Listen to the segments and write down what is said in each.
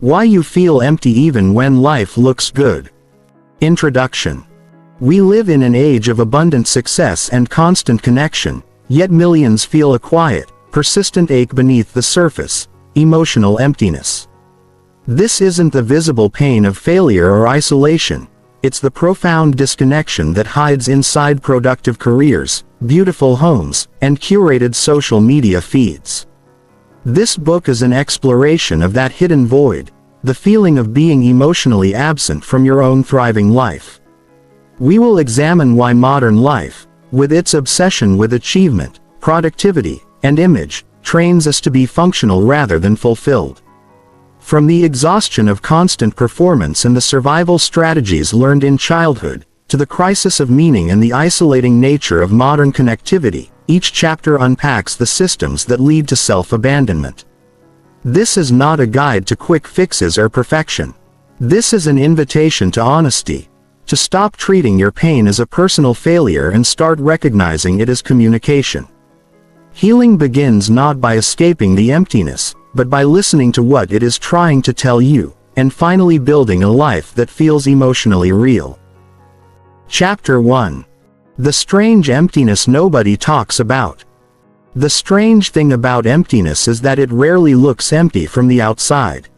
Why you feel empty even when life looks good. Introduction. We live in an age of abundant success and constant connection, yet millions feel a quiet, persistent ache beneath the surface, emotional emptiness. This isn't the visible pain of failure or isolation, it's the profound disconnection that hides inside productive careers, beautiful homes, and curated social media feeds. This book is an exploration of that hidden void, the feeling of being emotionally absent from your own thriving life. We will examine why modern life, with its obsession with achievement, productivity, and image, trains us to be functional rather than fulfilled. From the exhaustion of constant performance and the survival strategies learned in childhood, to the crisis of meaning and the isolating nature of modern connectivity, each chapter unpacks the systems that lead to self-abandonment. This is not a guide to quick fixes or perfection. This is an invitation to honesty, to stop treating your pain as a personal failure and start recognizing it as communication. Healing begins not by escaping the emptiness, but by listening to what it is trying to tell you, and finally building a life that feels emotionally real. Chapter 1. The strange emptiness nobody talks about. The strange thing about emptiness is that it rarely looks empty from the outside.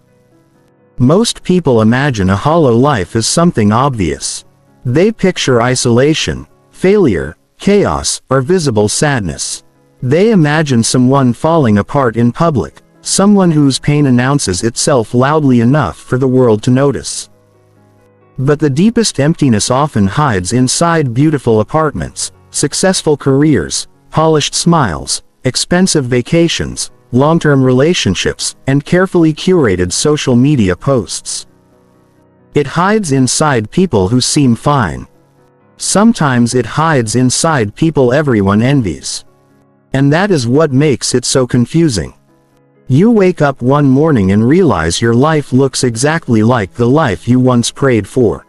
Most people imagine a hollow life as something obvious. They picture isolation, failure, chaos, or visible sadness. They imagine someone falling apart in public, someone whose pain announces itself loudly enough for the world to notice. But the deepest emptiness often hides inside beautiful apartments, successful careers, polished smiles, expensive vacations, long-term relationships, and carefully curated social media posts. It hides inside people who seem fine. Sometimes it hides inside people everyone envies. And that is what makes it so confusing. You wake up one morning and realize your life looks exactly like the life you once prayed for.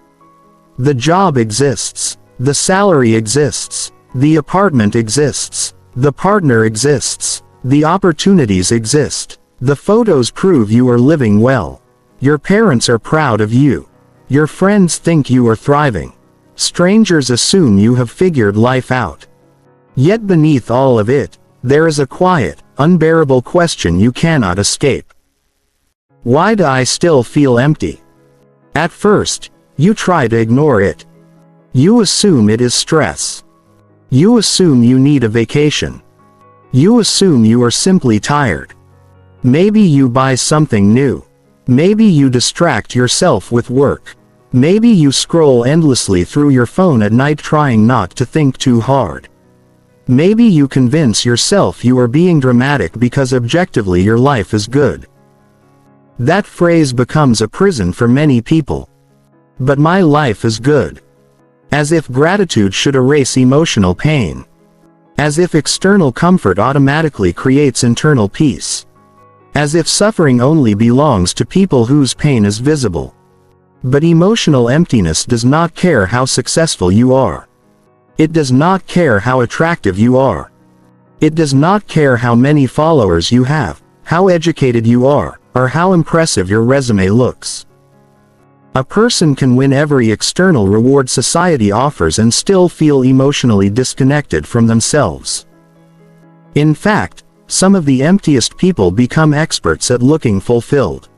The job exists. The salary exists. The apartment exists. The partner exists. The opportunities exist. The photos prove you are living well. Your parents are proud of you. Your friends think you are thriving. Strangers assume you have figured life out. Yet beneath all of it, there is a quiet, unbearable question you cannot escape. Why do I still feel empty? At first, you try to ignore it. You assume it is stress. You assume you need a vacation. You assume you are simply tired. Maybe you buy something new. Maybe you distract yourself with work. Maybe you scroll endlessly through your phone at night trying not to think too hard. Maybe you convince yourself you are being dramatic because objectively your life is good. That phrase becomes a prison for many people. But my life is good. As if gratitude should erase emotional pain. As if external comfort automatically creates internal peace. As if suffering only belongs to people whose pain is visible. But emotional emptiness does not care how successful you are. It does not care how attractive you are. It does not care how many followers you have, how educated you are, or how impressive your resume looks. A person can win every external reward society offers and still feel emotionally disconnected from themselves. In fact, some of the emptiest people become experts at looking fulfilled.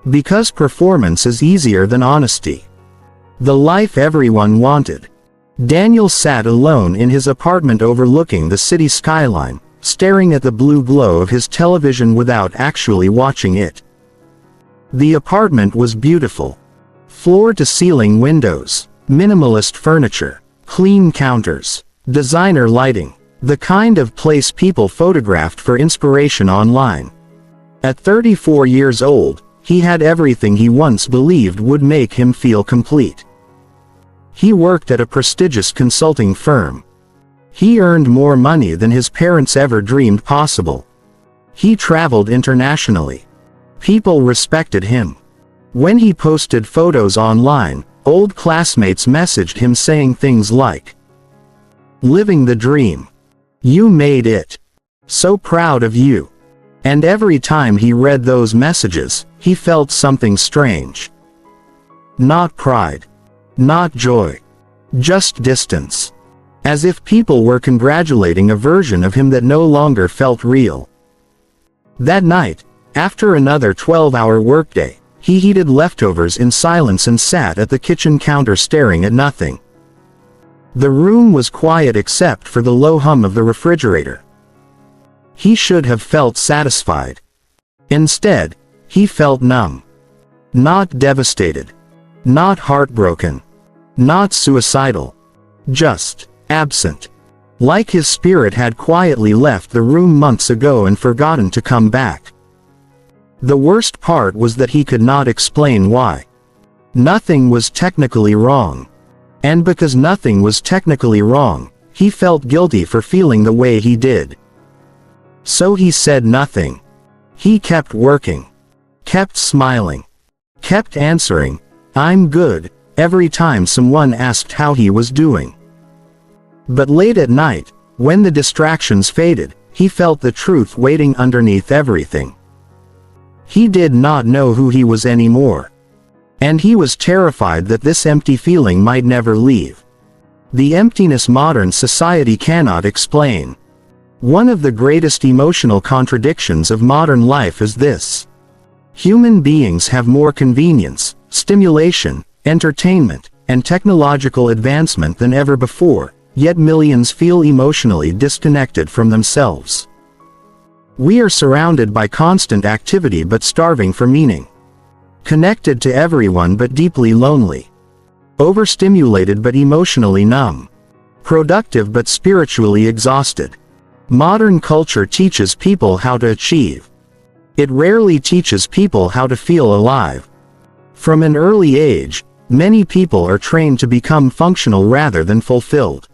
Because performance is easier than honesty. The life everyone wanted. Daniel sat alone in his apartment overlooking the city skyline, staring at the blue glow of his television without actually watching it. The apartment was beautiful. Floor-to-ceiling windows, minimalist furniture, clean counters, designer lighting, the kind of place people photographed for inspiration online. At 34 years old, he had everything he once believed would make him feel complete. He worked at a prestigious consulting firm. He earned more money than his parents ever dreamed possible. He traveled internationally. People respected him. When he posted photos online, old classmates messaged him saying things like, "Living the dream. You made it. So proud of you." And every time he read those messages, he felt something strange. Not pride. Not joy. Just distance. As if people were congratulating a version of him that no longer felt real. That night, after another 12-hour workday, he heated leftovers in silence and sat at the kitchen counter staring at nothing. The room was quiet except for the low hum of the refrigerator. He should have felt satisfied. Instead, he felt numb. Not devastated. Not heartbroken. Not suicidal. Just absent. Like his spirit had quietly left the room months ago and forgotten to come back. The worst part was that he could not explain why. Nothing was technically wrong. And because nothing was technically wrong, he felt guilty for feeling the way he did. So he said nothing. He kept working. Kept smiling. Kept answering, "I'm good," every time someone asked how he was doing. But late at night, when the distractions faded, he felt the truth waiting underneath everything. He did not know who he was anymore. And he was terrified that this empty feeling might never leave. The emptiness modern society cannot explain. One of the greatest emotional contradictions of modern life is this. Human beings have more convenience, stimulation, entertainment, and technological advancement than ever before, yet millions feel emotionally disconnected from themselves. We are surrounded by constant activity but starving for meaning. Connected to everyone but deeply lonely. Overstimulated but emotionally numb. Productive but spiritually exhausted. Modern culture teaches people how to achieve. It rarely teaches people how to feel alive. From an early age, many people are trained to become functional rather than fulfilled.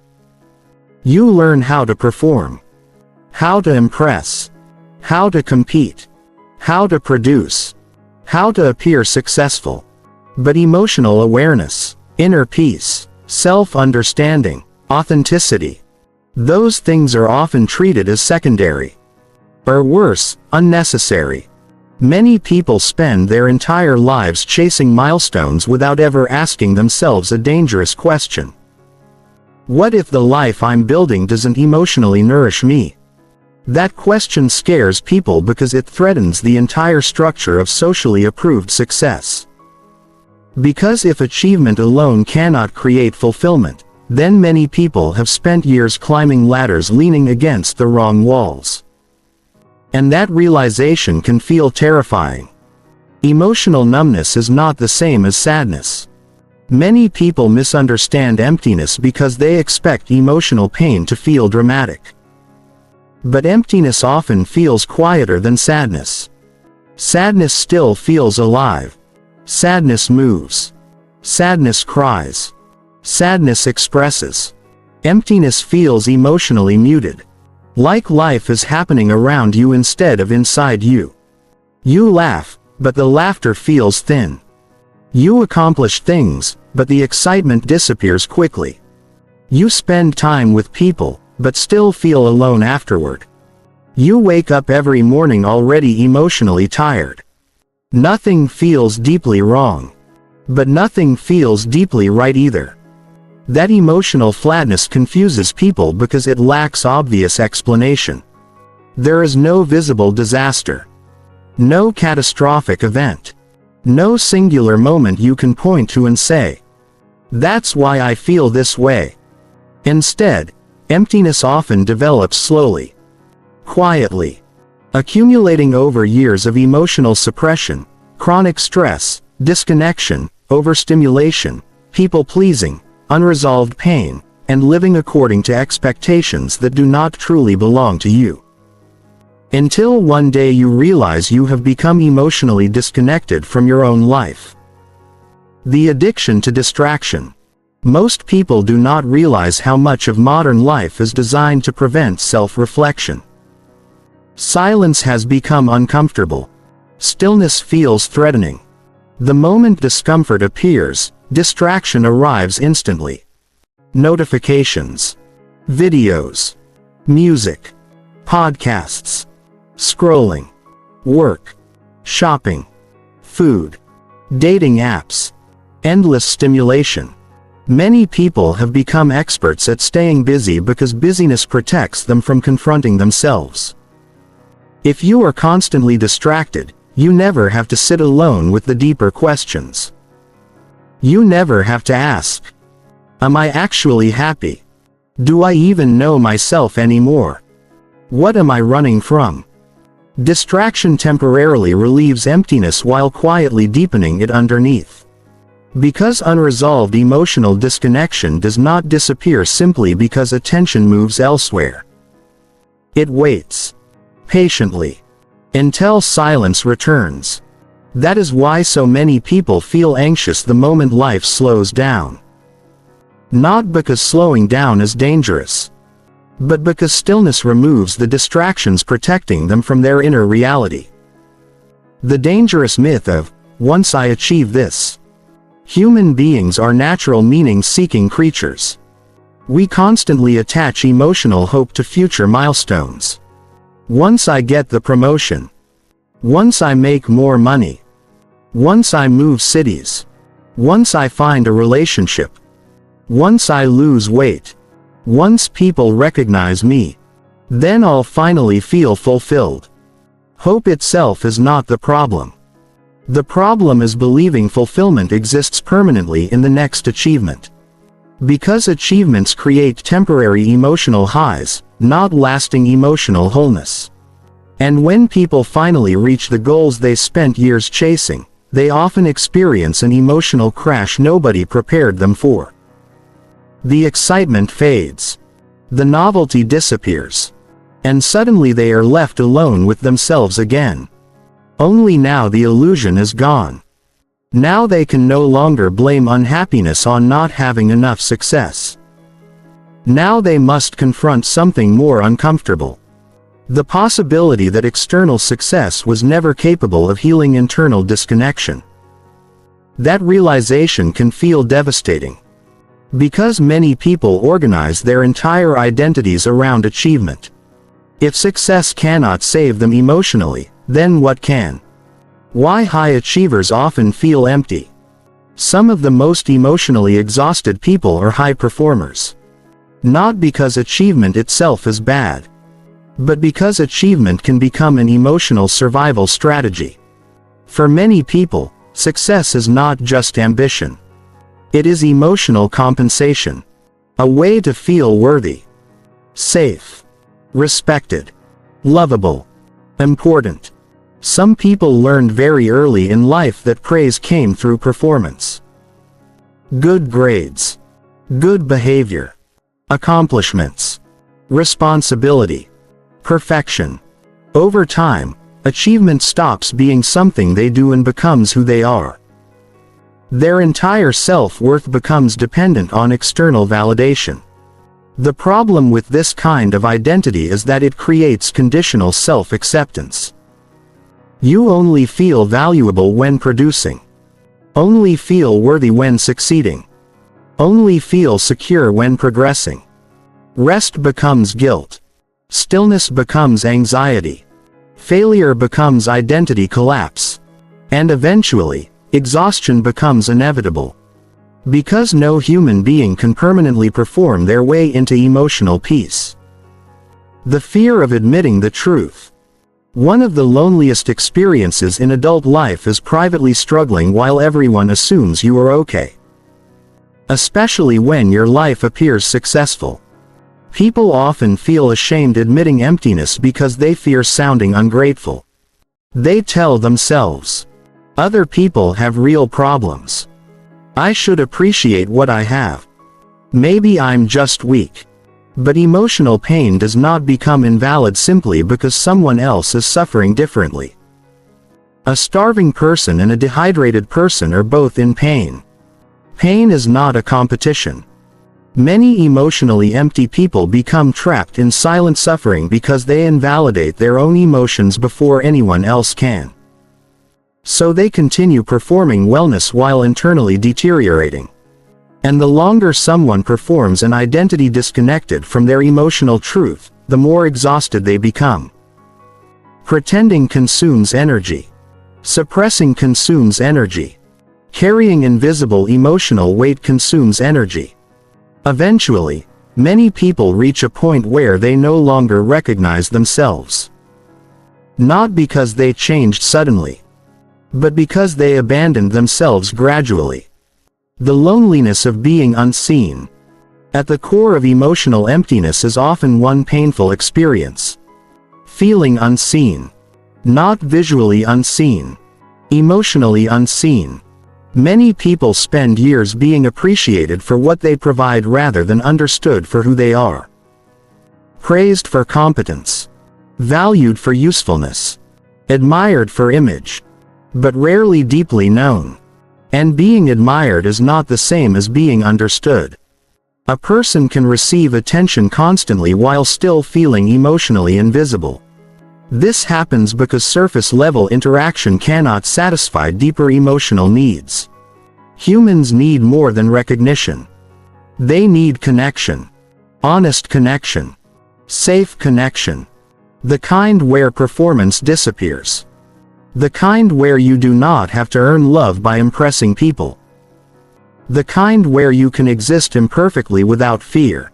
You learn how to perform. How to impress. How to compete. How to produce. How to appear successful. But emotional awareness, inner peace, self-understanding, authenticity, those things are often treated as secondary. Or worse, unnecessary. Many people spend their entire lives chasing milestones without ever asking themselves a dangerous question. What if the life I'm building doesn't emotionally nourish me? That question scares people because it threatens the entire structure of socially approved success. Because if achievement alone cannot create fulfillment, then many people have spent years climbing ladders leaning against the wrong walls. And that realization can feel terrifying. Emotional numbness is not the same as sadness. Many people misunderstand emptiness because they expect emotional pain to feel dramatic. But emptiness often feels quieter than sadness. Sadness still feels alive. Sadness moves. Sadness cries. Sadness expresses. Emptiness feels emotionally muted. Like life is happening around you instead of inside you. You laugh, but the laughter feels thin. You accomplish things, but the excitement disappears quickly. You spend time with people, but still feel alone afterward. You wake up every morning already emotionally tired. Nothing feels deeply wrong. But nothing feels deeply right either. That emotional flatness confuses people because it lacks obvious explanation. There is no visible disaster. No catastrophic event. No singular moment you can point to and say, "That's why I feel this way." Instead, emptiness often develops slowly. Quietly. Accumulating over years of emotional suppression, chronic stress, disconnection, overstimulation, people-pleasing, unresolved pain, and living according to expectations that do not truly belong to you. Until one day you realize you have become emotionally disconnected from your own life. The addiction to distraction. Most people do not realize how much of modern life is designed to prevent self-reflection. Silence has become uncomfortable. Stillness feels threatening. The moment discomfort appears, distraction arrives instantly. Notifications. Videos. Music. Podcasts. Scrolling. Work. Shopping. food, dating apps, endless stimulation. Many people have become experts at staying busy because busyness protects them from confronting themselves. If you are constantly distracted, you never have to sit alone with the deeper questions. You never have to ask, am I actually happy? Do I even know myself anymore? What am I running from? Distraction temporarily relieves emptiness while quietly deepening it underneath. Because unresolved emotional disconnection does not disappear simply because attention moves elsewhere. It waits patiently until silence returns. That is why so many people feel anxious the moment life slows down. Not because slowing down is dangerous, but because stillness removes the distractions protecting them from their inner reality. The dangerous myth of, once I achieve this. Human beings are natural meaning-seeking creatures. We constantly attach emotional hope to future milestones. Once I get the promotion. Once I make more money. Once I move cities. Once I find a relationship. Once I lose weight. Once people recognize me. Then I'll finally feel fulfilled. Hope itself is not the problem. The problem is believing fulfillment exists permanently in the next achievement. Because achievements create temporary emotional highs, not lasting emotional wholeness. And when people finally reach the goals they spent years chasing, they often experience an emotional crash nobody prepared them for. The excitement fades. The novelty disappears. And suddenly they are left alone with themselves again. Only now the illusion is gone. Now they can no longer blame unhappiness on not having enough success. Now they must confront something more uncomfortable. The possibility that external success was never capable of healing internal disconnection. That realization can feel devastating. Because many people organize their entire identities around achievement. If success cannot save them emotionally, then what can? Why high achievers often feel empty. Some of the most emotionally exhausted people are high performers. Not because achievement itself is bad, but because achievement can become an emotional survival strategy. For many people, success is not just ambition. It is emotional compensation. A way to feel worthy, safe, respected, lovable, important. Some people learned very early in life that praise came through performance. Good grades, good behavior, accomplishments, responsibility, perfection. Over time, achievement stops being something they do and becomes who they are. Their entire self-worth becomes dependent on external validation. The problem with this kind of identity is that it creates conditional self-acceptance. You only feel valuable when producing. Only feel worthy when succeeding. Only feel secure when progressing. Rest becomes guilt. Stillness becomes anxiety. Failure becomes identity collapse. And eventually, exhaustion becomes inevitable. Because no human being can permanently perform their way into emotional peace. The fear of admitting the truth. One of the loneliest experiences in adult life is privately struggling while everyone assumes you are okay. Especially when your life appears successful. People often feel ashamed admitting emptiness because they fear sounding ungrateful. They tell themselves, other people have real problems. I should appreciate what I have. Maybe I'm just weak. But emotional pain does not become invalid simply because someone else is suffering differently. A starving person and a dehydrated person are both in pain. Pain is not a competition. Many emotionally empty people become trapped in silent suffering because they invalidate their own emotions before anyone else can. So they continue performing wellness while internally deteriorating. And the longer someone performs an identity disconnected from their emotional truth, the more exhausted they become. Pretending consumes energy. Suppressing consumes energy. Carrying invisible emotional weight consumes energy. Eventually, many people reach a point where they no longer recognize themselves. Not because they changed suddenly, but because they abandoned themselves gradually. The loneliness of being unseen. At the core of emotional emptiness is often one painful experience. Feeling unseen. Not visually unseen. Emotionally unseen. Many people spend years being appreciated for what they provide rather than understood for who they are. Praised for competence. Valued for usefulness. Admired for image. But rarely deeply known. And being admired is not the same as being understood. A person can receive attention constantly while still feeling emotionally invisible. This happens because surface-level interaction cannot satisfy deeper emotional needs. Humans need more than recognition. They need connection. Honest connection. Safe connection. The kind where performance disappears. The kind where you do not have to earn love by impressing people. The kind where you can exist imperfectly without fear.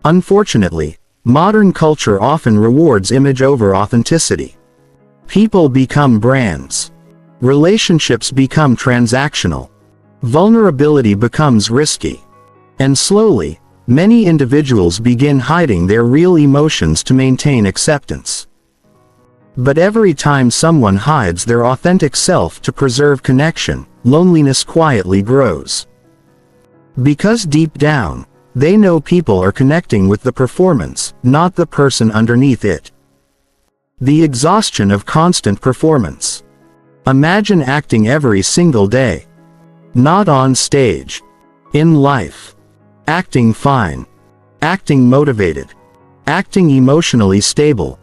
Unfortunately, modern culture often rewards image over authenticity. People become brands. Relationships become transactional. Vulnerability becomes risky. And slowly, many individuals begin hiding their real emotions to maintain acceptance. But every time someone hides their authentic self to preserve connection, loneliness quietly grows. Because deep down, they know people are connecting with the performance, not the person underneath it. The exhaustion of constant performance. Imagine acting every single day. Not on stage. In life. Acting fine. Acting motivated. Acting emotionally stable.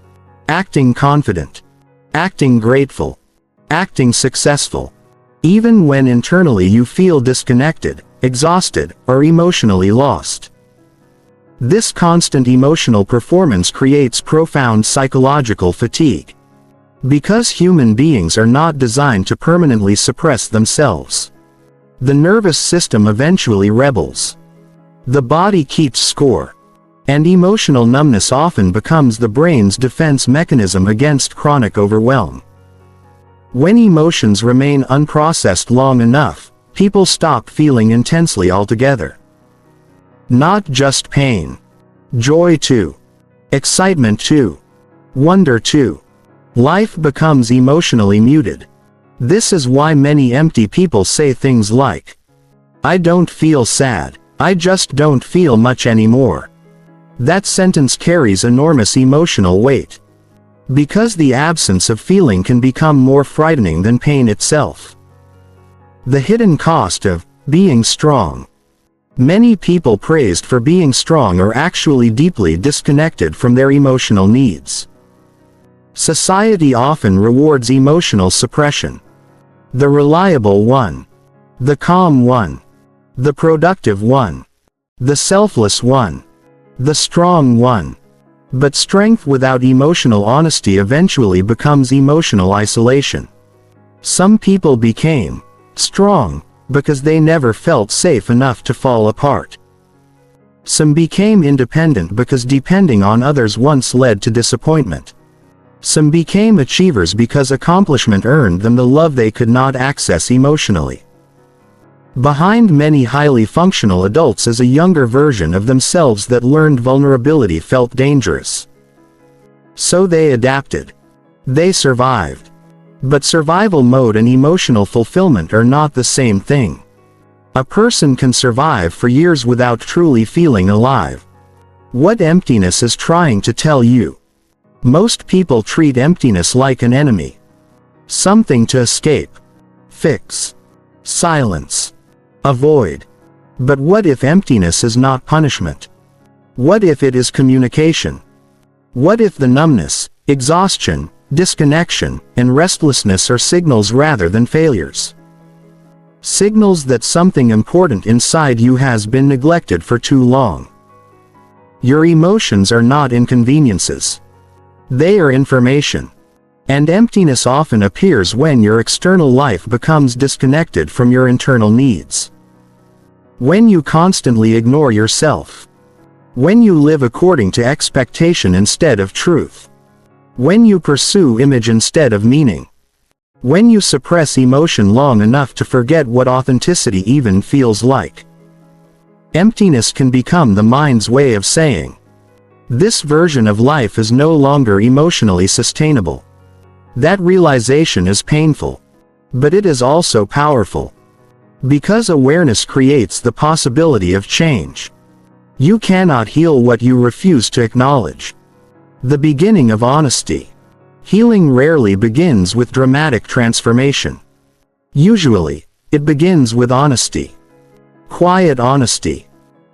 Acting confident. Acting grateful. Acting successful. Even when internally you feel disconnected, exhausted, or emotionally lost. This constant emotional performance creates profound psychological fatigue. Because human beings are not designed to permanently suppress themselves. The nervous system eventually rebels. The body keeps score. And emotional numbness often becomes the brain's defense mechanism against chronic overwhelm. When emotions remain unprocessed long enough, people stop feeling intensely altogether. Not just pain. Joy too. Excitement too. Wonder too. Life becomes emotionally muted. This is why many empty people say things like, "I don't feel sad, I just don't feel much anymore." That sentence carries enormous emotional weight. Because the absence of feeling can become more frightening than pain itself. The hidden cost of being strong. Many people praised for being strong are actually deeply disconnected from their emotional needs. Society often rewards emotional suppression. The reliable one. The calm one. The productive one. The selfless one. The strong one. But strength without emotional honesty eventually becomes emotional isolation. Some people became strong because they never felt safe enough to fall apart. Some became independent because depending on others once led to disappointment. Some became achievers because accomplishment earned them the love they could not access emotionally. Behind many highly functional adults is a younger version of themselves that learned vulnerability felt dangerous. So they adapted. They survived. But survival mode and emotional fulfillment are not the same thing. A person can survive for years without truly feeling alive. What emptiness is trying to tell you? Most people treat emptiness like an enemy. Something to escape. Fix. Silence. Avoid. But what if emptiness is not punishment? What if it is communication? What if the numbness, exhaustion, disconnection, and restlessness are signals rather than failures? Signals that something important inside you has been neglected for too long. Your emotions are not inconveniences. They are information. And emptiness often appears when your external life becomes disconnected from your internal needs. When you constantly ignore yourself. When you live according to expectation instead of truth. When you pursue image instead of meaning. When you suppress emotion long enough to forget what authenticity even feels like. Emptiness can become the mind's way of saying, "This version of life is no longer emotionally sustainable." That realization is painful. But it is also powerful. Because awareness creates the possibility of change. You cannot heal what you refuse to acknowledge. The beginning of honesty. Healing rarely begins with dramatic transformation. Usually, it begins with honesty. Quiet honesty.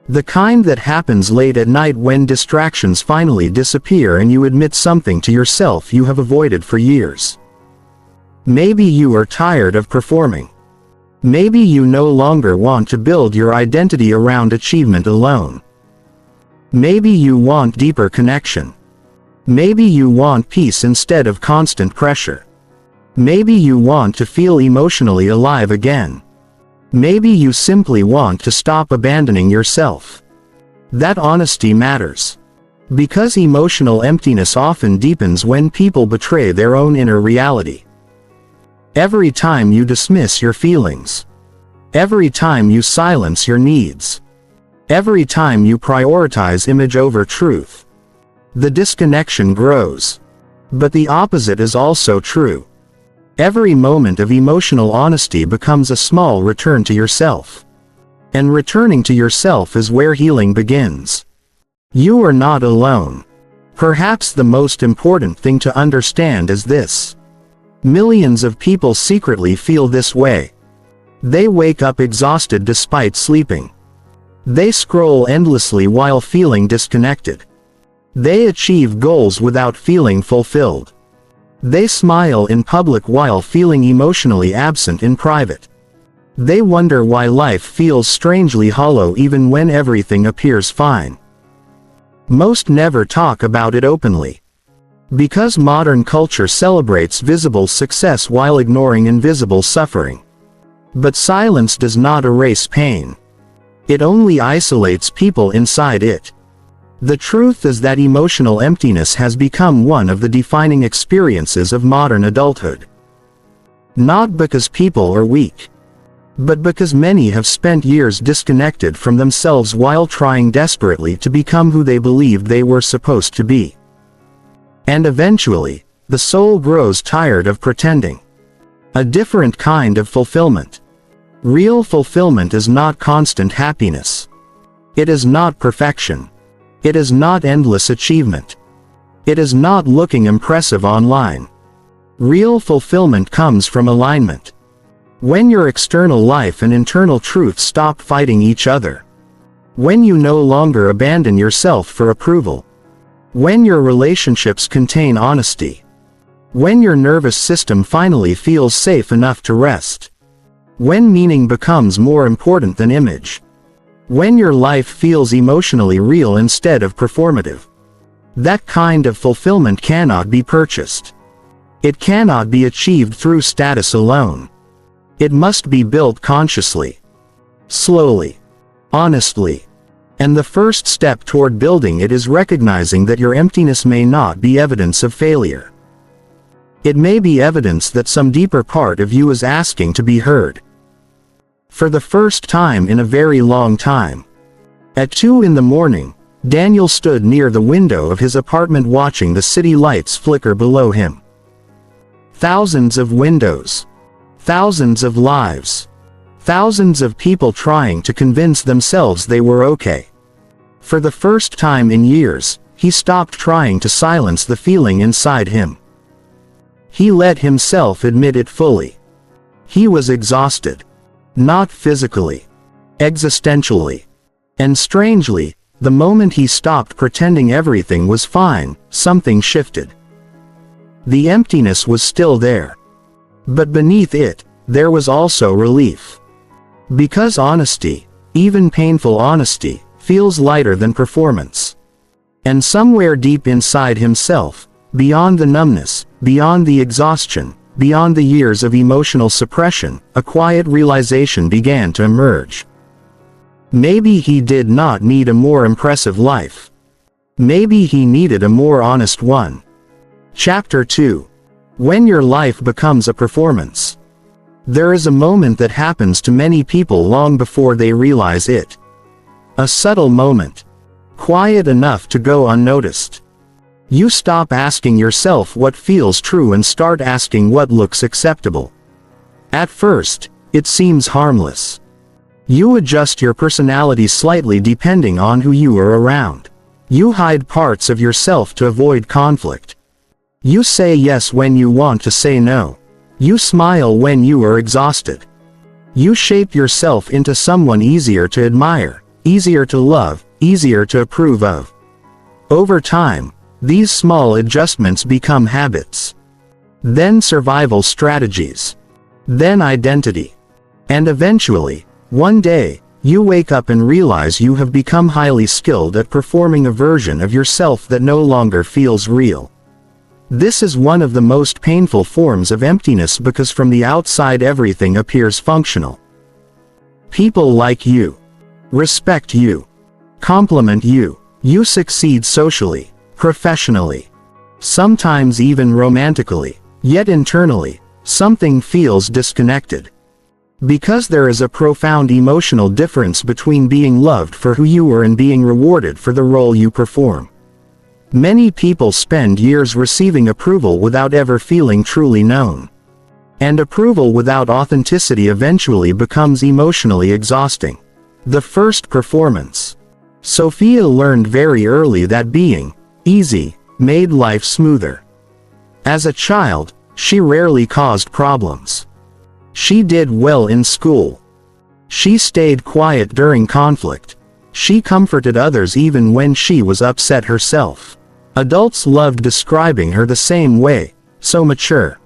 The kind that happens late at night when distractions finally disappear and you admit something to yourself you have avoided for years. Maybe you are tired of performing. Maybe you no longer want to build your identity around achievement alone. Maybe you want deeper connection. Maybe you want peace instead of constant pressure. Maybe you want to feel emotionally alive again. Maybe you simply want to stop abandoning yourself. That honesty matters. Because emotional emptiness often deepens when people betray their own inner reality. Every time you dismiss your feelings. Every time you silence your needs. Every time you prioritize image over truth. The disconnection grows. But the opposite is also true. Every moment of emotional honesty becomes a small return to yourself. And returning to yourself is where healing begins. You are not alone. Perhaps the most important thing to understand is this. Millions of people secretly feel this way. They wake up exhausted despite sleeping. They scroll endlessly while feeling disconnected. They achieve goals without feeling fulfilled. They smile in public while feeling emotionally absent in private. They wonder why life feels strangely hollow even when everything appears fine. Most never talk about it openly. Because modern culture celebrates visible success while ignoring invisible suffering. But silence does not erase pain. It only isolates people inside it. The truth is that emotional emptiness has become one of the defining experiences of modern adulthood. Not because people are weak. But because many have spent years disconnected from themselves while trying desperately to become who they believed they were supposed to be. And eventually, the soul grows tired of pretending. A different kind of fulfillment. Real fulfillment is not constant happiness. It is not perfection. It is not endless achievement. It is not looking impressive online. Real fulfillment comes from alignment. When your external life and internal truth stop fighting each other. When you no longer abandon yourself for approval. When your relationships contain honesty. When your nervous system finally feels safe enough to rest. When meaning becomes more important than image. When your life feels emotionally real instead of performative. That kind of fulfillment cannot be purchased. It cannot be achieved through status alone. It must be built consciously. Slowly. Honestly. And the first step toward building it is recognizing that your emptiness may not be evidence of failure. It may be evidence that some deeper part of you is asking to be heard. For the first time in a very long time. At 2 in the morning, Daniel stood near the window of his apartment watching the city lights flicker below him. Thousands of windows. Thousands of lives. Thousands of people trying to convince themselves they were okay. For the first time in years, he stopped trying to silence the feeling inside him. He let himself admit it fully. He was exhausted. Not physically. Existentially. And strangely, the moment he stopped pretending everything was fine, something shifted. The emptiness was still there. But beneath it, there was also relief. Because honesty, even painful honesty, feels lighter than performance. And somewhere deep inside himself, beyond the numbness, beyond the exhaustion, beyond the years of emotional suppression, a quiet realization began to emerge. Maybe he did not need a more impressive life. Maybe he needed a more honest one. Chapter 2. When your life becomes a performance. There is a moment that happens to many people long before they realize it. A subtle moment. Quiet enough to go unnoticed. You stop asking yourself what feels true and start asking what looks acceptable. At first, it seems harmless. You adjust your personality slightly depending on who you are around. You hide parts of yourself to avoid conflict. You say yes when you want to say no. You smile when you are exhausted. You shape yourself into someone easier to admire, easier to love, easier to approve of. Over time, these small adjustments become habits. Then survival strategies. Then identity. And eventually, one day, you wake up and realize you have become highly skilled at performing a version of yourself that no longer feels real. This is one of the most painful forms of emptiness because from the outside everything appears functional. People like you. Respect you. Compliment you. You succeed socially, professionally, sometimes even romantically, yet internally, something feels disconnected. Because there is a profound emotional difference between being loved for who you are and being rewarded for the role you perform. Many people spend years receiving approval without ever feeling truly known. And approval without authenticity eventually becomes emotionally exhausting. The first performance. Sophia learned very early that being easy made life smoother. As a child, she rarely caused problems. She did well in school. She stayed quiet during conflict. She comforted others even when she was upset herself. Adults loved describing her the same way, so mature,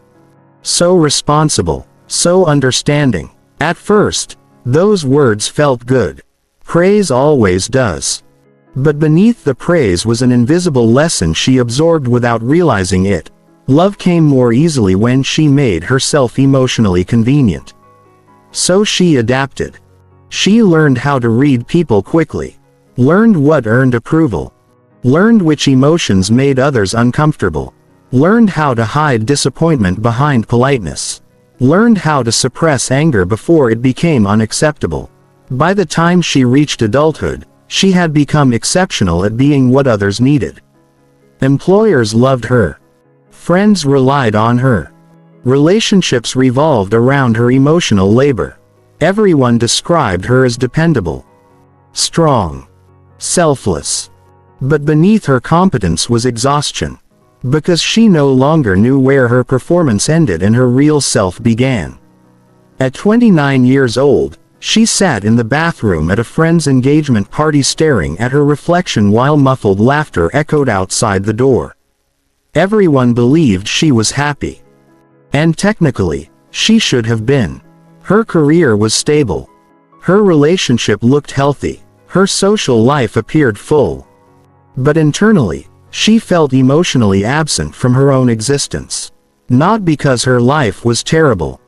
so responsible, so understanding. At first, those words felt good. Praise always does. But beneath the praise was an invisible lesson she absorbed without realizing it. Love came more easily when she made herself emotionally convenient. So she adapted. She learned how to read people quickly, learned what earned approval, learned which emotions made others uncomfortable, learned how to hide disappointment behind politeness, learned how to suppress anger before it became unacceptable. By the time she reached adulthood, she had become exceptional at being what others needed. Employers loved her. Friends relied on her. Relationships revolved around her emotional labor. Everyone described her as dependable, strong, selfless. But beneath her competence was exhaustion. Because she no longer knew where her performance ended and her real self began. At 29 years old, she sat in the bathroom at a friend's engagement party staring at her reflection while muffled laughter echoed outside the door. Everyone believed she was happy. And technically, she should have been. Her career was stable. Her relationship looked healthy. Her social life appeared full. But internally, she felt emotionally absent from her own existence. Not because her life was terrible,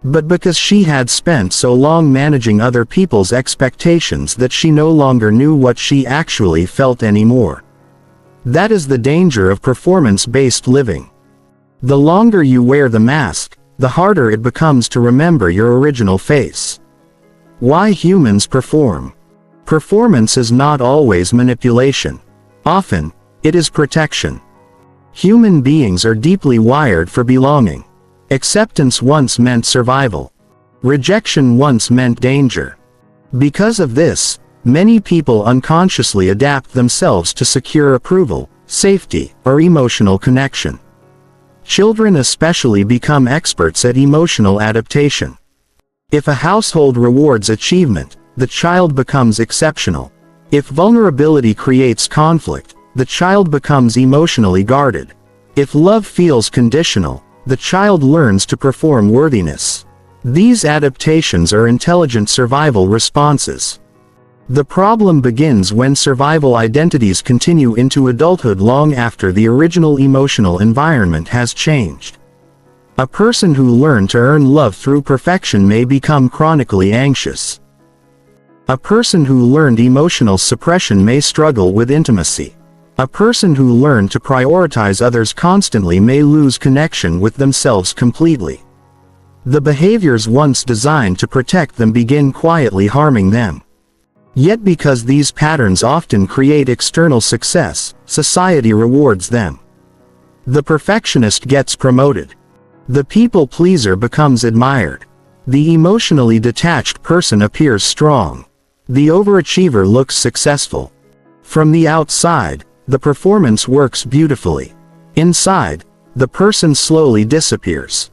but because she had spent so long managing other people's expectations that she no longer knew what she actually felt anymore. That is the danger of performance-based living. The longer you wear the mask, the harder it becomes to remember your original face. Why humans perform? Performance is not always manipulation. Often, it is protection. Human beings are deeply wired for belonging. Acceptance once meant survival. Rejection once meant danger. Because of this, many people unconsciously adapt themselves to secure approval, safety, or emotional connection. Children especially become experts at emotional adaptation. If a household rewards achievement, the child becomes exceptional. If vulnerability creates conflict, the child becomes emotionally guarded. If love feels conditional, the child learns to perform worthiness. These adaptations are intelligent survival responses. The problem begins when survival identities continue into adulthood long after the original emotional environment has changed. A person who learned to earn love through perfection may become chronically anxious. A person who learned emotional suppression may struggle with intimacy. A person who learned to prioritize others constantly may lose connection with themselves completely. The behaviors once designed to protect them begin quietly harming them. Yet because these patterns often create external success, society rewards them. The perfectionist gets promoted. The people pleaser becomes admired. The emotionally detached person appears strong. The overachiever looks successful. From the outside, the performance works beautifully. Inside, the person slowly disappears.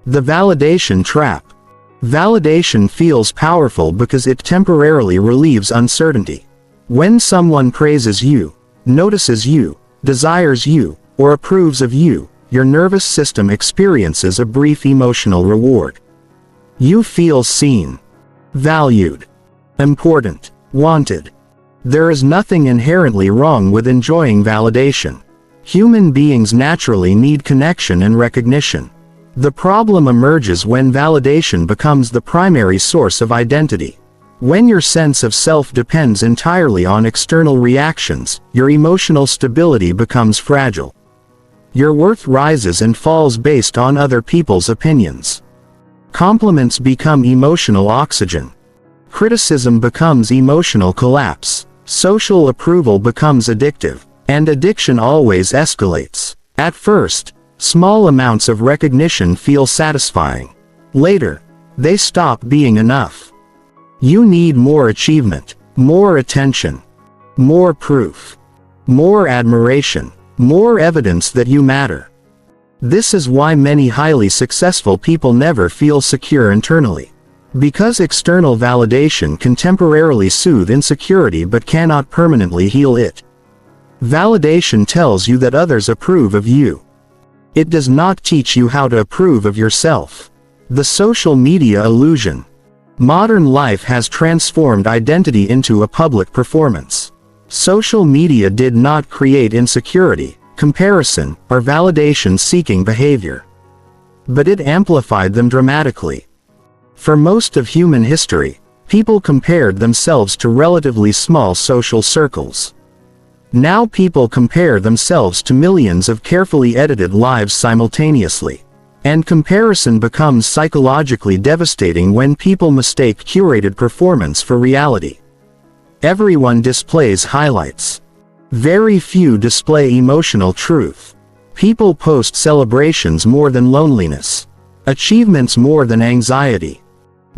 The validation trap. Validation feels powerful because it temporarily relieves uncertainty. When someone praises you, notices you, desires you, or approves of you, your nervous system experiences a brief emotional reward. You feel seen, valued, important, wanted. There is nothing inherently wrong with enjoying validation. Human beings naturally need connection and recognition. The problem emerges when validation becomes the primary source of identity. When your sense of self depends entirely on external reactions, your emotional stability becomes fragile. Your worth rises and falls based on other people's opinions. Compliments become emotional oxygen. Criticism becomes emotional collapse. Social approval becomes addictive, and addiction always escalates. At first, small amounts of recognition feel satisfying. Later, they stop being enough. You need more achievement, more attention, more proof, more admiration, more evidence that you matter. This is why many highly successful people never feel secure internally. Because external validation can temporarily soothe insecurity but cannot permanently heal it. Validation tells you that others approve of you. It does not teach you how to approve of yourself. The social media illusion. Modern life has transformed identity into a public performance. Social media did not create insecurity, comparison, or validation-seeking behavior. But it amplified them dramatically. For most of human history, people compared themselves to relatively small social circles. Now people compare themselves to millions of carefully edited lives simultaneously. And comparison becomes psychologically devastating when people mistake curated performance for reality. Everyone displays highlights. Very few display emotional truth. People post celebrations more than loneliness. Achievements more than anxiety.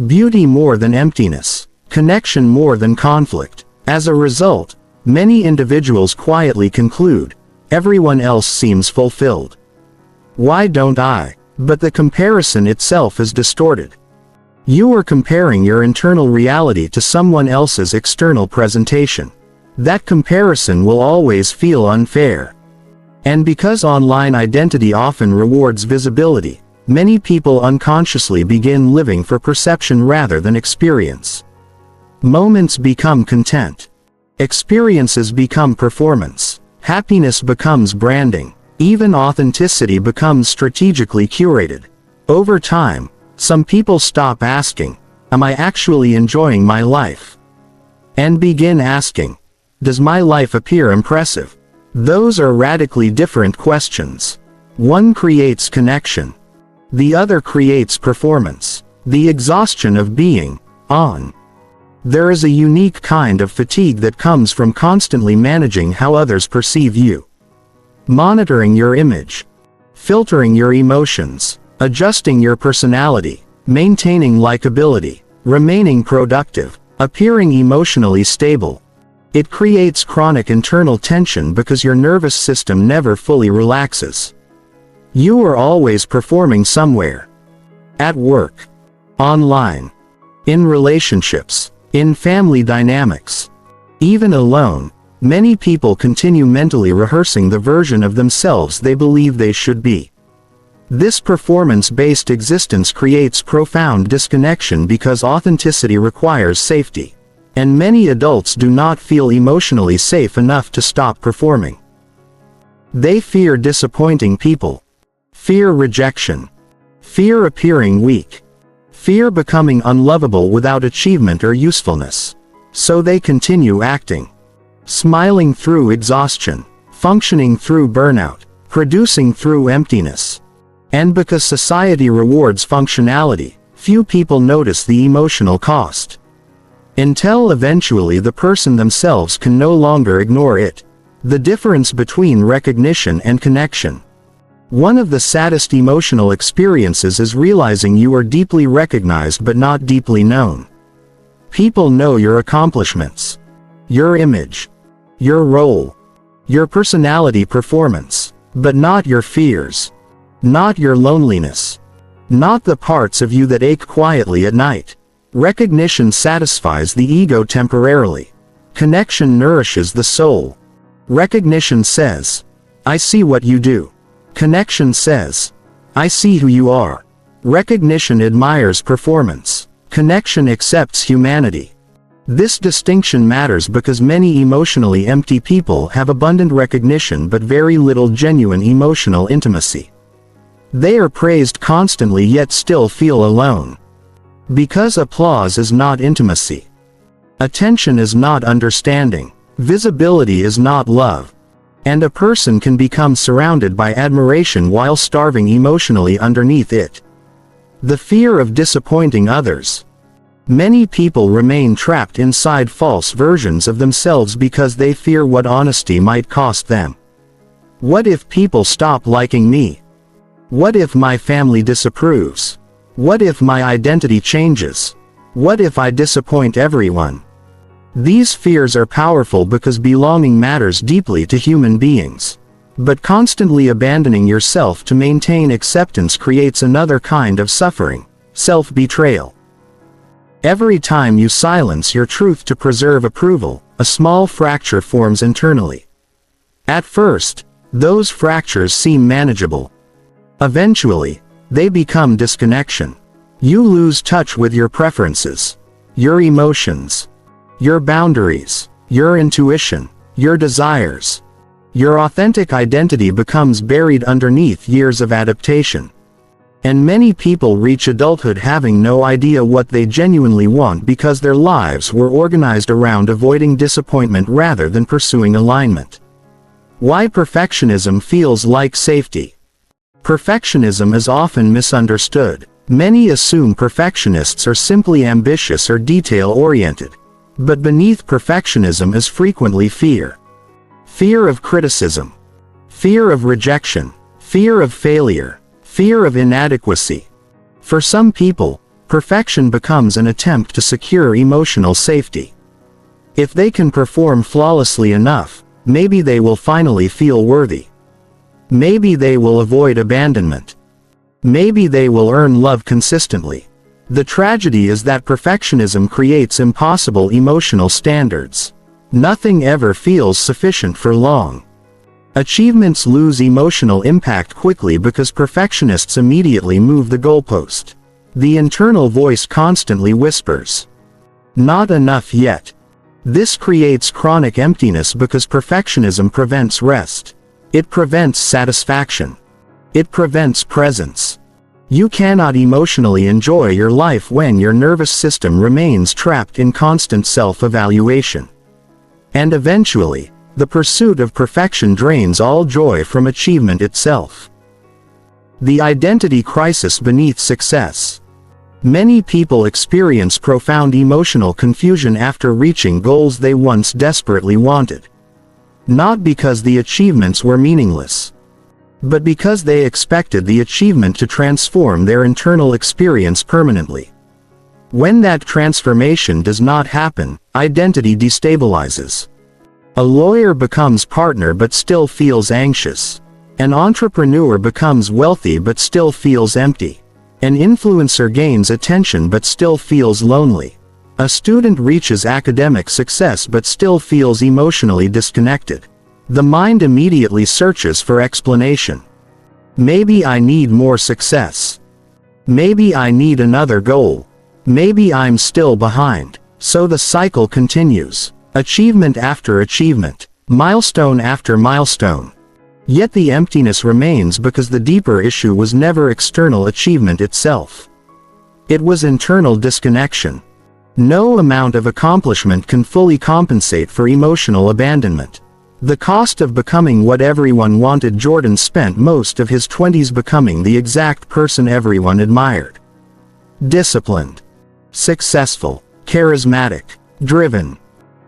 Beauty more than emptiness. Connection more than conflict. As a result, many individuals quietly conclude, everyone else seems fulfilled. Why don't I? But the comparison itself is distorted. You are comparing your internal reality to someone else's external presentation. That comparison will always feel unfair. And because online identity often rewards visibility, many people unconsciously begin living for perception rather than experience. Moments become content. Experiences become performance. Happiness becomes branding. Even authenticity becomes strategically curated. Over time, some people stop asking, "Am I actually enjoying my life?" and begin asking, "Does my life appear impressive?" Those are radically different questions. One creates connection. The other creates performance. The exhaustion of being on. There is a unique kind of fatigue that comes from constantly managing how others perceive you. Monitoring your image. Filtering your emotions. Adjusting your personality. Maintaining likability. Remaining productive. Appearing emotionally stable. It creates chronic internal tension because your nervous system never fully relaxes. You are always performing somewhere. At work. Online. In relationships. In family dynamics. Even alone, many people continue mentally rehearsing the version of themselves they believe they should be. This performance-based existence creates profound disconnection because authenticity requires safety. And many adults do not feel emotionally safe enough to stop performing. They fear disappointing people. Fear rejection. Fear appearing weak. Fear becoming unlovable without achievement or usefulness. So they continue acting. Smiling through exhaustion. Functioning through burnout. Producing through emptiness. And because society rewards functionality, few people notice the emotional cost. Until eventually the person themselves can no longer ignore it. The difference between recognition and connection. One of the saddest emotional experiences is realizing you are deeply recognized but not deeply known. People know your accomplishments, your image, your role, your personality performance, but not your fears, not your loneliness, not the parts of you that ache quietly at night. Recognition satisfies the ego temporarily. Connection nourishes the soul. Recognition says, I see what you do. Connection says, I see who you are. Recognition admires performance. Connection accepts humanity. This distinction matters because many emotionally empty people have abundant recognition but very little genuine emotional intimacy. They are praised constantly yet still feel alone. Because applause is not intimacy. Attention is not understanding. Visibility is not love. And a person can become surrounded by admiration while starving emotionally underneath it. The fear of disappointing others. Many people remain trapped inside false versions of themselves because they fear what honesty might cost them. What if people stop liking me? What if my family disapproves? What if my identity changes? What if I disappoint everyone? These fears are powerful because belonging matters deeply to human beings. But constantly abandoning yourself to maintain acceptance creates another kind of suffering, self-betrayal. Every time you silence your truth to preserve approval, a small fracture forms internally. At first, those fractures seem manageable. Eventually, they become disconnection. You lose touch with your preferences, your emotions, your boundaries, your intuition, your desires. Your authentic identity becomes buried underneath years of adaptation. And many people reach adulthood having no idea what they genuinely want because their lives were organized around avoiding disappointment rather than pursuing alignment. Why perfectionism feels like safety. Perfectionism is often misunderstood. Many assume perfectionists are simply ambitious or detail-oriented. But beneath perfectionism is frequently fear. Fear of criticism. Fear of rejection. Fear of failure. Fear of inadequacy. For some people, perfection becomes an attempt to secure emotional safety. If they can perform flawlessly enough, maybe they will finally feel worthy. Maybe they will avoid abandonment. Maybe they will earn love consistently. The tragedy is that perfectionism creates impossible emotional standards. Nothing ever feels sufficient for long. Achievements lose emotional impact quickly because perfectionists immediately move the goalpost. The internal voice constantly whispers, "Not enough yet." This creates chronic emptiness because perfectionism prevents rest. It prevents satisfaction. It prevents presence. You cannot emotionally enjoy your life when your nervous system remains trapped in constant self-evaluation. And eventually, the pursuit of perfection drains all joy from achievement itself. The identity crisis beneath success. Many people experience profound emotional confusion after reaching goals they once desperately wanted. Not because the achievements were meaningless, but because they expected the achievement to transform their internal experience permanently. When that transformation does not happen, identity destabilizes. A lawyer becomes partner but still feels anxious. An entrepreneur becomes wealthy but still feels empty. An influencer gains attention but still feels lonely. A student reaches academic success but still feels emotionally disconnected. The mind immediately searches for explanation. Maybe I need more success. Maybe I need another goal. Maybe I'm still behind. So the cycle continues. Achievement after achievement. Milestone after milestone. Yet the emptiness remains because the deeper issue was never external achievement itself. It was internal disconnection. No amount of accomplishment can fully compensate for emotional abandonment. The cost of becoming what everyone wanted. Jordan spent most of his 20s becoming the exact person everyone admired. Disciplined. Successful. Charismatic. Driven.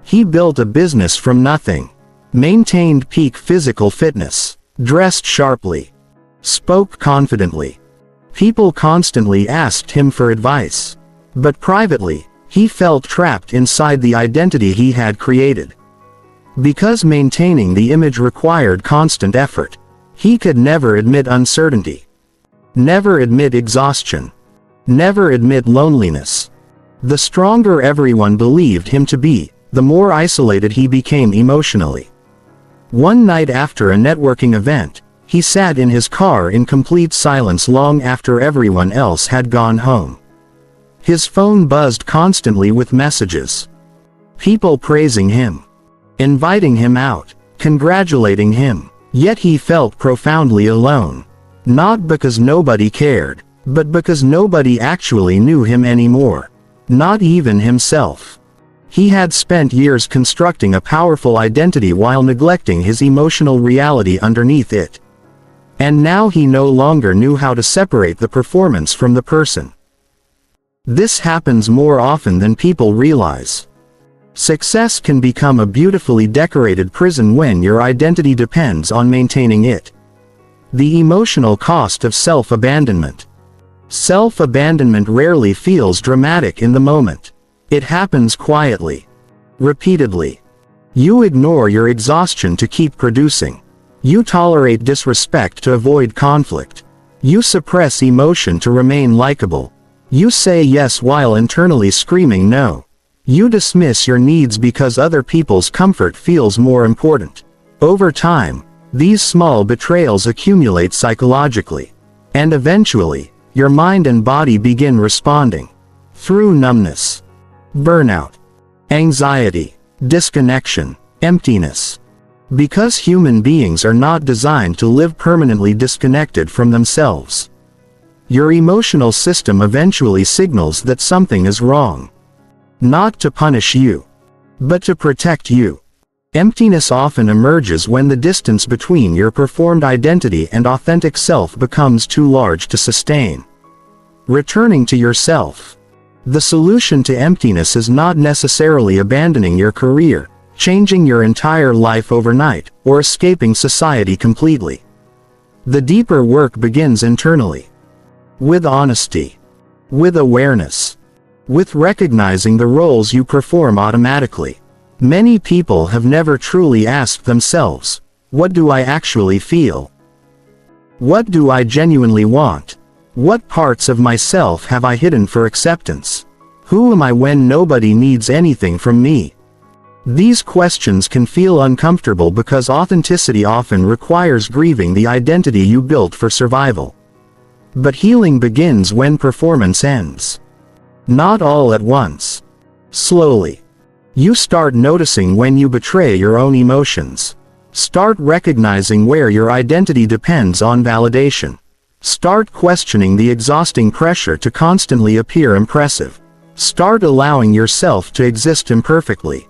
He built a business from nothing. Maintained peak physical fitness. Dressed sharply. Spoke confidently. People constantly asked him for advice. But privately, he felt trapped inside the identity he had created. Because maintaining the image required constant effort, he could never admit uncertainty. Never admit exhaustion. Never admit loneliness. The stronger everyone believed him to be, the more isolated he became emotionally. One night after a networking event, he sat in his car in complete silence long after everyone else had gone home. His phone buzzed constantly with messages. People praising him. Inviting him out. Congratulating him. Yet he felt profoundly alone. Not because nobody cared, but because nobody actually knew him anymore. Not even himself. He had spent years constructing a powerful identity while neglecting his emotional reality underneath it. And now he no longer knew how to separate the performance from the person. This happens more often than people realize. Success can become a beautifully decorated prison when your identity depends on maintaining it. The emotional cost of self-abandonment. Self-abandonment rarely feels dramatic in the moment. It happens quietly. Repeatedly. You ignore your exhaustion to keep producing. You tolerate disrespect to avoid conflict. You suppress emotion to remain likable. You say yes while internally screaming no. You dismiss your needs because other people's comfort feels more important. Over time, these small betrayals accumulate psychologically. And eventually, your mind and body begin responding. Through numbness. Burnout. Anxiety. Disconnection. Emptiness. Because human beings are not designed to live permanently disconnected from themselves. Your emotional system eventually signals that something is wrong. Not to punish you, but to protect you. Emptiness often emerges when the distance between your performed identity and authentic self becomes too large to sustain. Returning to yourself. The solution to emptiness is not necessarily abandoning your career, changing your entire life overnight, or escaping society completely. The deeper work begins internally. With honesty. With awareness. With recognizing the roles you perform automatically. Many people have never truly asked themselves, what do I actually feel? What do I genuinely want? What parts of myself have I hidden for acceptance? Who am I when nobody needs anything from me? These questions can feel uncomfortable because authenticity often requires grieving the identity you built for survival. But healing begins when performance ends. Not all at once. Slowly. You start noticing when you betray your own emotions. Start recognizing where your identity depends on validation. Start questioning the exhausting pressure to constantly appear impressive. Start allowing yourself to exist imperfectly.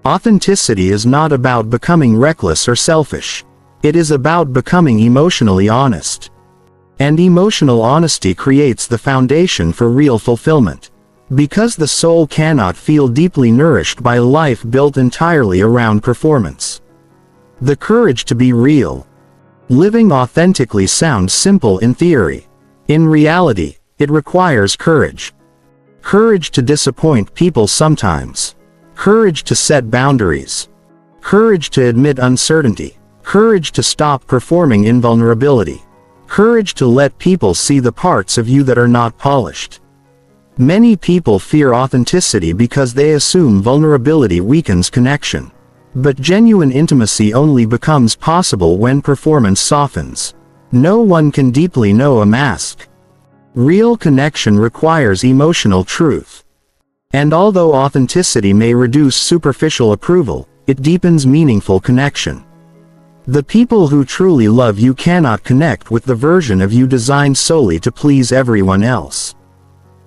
Authenticity is not about becoming reckless or selfish. It is about becoming emotionally honest. And emotional honesty creates the foundation for real fulfillment. Because the soul cannot feel deeply nourished by a life built entirely around performance. The courage to be real. Living authentically sounds simple in theory. In reality, it requires courage. Courage to disappoint people sometimes. Courage to set boundaries. Courage to admit uncertainty. Courage to stop performing invulnerability. Courage to let people see the parts of you that are not polished. Many people fear authenticity because they assume vulnerability weakens connection. But genuine intimacy only becomes possible when performance softens. No one can deeply know a mask. Real connection requires emotional truth. And although authenticity may reduce superficial approval, it deepens meaningful connection. The people who truly love you cannot connect with the version of you designed solely to please everyone else.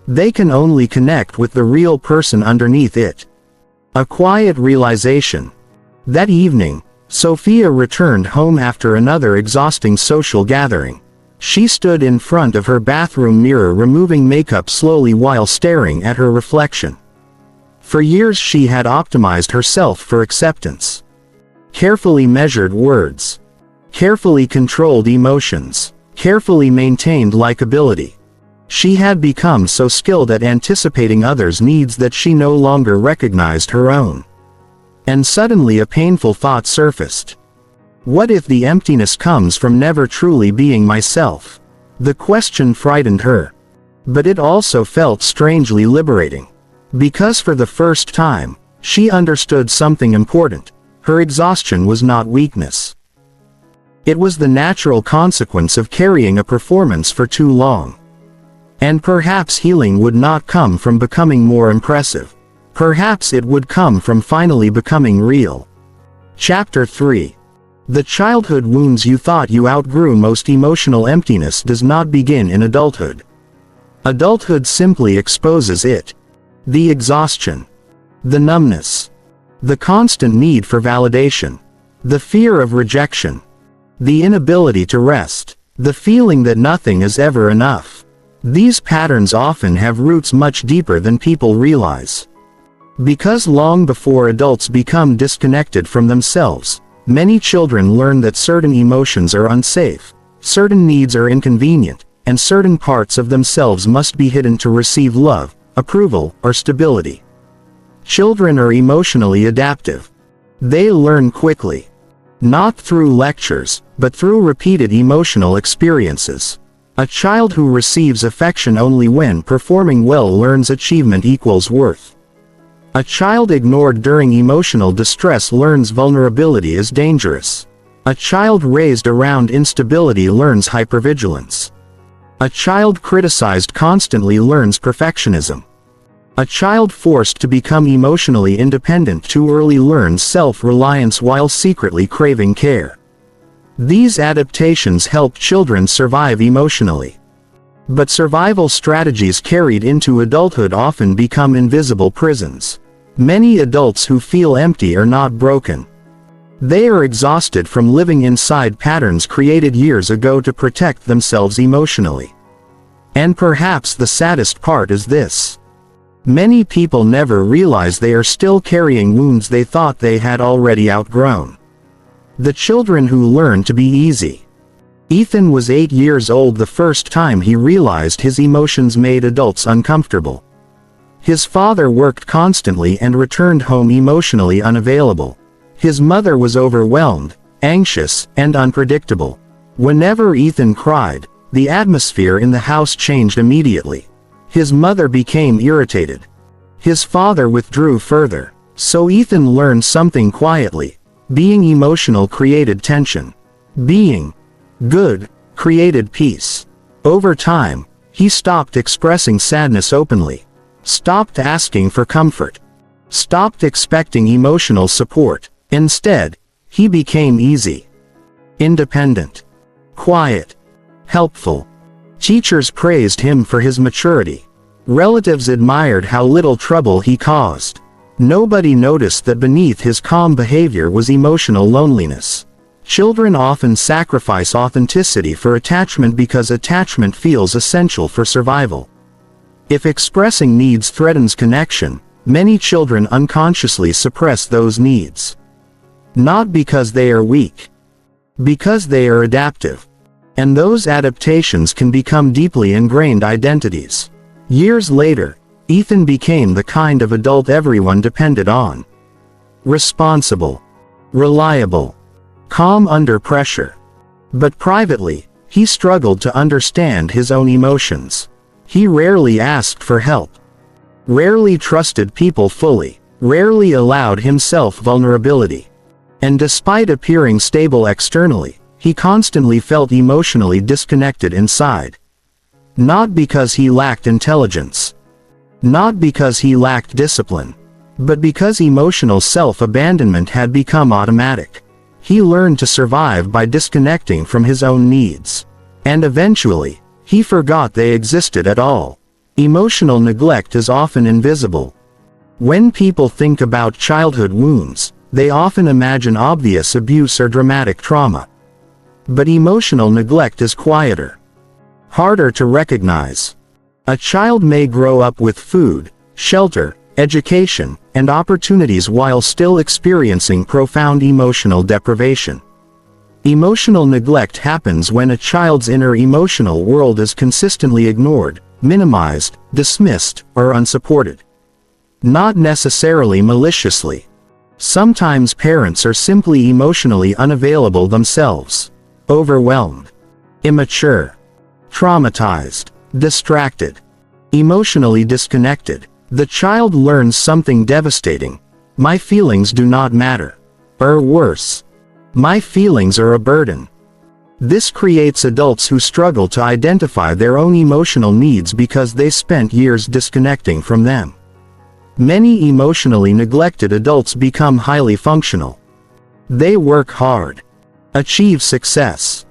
They can only connect with the real person underneath it. A quiet realization. That evening, Sophia returned home after another exhausting social gathering. She stood in front of her bathroom mirror removing makeup slowly while staring at her reflection. For years she had optimized herself for acceptance. Carefully measured words. Carefully controlled emotions. Carefully maintained likability. She had become so skilled at anticipating others' needs that she no longer recognized her own. And suddenly a painful thought surfaced. What if the emptiness comes from never truly being myself? The question frightened her. But it also felt strangely liberating. Because for the first time, she understood something important. Her exhaustion was not weakness. It was the natural consequence of carrying a performance for too long. And perhaps healing would not come from becoming more impressive. Perhaps it would come from finally becoming real. Chapter 3. The childhood wounds you thought you outgrew. Most emotional emptiness does not begin in adulthood. Adulthood simply exposes it. The exhaustion. The numbness. The constant need for validation. The fear of rejection. The inability to rest. The feeling that nothing is ever enough. These patterns often have roots much deeper than people realize. Because long before adults become disconnected from themselves, many children learn that certain emotions are unsafe, certain needs are inconvenient, and certain parts of themselves must be hidden to receive love, approval, or stability. Children are emotionally adaptive. They learn quickly. Not through lectures, but through repeated emotional experiences. A child who receives affection only when performing well learns achievement equals worth. A child ignored during emotional distress learns vulnerability is dangerous. A child raised around instability learns hypervigilance. A child criticized constantly learns perfectionism. A child forced to become emotionally independent too early learns self-reliance while secretly craving care. These adaptations help children survive emotionally. But survival strategies carried into adulthood often become invisible prisons. Many adults who feel empty are not broken. They are exhausted from living inside patterns created years ago to protect themselves emotionally. And perhaps the saddest part is this. Many people never realize they are still carrying wounds they thought they had already outgrown. The children who learn to be easy. Ethan was 8 years old the first time he realized his emotions made adults uncomfortable. His father worked constantly and returned home emotionally unavailable. His mother was overwhelmed, anxious, and unpredictable. Whenever Ethan cried, the atmosphere in the house changed immediately. His mother became irritated. His father withdrew further. So Ethan learned something quietly. Being emotional created tension. Being good created peace. Over time, he stopped expressing sadness openly. Stopped asking for comfort. Stopped expecting emotional support. Instead, he became easy. Independent. Quiet. Helpful. Teachers praised him for his maturity. Relatives admired how little trouble he caused. Nobody noticed that beneath his calm behavior was emotional loneliness. Children often sacrifice authenticity for attachment because attachment feels essential for survival. If expressing needs threatens connection, many children unconsciously suppress those needs. Not because they are weak. Because they are adaptive. And those adaptations can become deeply ingrained identities. Years later, Ethan became the kind of adult everyone depended on. Responsible. Reliable. Calm under pressure. But privately, he struggled to understand his own emotions. He rarely asked for help. Rarely trusted people fully. Rarely allowed himself vulnerability. And despite appearing stable externally, he constantly felt emotionally disconnected inside. Not because he lacked intelligence. Not because he lacked discipline, but because emotional self-abandonment had become automatic. He learned to survive by disconnecting from his own needs. And eventually, he forgot they existed at all. Emotional neglect is often invisible. When people think about childhood wounds, they often imagine obvious abuse or dramatic trauma. But emotional neglect is quieter, harder to recognize. A child may grow up with food, shelter, education, and opportunities while still experiencing profound emotional deprivation. Emotional neglect happens when a child's inner emotional world is consistently ignored, minimized, dismissed, or unsupported. Not necessarily maliciously. Sometimes parents are simply emotionally unavailable themselves. Overwhelmed, immature, traumatized, distracted, emotionally disconnected. The child learns something devastating. My feelings do not matter. Or worse, my feelings are a burden. This creates adults who struggle to identify their own emotional needs because they spent years disconnecting from them. Many emotionally neglected adults become highly functional. They work hard, achieve success,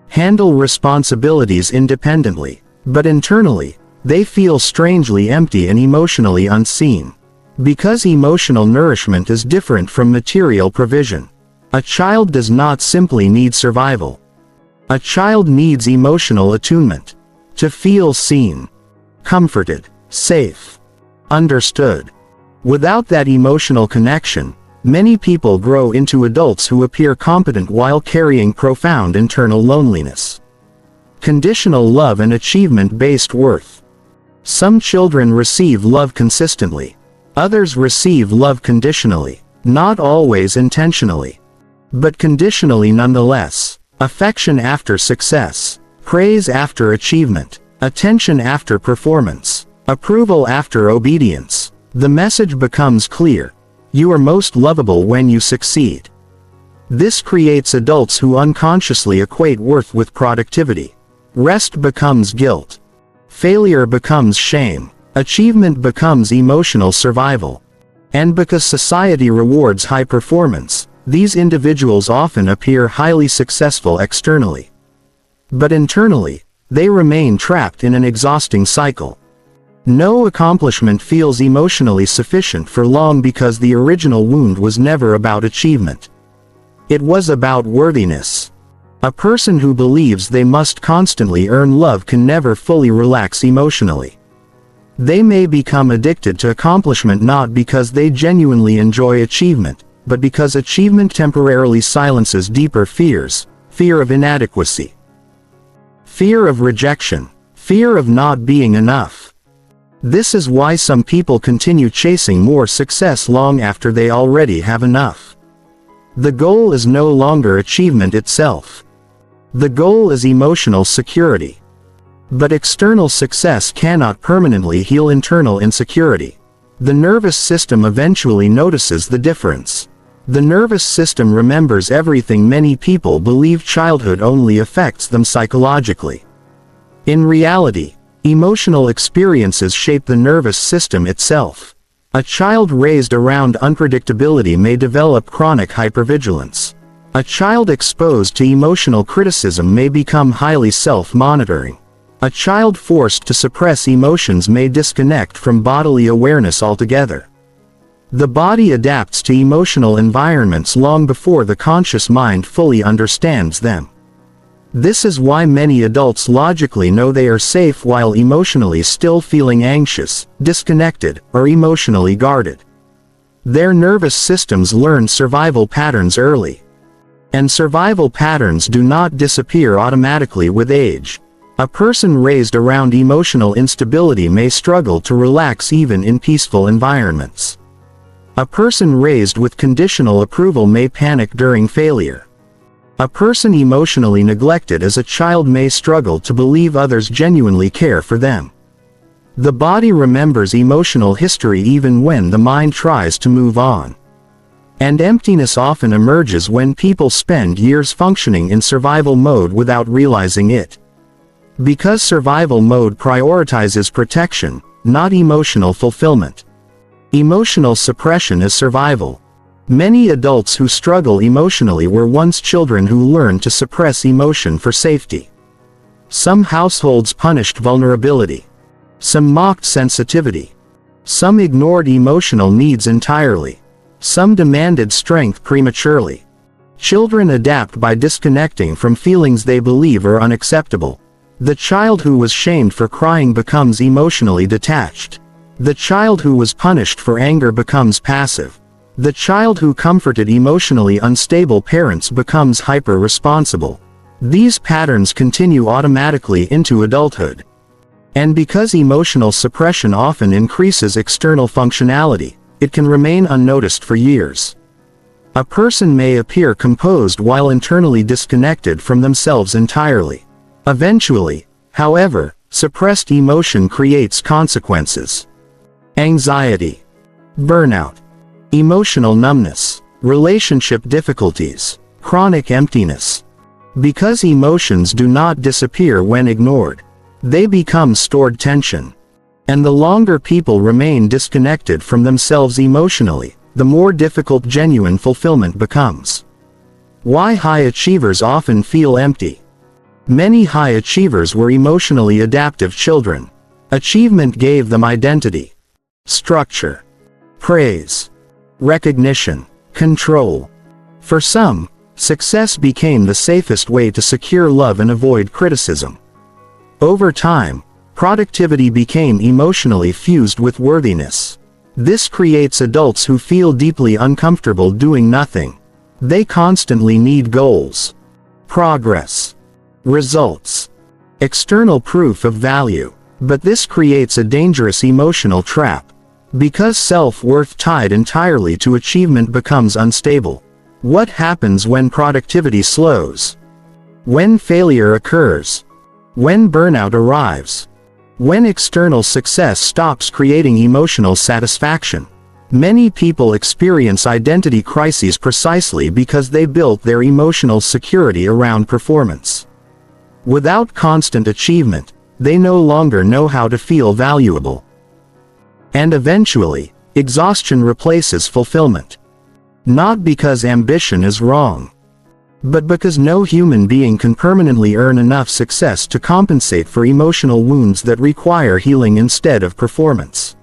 handle responsibilities independently, but internally, they feel strangely empty and emotionally unseen. Because emotional nourishment is different from material provision. A child does not simply need survival. A child needs emotional attunement. To feel seen, comforted, safe, understood. Without that emotional connection, many people grow into adults who appear competent while carrying profound internal loneliness. Conditional love and achievement-based worth. Some children receive love consistently. Others receive love conditionally, not always intentionally, but conditionally nonetheless. Affection after success, praise after achievement, attention after performance, approval after obedience. The message becomes clear: you are most lovable when you succeed. This creates adults who unconsciously equate worth with productivity. Rest becomes guilt. Failure becomes shame. Achievement becomes emotional survival. And because society rewards high performance, these individuals often appear highly successful externally. But internally, they remain trapped in an exhausting cycle. No accomplishment feels emotionally sufficient for long because the original wound was never about achievement. It was about worthiness. A person who believes they must constantly earn love can never fully relax emotionally. They may become addicted to accomplishment not because they genuinely enjoy achievement, but because achievement temporarily silences deeper fears: fear of inadequacy, fear of rejection, fear of not being enough. This is why some people continue chasing more success long after they already have enough. The goal is no longer achievement itself. The goal is emotional security. But external success cannot permanently heal internal insecurity. The nervous system eventually notices the difference. The nervous system remembers everything. Many people believe childhood only affects them psychologically. In reality, emotional experiences shape the nervous system itself. A child raised around unpredictability may develop chronic hypervigilance. A child exposed to emotional criticism may become highly self-monitoring. A child forced to suppress emotions may disconnect from bodily awareness altogether. The body adapts to emotional environments long before the conscious mind fully understands them. This is why many adults logically know they are safe while emotionally still feeling anxious, disconnected, or emotionally guarded. Their nervous systems learn survival patterns early. And survival patterns do not disappear automatically with age. A person raised around emotional instability may struggle to relax even in peaceful environments. A person raised with conditional approval may panic during failure. A person emotionally neglected as a child may struggle to believe others genuinely care for them. The body remembers emotional history even when the mind tries to move on. And emptiness often emerges when people spend years functioning in survival mode without realizing it. Because survival mode prioritizes protection, not emotional fulfillment. Emotional suppression is survival. Many adults who struggle emotionally were once children who learned to suppress emotion for safety. Some households punished vulnerability. Some mocked sensitivity. Some ignored emotional needs entirely. Some demanded strength prematurely. Children adapt by disconnecting from feelings they believe are unacceptable. The child who was shamed for crying becomes emotionally detached. The child who was punished for anger becomes passive. The child who comforted emotionally unstable parents becomes hyper-responsible. These patterns continue automatically into adulthood. And because emotional suppression often increases external functionality, it can remain unnoticed for years. A person may appear composed while internally disconnected from themselves entirely. Eventually, however, suppressed emotion creates consequences. Anxiety, burnout, emotional numbness, relationship difficulties, chronic emptiness. Because emotions do not disappear when ignored, they become stored tension. And the longer people remain disconnected from themselves emotionally, the more difficult genuine fulfillment becomes. Why high achievers often feel empty. Many high achievers were emotionally adaptive children. Achievement gave them identity, structure, praise, recognition, control. For some, success became the safest way to secure love and avoid criticism. Over time, productivity became emotionally fused with worthiness. This creates adults who feel deeply uncomfortable doing nothing. They constantly need goals, progress, results, external proof of value. But this creates a dangerous emotional trap. Because self-worth tied entirely to achievement becomes unstable. What happens when productivity slows? When failure occurs? When burnout arrives? When external success stops creating emotional satisfaction? Many people experience identity crises precisely because they built their emotional security around performance. Without constant achievement, they no longer know how to feel valuable. And eventually, exhaustion replaces fulfillment. Not because ambition is wrong, but because no human being can permanently earn enough success to compensate for emotional wounds that require healing instead of performance.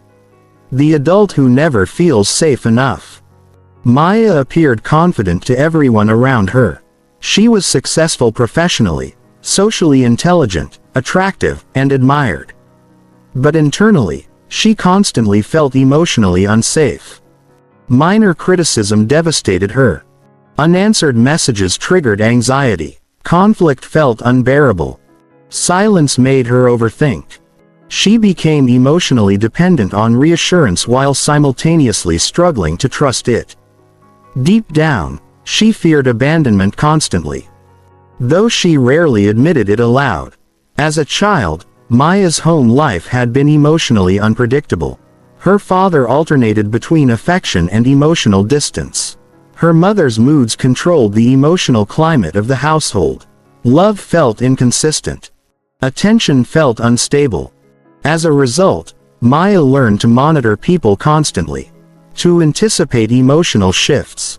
The adult who never feels safe enough. Maya appeared confident to everyone around her. She was successful professionally, socially intelligent, attractive, and admired. But internally, she constantly felt emotionally unsafe. Minor criticism devastated her. Unanswered messages triggered anxiety. Conflict felt unbearable. Silence made her overthink. She became emotionally dependent on reassurance while simultaneously struggling to trust it. Deep down, she feared abandonment constantly, though she rarely admitted it aloud. As a child, Maya's home life had been emotionally unpredictable. Her father alternated between affection and emotional distance. Her mother's moods controlled the emotional climate of the household. Love felt inconsistent. Attention felt unstable. As a result, Maya learned to monitor people constantly, to anticipate emotional shifts,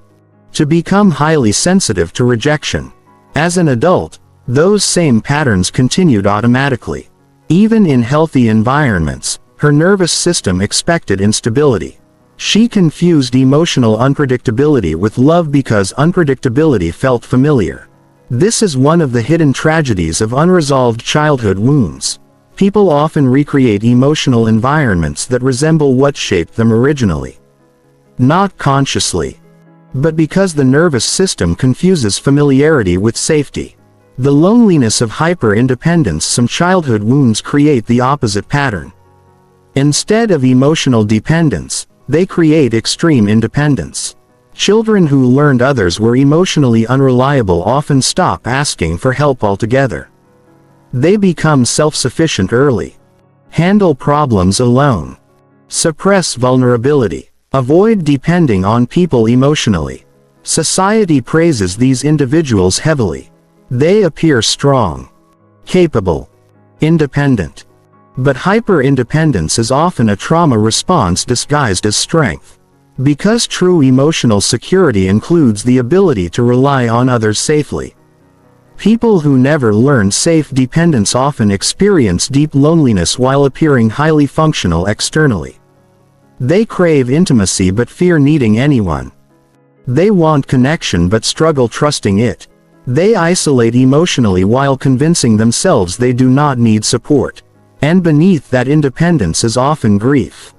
to become highly sensitive to rejection. As an adult, those same patterns continued automatically. Even in healthy environments, her nervous system expected instability. She confused emotional unpredictability with love because unpredictability felt familiar. This is one of the hidden tragedies of unresolved childhood wounds. People often recreate emotional environments that resemble what shaped them originally. Not consciously, but because the nervous system confuses familiarity with safety. The loneliness of hyper-independence. Some childhood wounds create the opposite pattern. Instead of emotional dependence, they create extreme independence. Children who learned others were emotionally unreliable often stop asking for help altogether. They become self-sufficient early. Handle problems alone. Suppress vulnerability. Avoid depending on people emotionally. Society praises these individuals heavily. They appear strong, capable, Independent. But hyper-independence is often a trauma response disguised as strength. Because true emotional security includes the ability to rely on others safely. People who never learn safe dependence often experience deep loneliness while appearing highly functional externally. They crave intimacy but fear needing anyone. They want connection but struggle trusting it. They isolate emotionally while convincing themselves they do not need support. And beneath that independence is often grief.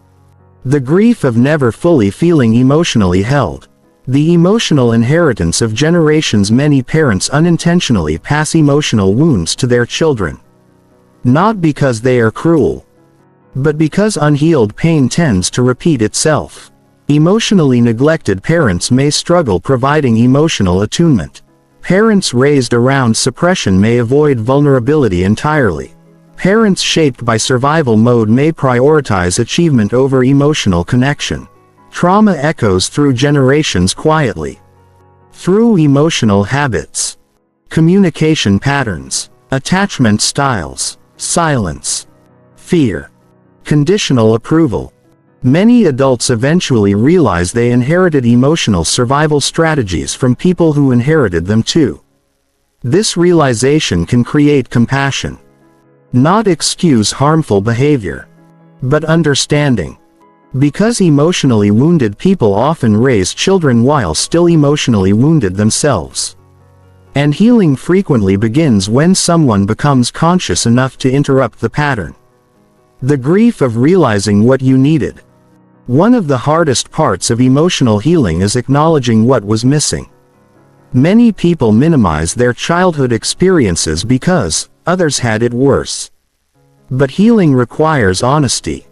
The grief of never fully feeling emotionally held. The emotional inheritance of generations. Many parents unintentionally pass emotional wounds to their children. Not because they are cruel, but because unhealed pain tends to repeat itself. Emotionally neglected parents may struggle providing emotional attunement. Parents raised around suppression may avoid vulnerability entirely. Parents shaped by survival mode may prioritize achievement over emotional connection. Trauma echoes through generations quietly. Through emotional habits, communication patterns, attachment styles, silence, fear, conditional approval. Many adults eventually realize they inherited emotional survival strategies from people who inherited them too. This realization can create compassion. Not excuse harmful behavior, but understanding. Because emotionally wounded people often raise children while still emotionally wounded themselves. And healing frequently begins when someone becomes conscious enough to interrupt the pattern. The grief of realizing what you needed. One of the hardest parts of emotional healing is acknowledging what was missing. Many people minimize their childhood experiences because others had it worse. But healing requires honesty.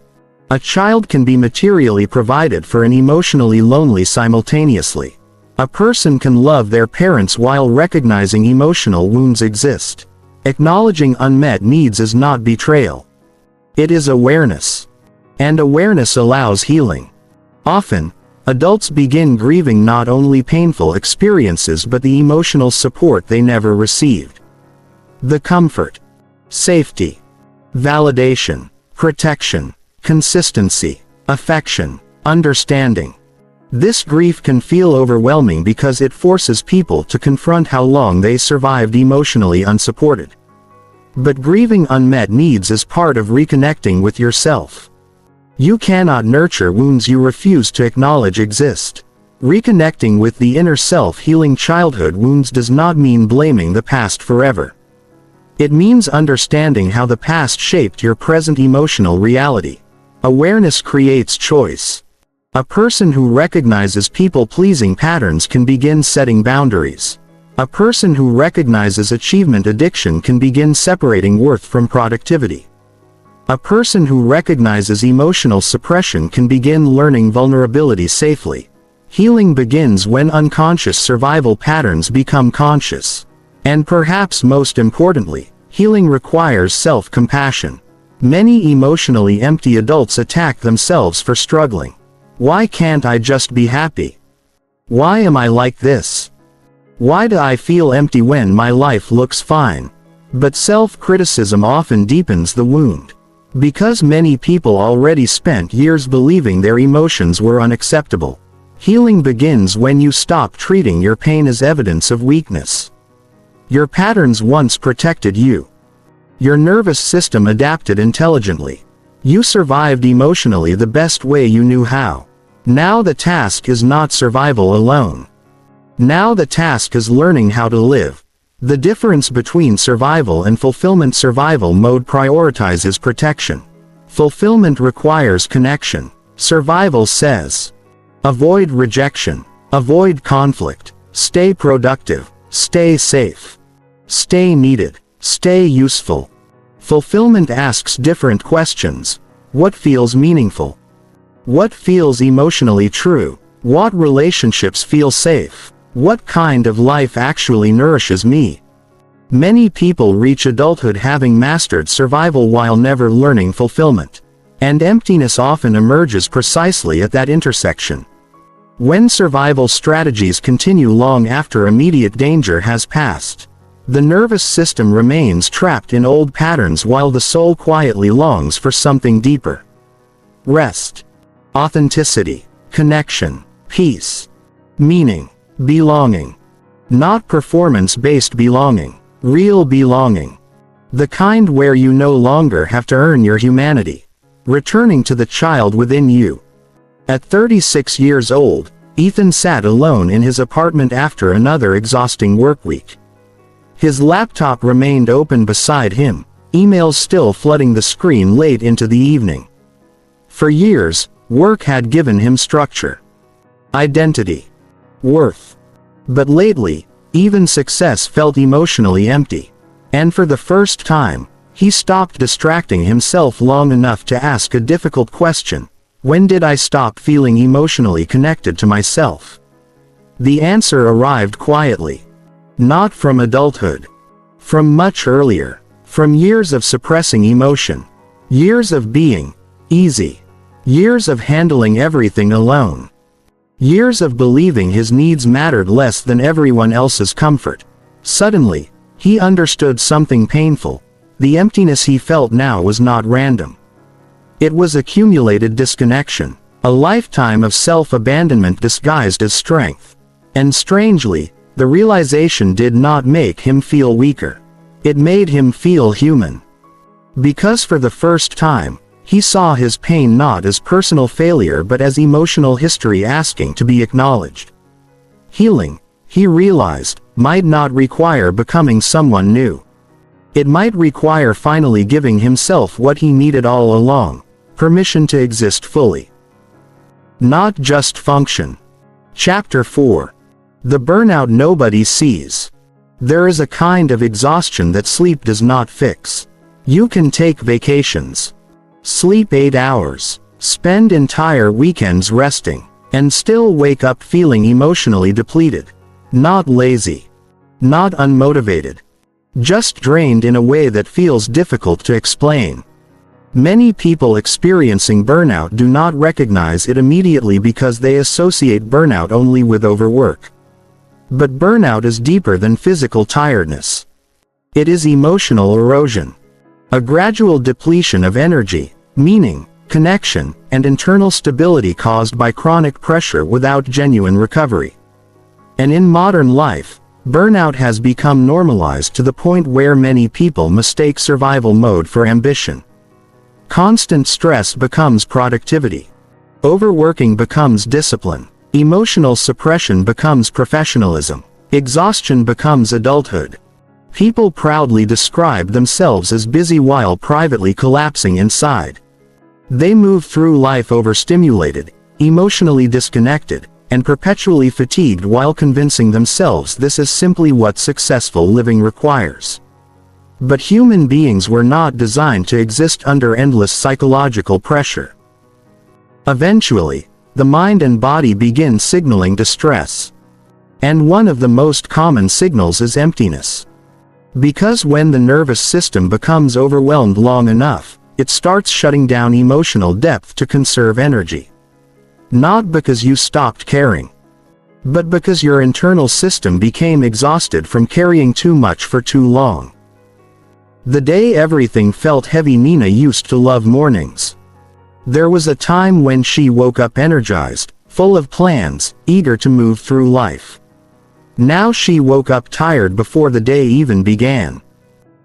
A child can be materially provided for and emotionally lonely simultaneously. A person can love their parents while recognizing emotional wounds exist. Acknowledging unmet needs is not betrayal. It is awareness. And awareness allows healing. Often, adults begin grieving not only painful experiences but the emotional support they never received. The comfort, safety, validation, protection, consistency, affection, understanding. This grief can feel overwhelming because it forces people to confront how long they survived emotionally unsupported. But grieving unmet needs is part of reconnecting with yourself. You cannot nurture wounds you refuse to acknowledge exist. Reconnecting with the inner self. Healing childhood wounds does not mean blaming the past forever. It means understanding how the past shaped your present emotional reality. Awareness creates choice. A person who recognizes people-pleasing patterns can begin setting boundaries. A person who recognizes achievement addiction can begin separating worth from productivity. A person who recognizes emotional suppression can begin learning vulnerability safely. Healing begins when unconscious survival patterns become conscious. And perhaps most importantly, healing requires self-compassion. Many emotionally empty adults attack themselves for struggling. Why can't I just be happy? Why am I like this? Why do I feel empty when my life looks fine? But self-criticism often deepens the wound. Because many people already spent years believing their emotions were unacceptable. Healing begins when you stop treating your pain as evidence of weakness. Your patterns once protected you. Your nervous system adapted intelligently. You survived emotionally the best way you knew how. Now the task is not survival alone. Now the task is learning how to live. The difference between survival and fulfillment: survival mode prioritizes protection. Fulfillment requires connection. Survival says, avoid rejection, avoid conflict, stay productive, stay safe, stay needed, stay useful. Fulfillment asks different questions. What feels meaningful? What feels emotionally true? What relationships feel safe? What kind of life actually nourishes me? Many people reach adulthood having mastered survival while never learning fulfillment. And emptiness often emerges precisely at that intersection. When survival strategies continue long after immediate danger has passed, The nervous system remains trapped in old patterns while the soul quietly longs for something deeper. Rest. Authenticity. Connection. Peace. Meaning. Belonging. Not performance-based belonging. Real belonging. The kind where you no longer have to earn your humanity. Returning to the child within you. At 36 years old, Ethan sat alone in his apartment after another exhausting workweek. His laptop remained open beside him, emails still flooding the screen late into the evening. For years, work had given him structure, identity, worth. But lately, even success felt emotionally empty. And for the first time, he stopped distracting himself long enough to ask a difficult question: when did I stop feeling emotionally connected to myself? The answer arrived quietly. Not from adulthood. From much earlier. From years of suppressing emotion. Years of being easy. Years of handling everything alone. Years of believing his needs mattered less than everyone else's comfort. Suddenly, he understood something painful. The emptiness he felt now was not random. It was accumulated disconnection. A lifetime of self-abandonment disguised as strength. And strangely, the realization did not make him feel weaker. It made him feel human. Because for the first time, he saw his pain not as personal failure but as emotional history asking to be acknowledged. Healing, he realized, might not require becoming someone new. It might require finally giving himself what he needed all along: permission to exist fully. Not just function. Chapter 4. The burnout nobody sees. There is a kind of exhaustion that sleep does not fix. You can take vacations, sleep 8 hours, spend entire weekends resting, and still wake up feeling emotionally depleted. Not lazy. Not unmotivated. Just drained in a way that feels difficult to explain. Many people experiencing burnout do not recognize it immediately because they associate burnout only with overwork. But burnout is deeper than physical tiredness. It is emotional erosion. A gradual depletion of energy, meaning, connection, and internal stability caused by chronic pressure without genuine recovery. And in modern life, burnout has become normalized to the point where many people mistake survival mode for ambition. Constant stress becomes productivity. Overworking becomes discipline. Emotional suppression becomes professionalism. Exhaustion becomes adulthood. People proudly describe themselves as busy while privately collapsing inside. They move through life overstimulated, emotionally disconnected, and perpetually fatigued while convincing themselves this is simply what successful living requires. But human beings were not designed to exist under endless psychological pressure. Eventually, the mind and body begin signaling distress. And one of the most common signals is emptiness. Because when the nervous system becomes overwhelmed long enough, it starts shutting down emotional depth to conserve energy. Not because you stopped caring, but because your internal system became exhausted from carrying too much for too long. The day everything felt heavy. Nina used to love mornings. There was a time when she woke up energized, full of plans, eager to move through life. Now she woke up tired before the day even began.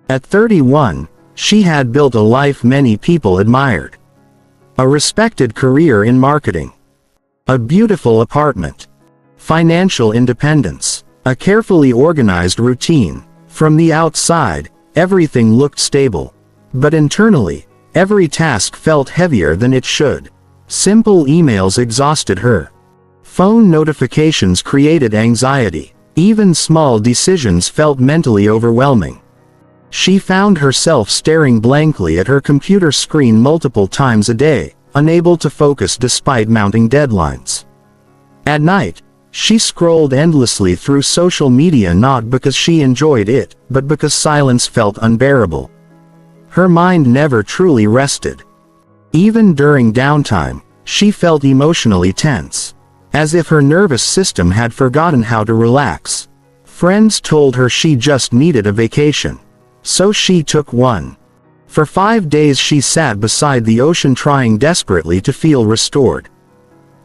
At 31, she had built a life many people admired. A respected career in marketing. A beautiful apartment. Financial independence. A carefully organized routine. From the outside, everything looked stable. But internally, every task felt heavier than it should. Simple emails exhausted her. Phone notifications created anxiety. Even small decisions felt mentally overwhelming. She found herself staring blankly at her computer screen multiple times a day, unable to focus despite mounting deadlines. At night, she scrolled endlessly through social media not because she enjoyed it, but because silence felt unbearable. Her mind never truly rested. Even during downtime, she felt emotionally tense. As if her nervous system had forgotten how to relax. Friends told her she just needed a vacation. So she took one. For 5 days she sat beside the ocean trying desperately to feel restored.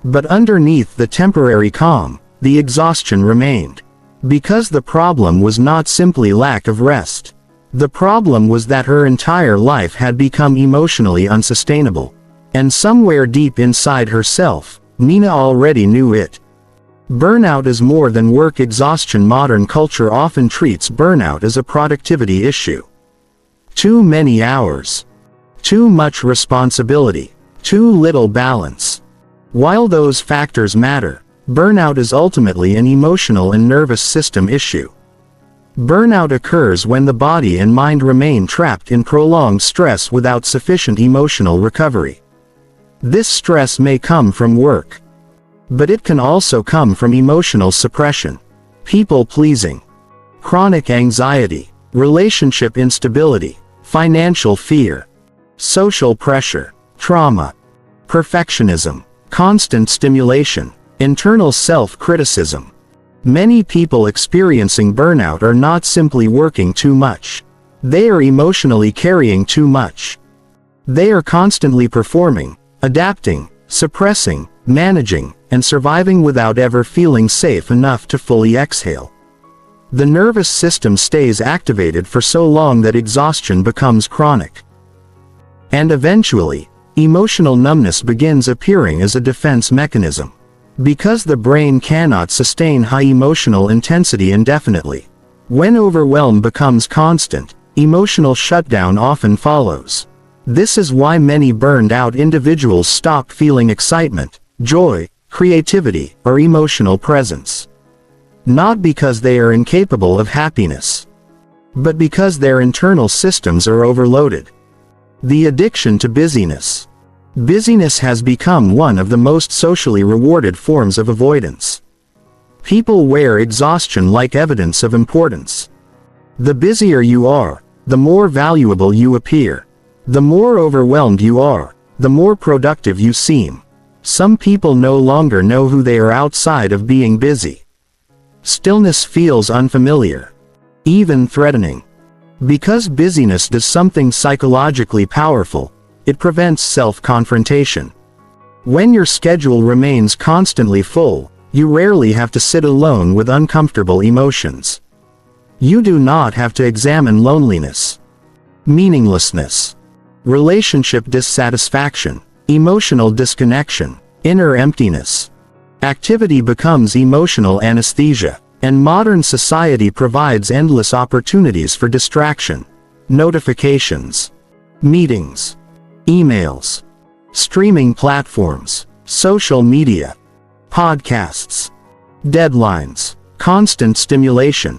But underneath the temporary calm, the exhaustion remained. Because the problem was not simply lack of rest. The problem was that her entire life had become emotionally unsustainable. And somewhere deep inside herself, Nina already knew it. Burnout is more than work exhaustion. Modern culture often treats burnout as a productivity issue. Too many hours. Too much responsibility. Too little balance. While those factors matter, burnout is ultimately an emotional and nervous system issue. Burnout occurs when the body and mind remain trapped in prolonged stress without sufficient emotional recovery. This stress may come from work. But it can also come from emotional suppression, people-pleasing, chronic anxiety, relationship instability, financial fear, social pressure, trauma, perfectionism, constant stimulation, internal self-criticism. Many people experiencing burnout are not simply working too much. They are emotionally carrying too much. They are constantly performing, adapting, suppressing, managing, and surviving without ever feeling safe enough to fully exhale. The nervous system stays activated for so long that exhaustion becomes chronic. And eventually, emotional numbness begins appearing as a defense mechanism. Because the brain cannot sustain high emotional intensity indefinitely. When overwhelm becomes constant, emotional shutdown often follows. This is why many burned-out individuals stop feeling excitement, joy, creativity, or emotional presence. Not because they are incapable of happiness, but because their internal systems are overloaded. The addiction to busyness. Busyness has become one of the most socially rewarded forms of avoidance. People wear exhaustion like evidence of importance. The busier you are, the more valuable you appear. The more overwhelmed you are, the more productive you seem. Some people no longer know who they are outside of being busy. Stillness feels unfamiliar, even threatening. Because busyness does something psychologically powerful, it prevents self-confrontation. When your schedule remains constantly full, you rarely have to sit alone with uncomfortable emotions. You do not have to examine loneliness, meaninglessness, relationship dissatisfaction, emotional disconnection, inner emptiness. Activity becomes emotional anesthesia, and modern society provides endless opportunities for distraction. Notifications, meetings, emails, streaming platforms, social media, podcasts, deadlines, constant stimulation.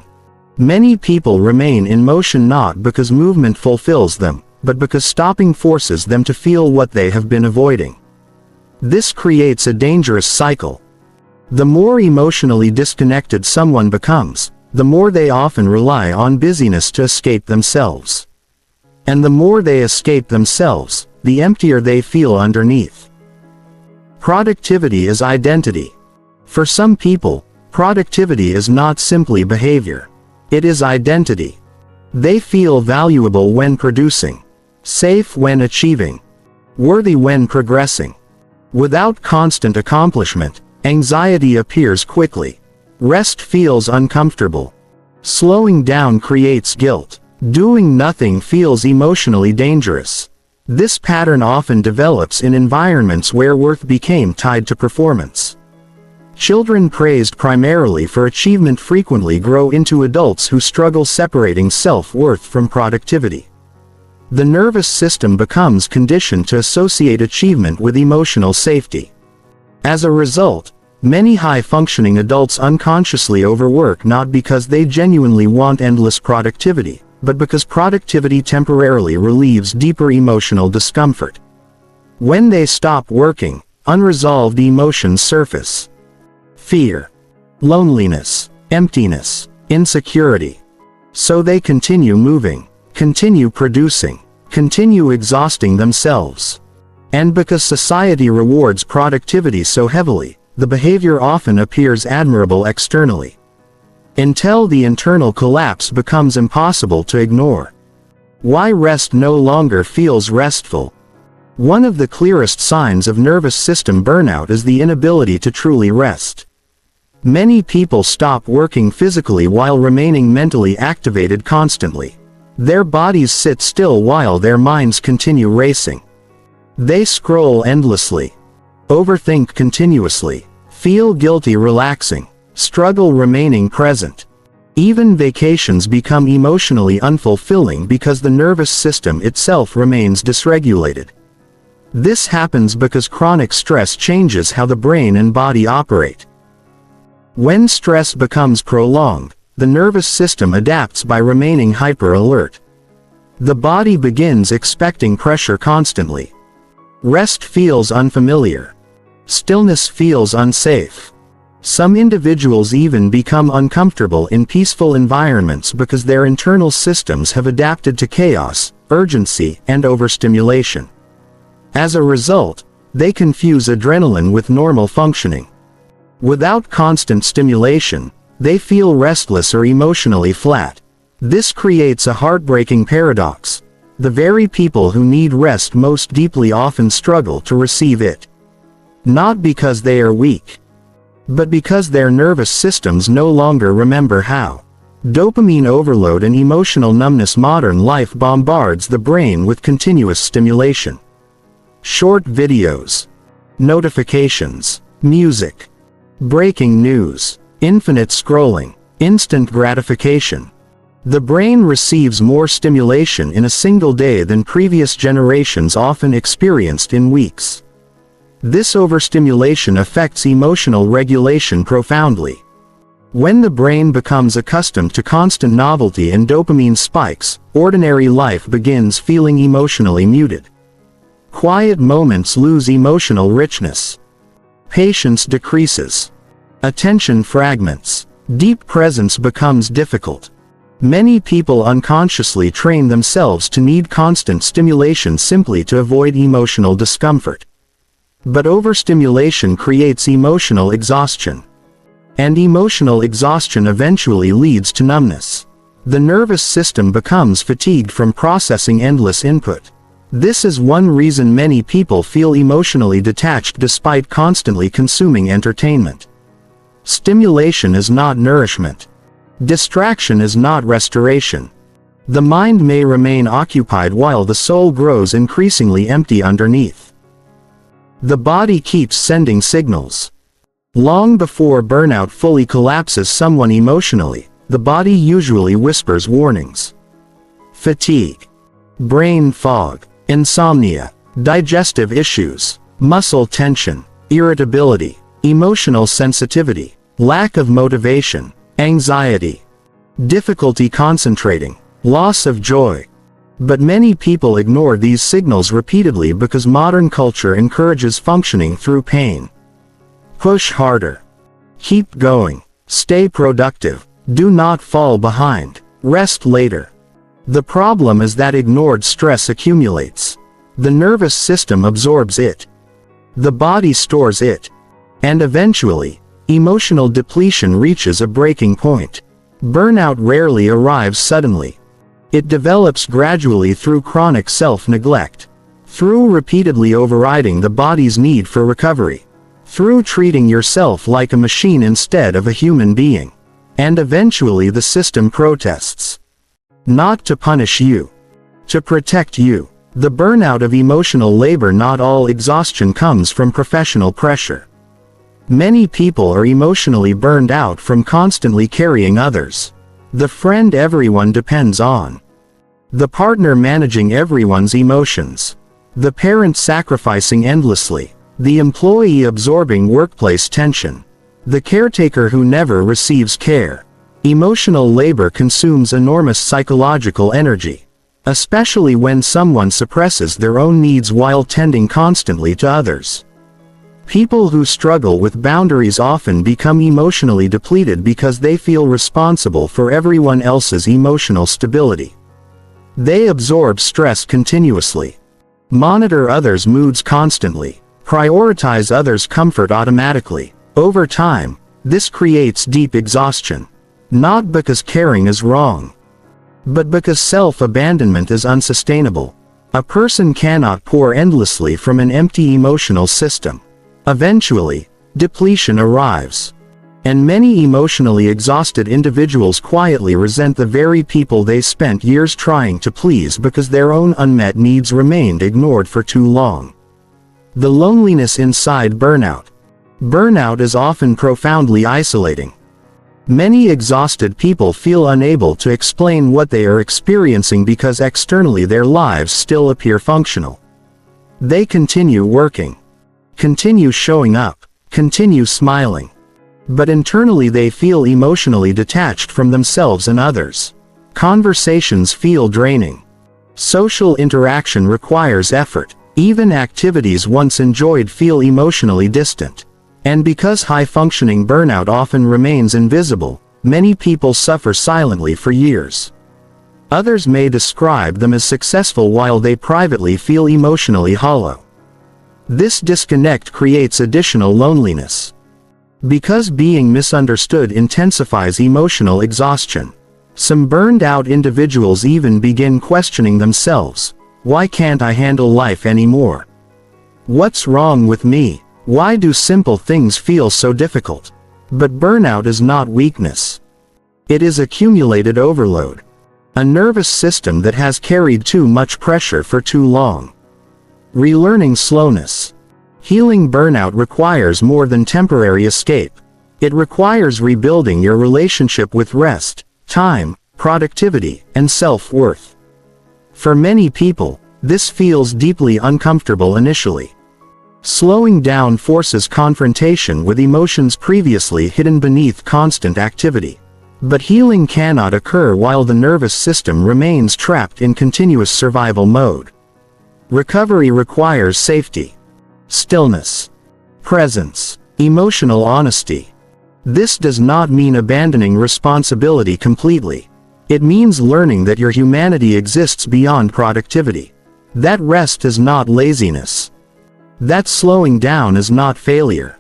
Many people remain in motion not because movement fulfills them, but because stopping forces them to feel what they have been avoiding. This creates a dangerous cycle. The more emotionally disconnected someone becomes, the more they often rely on busyness to escape themselves. And the more they escape themselves, the emptier they feel underneath. Productivity is identity. For some people, productivity is not simply behavior. It is identity. They feel valuable when producing, safe when achieving, worthy when progressing. Without constant accomplishment, anxiety appears quickly. Rest feels uncomfortable. Slowing down creates guilt. Doing nothing feels emotionally dangerous. This pattern often develops in environments where worth became tied to performance. Children praised primarily for achievement frequently grow into adults who struggle separating self-worth from productivity. The nervous system becomes conditioned to associate achievement with emotional safety. As a result, many high-functioning adults unconsciously overwork not because they genuinely want endless productivity, but because productivity temporarily relieves deeper emotional discomfort. When they stop working, unresolved emotions surface. Fear, loneliness, emptiness, insecurity. So they continue moving, continue producing, continue exhausting themselves. And because society rewards productivity so heavily, the behavior often appears admirable externally. until the internal collapse becomes impossible to ignore. Why rest no longer feels restful? One of the clearest signs of nervous system burnout is the inability to truly rest. Many people stop working physically while remaining mentally activated constantly. Their bodies sit still while their minds continue racing. They scroll endlessly, overthink continuously, feel guilty relaxing, struggle remaining present. Even vacations become emotionally unfulfilling because the nervous system itself remains dysregulated. This happens because chronic stress changes how the brain and body operate. When stress becomes prolonged, the nervous system adapts by remaining hyper-alert. The body begins expecting pressure constantly. Rest feels unfamiliar. Stillness feels unsafe. Some individuals even become uncomfortable in peaceful environments because their internal systems have adapted to chaos, urgency, and overstimulation. As a result, they confuse adrenaline with normal functioning. Without constant stimulation, they feel restless or emotionally flat. This creates a heartbreaking paradox. The very people who need rest most deeply often struggle to receive it. Not because they are weak, but because their nervous systems no longer remember how. Dopamine overload and emotional numbness. Modern life bombards the brain with continuous stimulation. Short videos, notifications, music, breaking news, infinite scrolling, instant gratification. The brain receives more stimulation in a single day than previous generations often experienced in weeks. This overstimulation affects emotional regulation profoundly. When the brain becomes accustomed to constant novelty and dopamine spikes, ordinary life begins feeling emotionally muted. Quiet moments lose emotional richness. Patience decreases. Attention fragments. Deep presence becomes difficult. Many people unconsciously train themselves to need constant stimulation simply to avoid emotional discomfort. But overstimulation creates emotional exhaustion. And emotional exhaustion eventually leads to numbness. The nervous system becomes fatigued from processing endless input. This is one reason many people feel emotionally detached despite constantly consuming entertainment. Stimulation is not nourishment. Distraction is not restoration. The mind may remain occupied while the soul grows increasingly empty underneath. The body keeps sending signals. Long before burnout fully collapses someone emotionally, the body usually whispers warnings. Fatigue, brain fog, insomnia, digestive issues, muscle tension, irritability, emotional sensitivity, lack of motivation, anxiety, difficulty concentrating, loss of joy. But many people ignore these signals repeatedly because modern culture encourages functioning through pain. Push harder. Keep going. Stay productive. Do not fall behind. Rest later. The problem is that ignored stress accumulates. The nervous system absorbs it. The body stores it. And eventually, emotional depletion reaches a breaking point. Burnout rarely arrives suddenly. It develops gradually through chronic self-neglect, through repeatedly overriding the body's need for recovery, through treating yourself like a machine instead of a human being. And eventually the system protests. Not to punish you, to protect you. The burnout of emotional labor. Not all exhaustion comes from professional pressure. Many people are emotionally burned out from constantly carrying others. The friend everyone depends on. The partner managing everyone's emotions. The parent sacrificing endlessly. The employee absorbing workplace tension. The caretaker who never receives care. Emotional labor consumes enormous psychological energy, especially when someone suppresses their own needs while tending constantly to others. People who struggle with boundaries often become emotionally depleted because they feel responsible for everyone else's emotional stability. They absorb stress continuously, monitor others' moods constantly, prioritize others' comfort automatically. Over time, this creates deep exhaustion. Not because caring is wrong, but because self-abandonment is unsustainable. A person cannot pour endlessly from an empty emotional system. Eventually, depletion arrives. And many emotionally exhausted individuals quietly resent the very people they spent years trying to please because their own unmet needs remained ignored for too long. The loneliness inside burnout. Burnout is often profoundly isolating. Many exhausted people feel unable to explain what they are experiencing because externally their lives still appear functional. They continue working, continue showing up, continue smiling. But internally they feel emotionally detached from themselves and others. Conversations feel draining. Social interaction requires effort. Even activities once enjoyed feel emotionally distant. And because high-functioning burnout often remains invisible, many people suffer silently for years. Others may describe them as successful while they privately feel emotionally hollow. This disconnect creates additional loneliness. Because being misunderstood intensifies emotional exhaustion. Some burned-out individuals even begin questioning themselves. Why can't I handle life anymore? What's wrong with me? Why do simple things feel so difficult? But burnout is not weakness. It is accumulated overload. A nervous system that has carried too much pressure for too long. Relearning slowness. Healing burnout requires more than temporary escape. It requires rebuilding your relationship with rest, time, productivity, and self-worth. For many people, this feels deeply uncomfortable initially. Slowing down forces confrontation with emotions previously hidden beneath constant activity. But healing cannot occur while the nervous system remains trapped in continuous survival mode. Recovery requires safety, stillness, presence, emotional honesty. This does not mean abandoning responsibility completely. It means learning that your humanity exists beyond productivity. That rest is not laziness. That slowing down is not failure.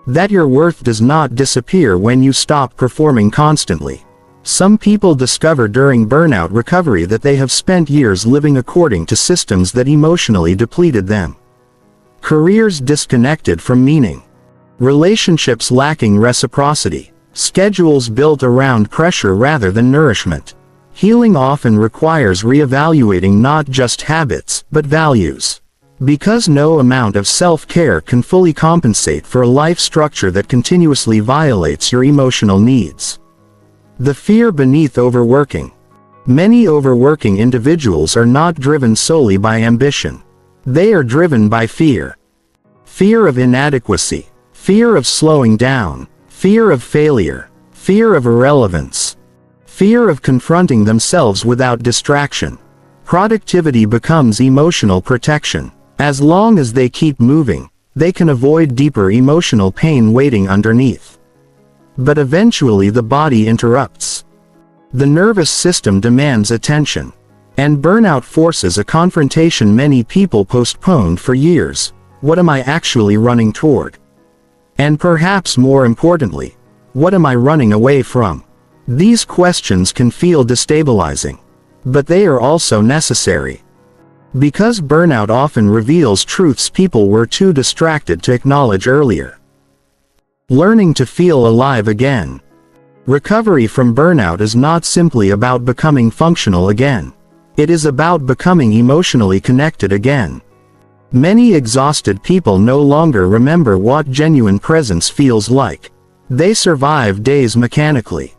That your worth does not disappear when you stop performing constantly. Some people discover during burnout recovery that they have spent years living according to systems that emotionally depleted them. Careers disconnected from meaning. Relationships lacking reciprocity. Schedules built around pressure rather than nourishment. Healing often requires reevaluating not just habits, but values. Because no amount of self-care can fully compensate for a life structure that continuously violates your emotional needs. The fear beneath overworking. Many overworking individuals are not driven solely by ambition. They are driven by fear. Fear of inadequacy. Fear of slowing down. Fear of failure. Fear of irrelevance. Fear of confronting themselves without distraction. Productivity becomes emotional protection. As long as they keep moving, they can avoid deeper emotional pain waiting underneath. But eventually the body interrupts. The nervous system demands attention. And burnout forces a confrontation many people postponed for years. What am I actually running toward? And perhaps more importantly, what am I running away from? These questions can feel destabilizing. But they are also necessary. Because burnout often reveals truths people were too distracted to acknowledge earlier. Learning to feel alive again. Recovery from burnout is not simply about becoming functional again. It is about becoming emotionally connected again. Many exhausted people no longer remember what genuine presence feels like. They survive days mechanically,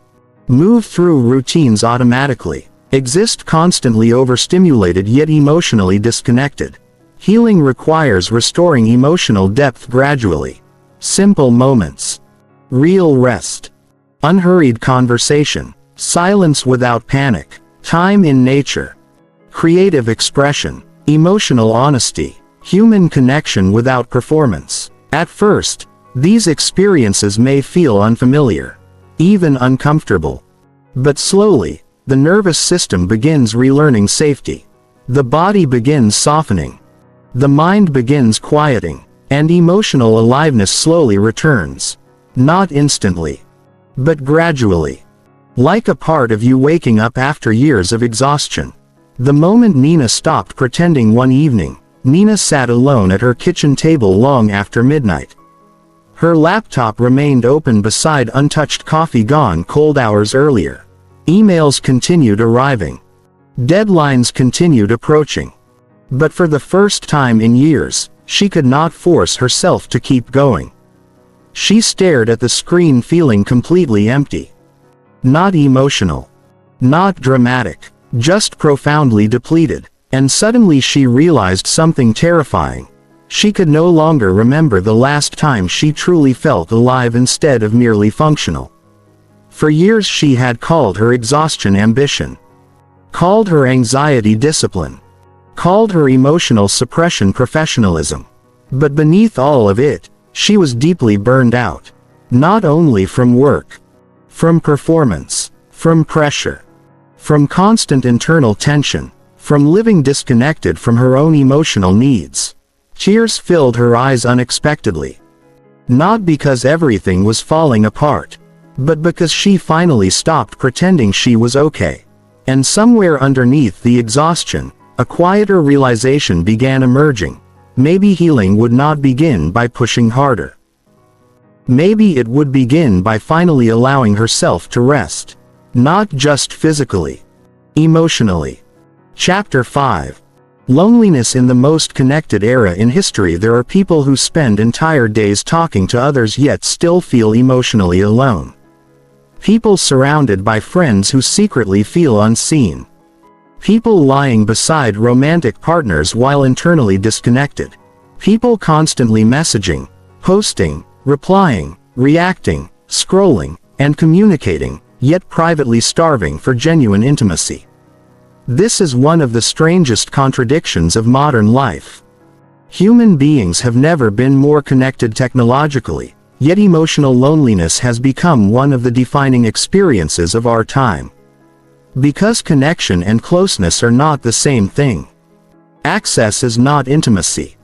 move through routines automatically, exist constantly overstimulated yet emotionally disconnected. Healing requires restoring emotional depth gradually. Simple moments, real rest, unhurried conversation, silence without panic, time in nature, creative expression, emotional honesty, human connection without performance. At first, these experiences may feel unfamiliar, even uncomfortable. But slowly, the nervous system begins relearning safety. The body begins softening. The mind begins quieting. And emotional aliveness slowly returns. Not instantly, but gradually. Like a part of you waking up after years of exhaustion. The moment Nina stopped pretending one evening, Nina sat alone at her kitchen table long after midnight. Her laptop remained open beside untouched coffee gone cold hours earlier. Emails continued arriving. Deadlines continued approaching. But for the first time in years, she could not force herself to keep going. She stared at the screen feeling completely empty. Not emotional. Not dramatic. Just profoundly depleted. And suddenly she realized something terrifying. She could no longer remember the last time she truly felt alive instead of merely functional. For years she had called her exhaustion ambition. Called her anxiety discipline. Called her emotional suppression professionalism. But beneath all of it, she was deeply burned out. Not only from work. From performance. From pressure. From constant internal tension. From living disconnected from her own emotional needs. Tears filled her eyes unexpectedly. Not because everything was falling apart, but because she finally stopped pretending she was okay. And somewhere underneath the exhaustion, a quieter realization began emerging. Maybe healing would not begin by pushing harder. Maybe it would begin by finally allowing herself to rest. Not just physically. Emotionally. Chapter 5. Loneliness. In the most connected era in history, there are people who spend entire days talking to others yet still feel emotionally alone. People surrounded by friends who secretly feel unseen. People lying beside romantic partners while internally disconnected. People constantly messaging, posting, replying, reacting, scrolling, and communicating, yet privately starving for genuine intimacy. This is one of the strangest contradictions of modern life. Human beings have never been more connected technologically, yet emotional loneliness has become one of the defining experiences of our time. Because connection and closeness are not the same thing. Access is not intimacy.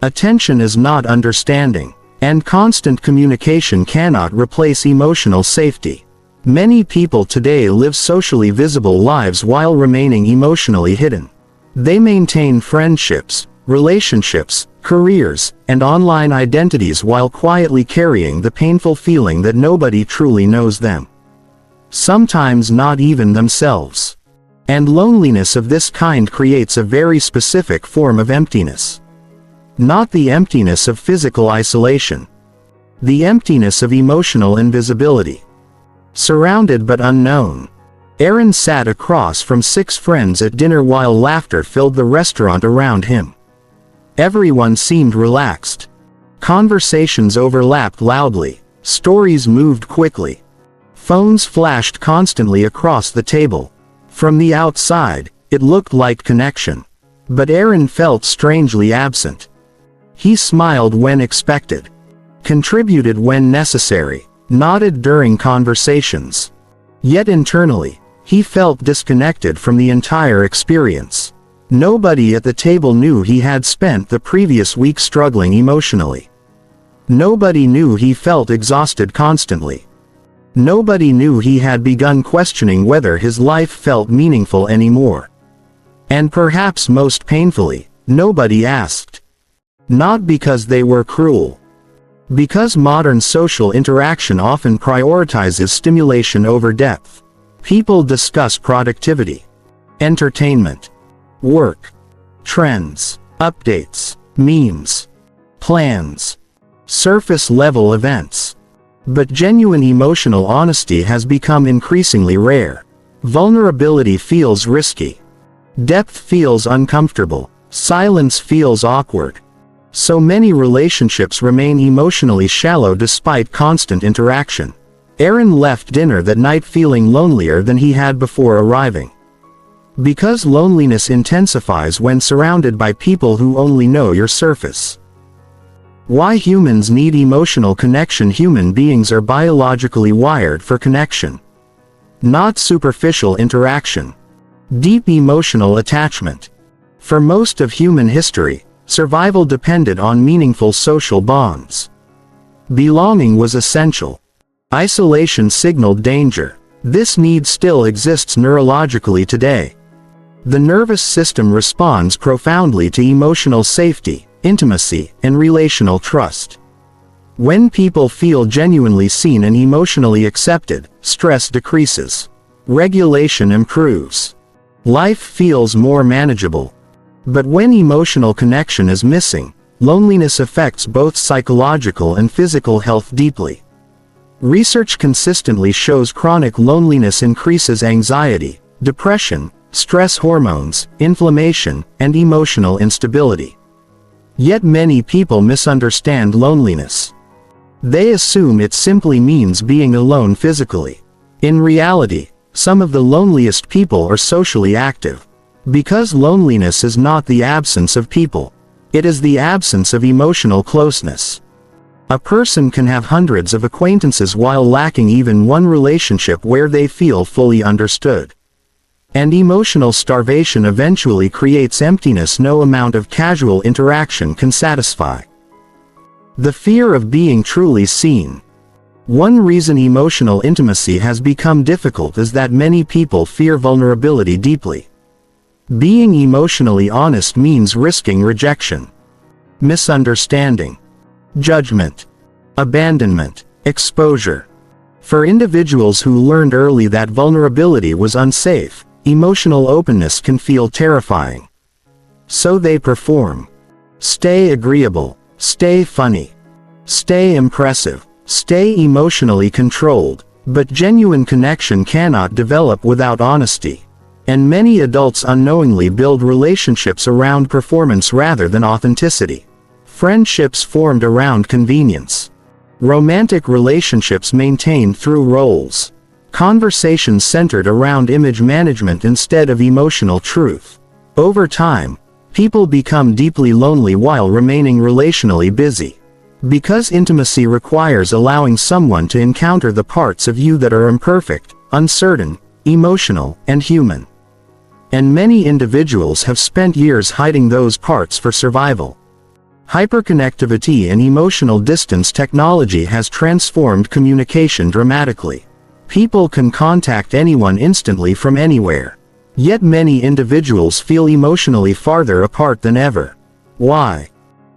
Attention is not understanding. And constant communication cannot replace emotional safety. Many people today live socially visible lives while remaining emotionally hidden. They maintain friendships, relationships, careers, and online identities while quietly carrying the painful feeling that nobody truly knows them. Sometimes not even themselves. And loneliness of this kind creates a very specific form of emptiness. Not the emptiness of physical isolation. The emptiness of emotional invisibility. Surrounded but unknown. Aaron sat across from 6 friends at dinner while laughter filled the restaurant around him. Everyone seemed relaxed. Conversations overlapped loudly. Stories moved quickly. Phones flashed constantly across the table. From the outside, it looked like connection. But Aaron felt strangely absent. He smiled when expected. Contributed when necessary. Nodded during conversations. Yet internally, he felt disconnected from the entire experience. Nobody at the table knew he had spent the previous week struggling emotionally. Nobody knew he felt exhausted constantly. Nobody knew he had begun questioning whether his life felt meaningful anymore. And perhaps most painfully, nobody asked. Not because they were cruel. Because modern social interaction often prioritizes stimulation over depth. People discuss productivity, entertainment, work, trends, updates, memes, plans, surface-level events. But genuine emotional honesty has become increasingly rare. Vulnerability feels risky. Depth feels uncomfortable. Silence feels awkward. So many relationships remain emotionally shallow despite constant interaction. Aaron left dinner that night feeling lonelier than he had before arriving. Because loneliness intensifies when surrounded by people who only know your surface. Why humans need emotional connection. Human beings are biologically wired for connection. Not superficial interaction. Deep emotional attachment. For most of human history, survival depended on meaningful social bonds. Belonging was essential. Isolation signaled danger. This need still exists neurologically today. The nervous system responds profoundly to emotional safety, intimacy, and relational trust. When people feel genuinely seen and emotionally accepted, stress decreases. Regulation improves. Life feels more manageable. But when emotional connection is missing, loneliness affects both psychological and physical health deeply. Research consistently shows chronic loneliness increases anxiety, depression, stress hormones, inflammation, and emotional instability. Yet many people misunderstand loneliness. They assume it simply means being alone physically. In reality, some of the loneliest people are socially active. Because loneliness is not the absence of people. It is the absence of emotional closeness. A person can have hundreds of acquaintances while lacking even one relationship where they feel fully understood. And emotional starvation eventually creates emptiness no amount of casual interaction can satisfy. The fear of being truly seen. One reason emotional intimacy has become difficult is that many people fear vulnerability deeply. Being emotionally honest means risking rejection, misunderstanding, judgment, abandonment, exposure. For individuals who learned early that vulnerability was unsafe, emotional openness can feel terrifying. So they perform. Stay agreeable, stay funny, stay impressive, stay emotionally controlled, but genuine connection cannot develop without honesty. And many adults unknowingly build relationships around performance rather than authenticity. Friendships formed around convenience. Romantic relationships maintained through roles. Conversations centered around image management instead of emotional truth. Over time, people become deeply lonely while remaining relationally busy. Because intimacy requires allowing someone to encounter the parts of you that are imperfect, uncertain, emotional, and human. And many individuals have spent years hiding those parts for survival. Hyperconnectivity and emotional distance technology has transformed communication dramatically. People can contact anyone instantly from anywhere. Yet many individuals feel emotionally farther apart than ever. Why?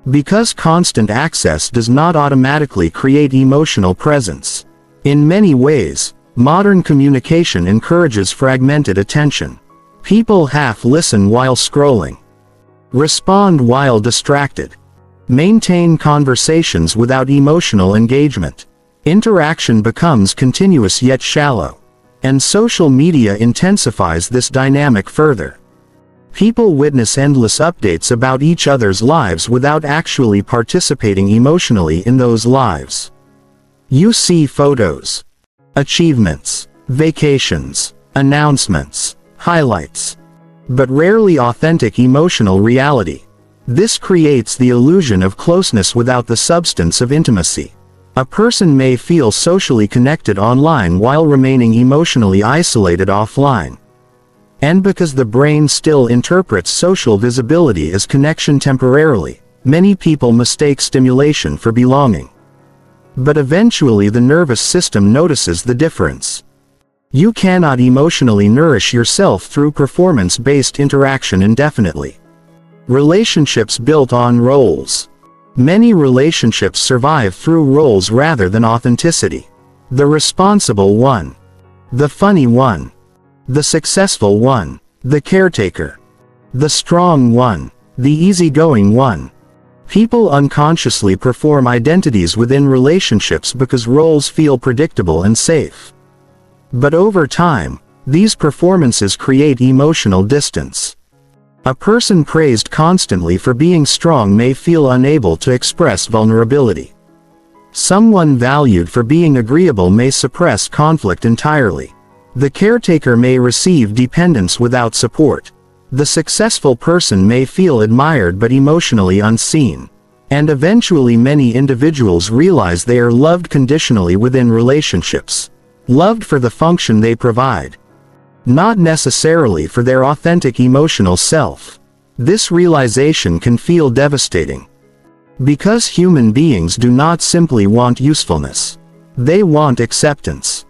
Because constant access does not automatically create emotional presence. In many ways, modern communication encourages fragmented attention. People half listen while scrolling, respond while distracted, maintain conversations without emotional engagement. Interaction becomes continuous yet shallow. And social media intensifies this dynamic further. People witness endless updates about each other's lives without actually participating emotionally in those lives. You see photos, achievements, vacations, announcements, highlights, but rarely authentic emotional reality. This creates the illusion of closeness without the substance of intimacy. A person may feel socially connected online while remaining emotionally isolated offline. And because the brain still interprets social visibility as connection temporarily, many people mistake stimulation for belonging. But eventually the nervous system notices the difference. You cannot emotionally nourish yourself through performance-based interaction indefinitely. Relationships built on roles. Many relationships survive through roles rather than authenticity. The responsible one, the funny one, the successful one, the caretaker, the strong one, the easygoing one. People unconsciously perform identities within relationships because roles feel predictable and safe. But over time, these performances create emotional distance. A person praised constantly for being strong may feel unable to express vulnerability. Someone valued for being agreeable may suppress conflict entirely. The caretaker may receive dependence without support. The successful person may feel admired but emotionally unseen. And eventually many individuals realize they are loved conditionally within relationships. Loved for the function they provide, not necessarily for their authentic emotional self. This realization can feel devastating. Because human beings do not simply want usefulness. They want acceptance.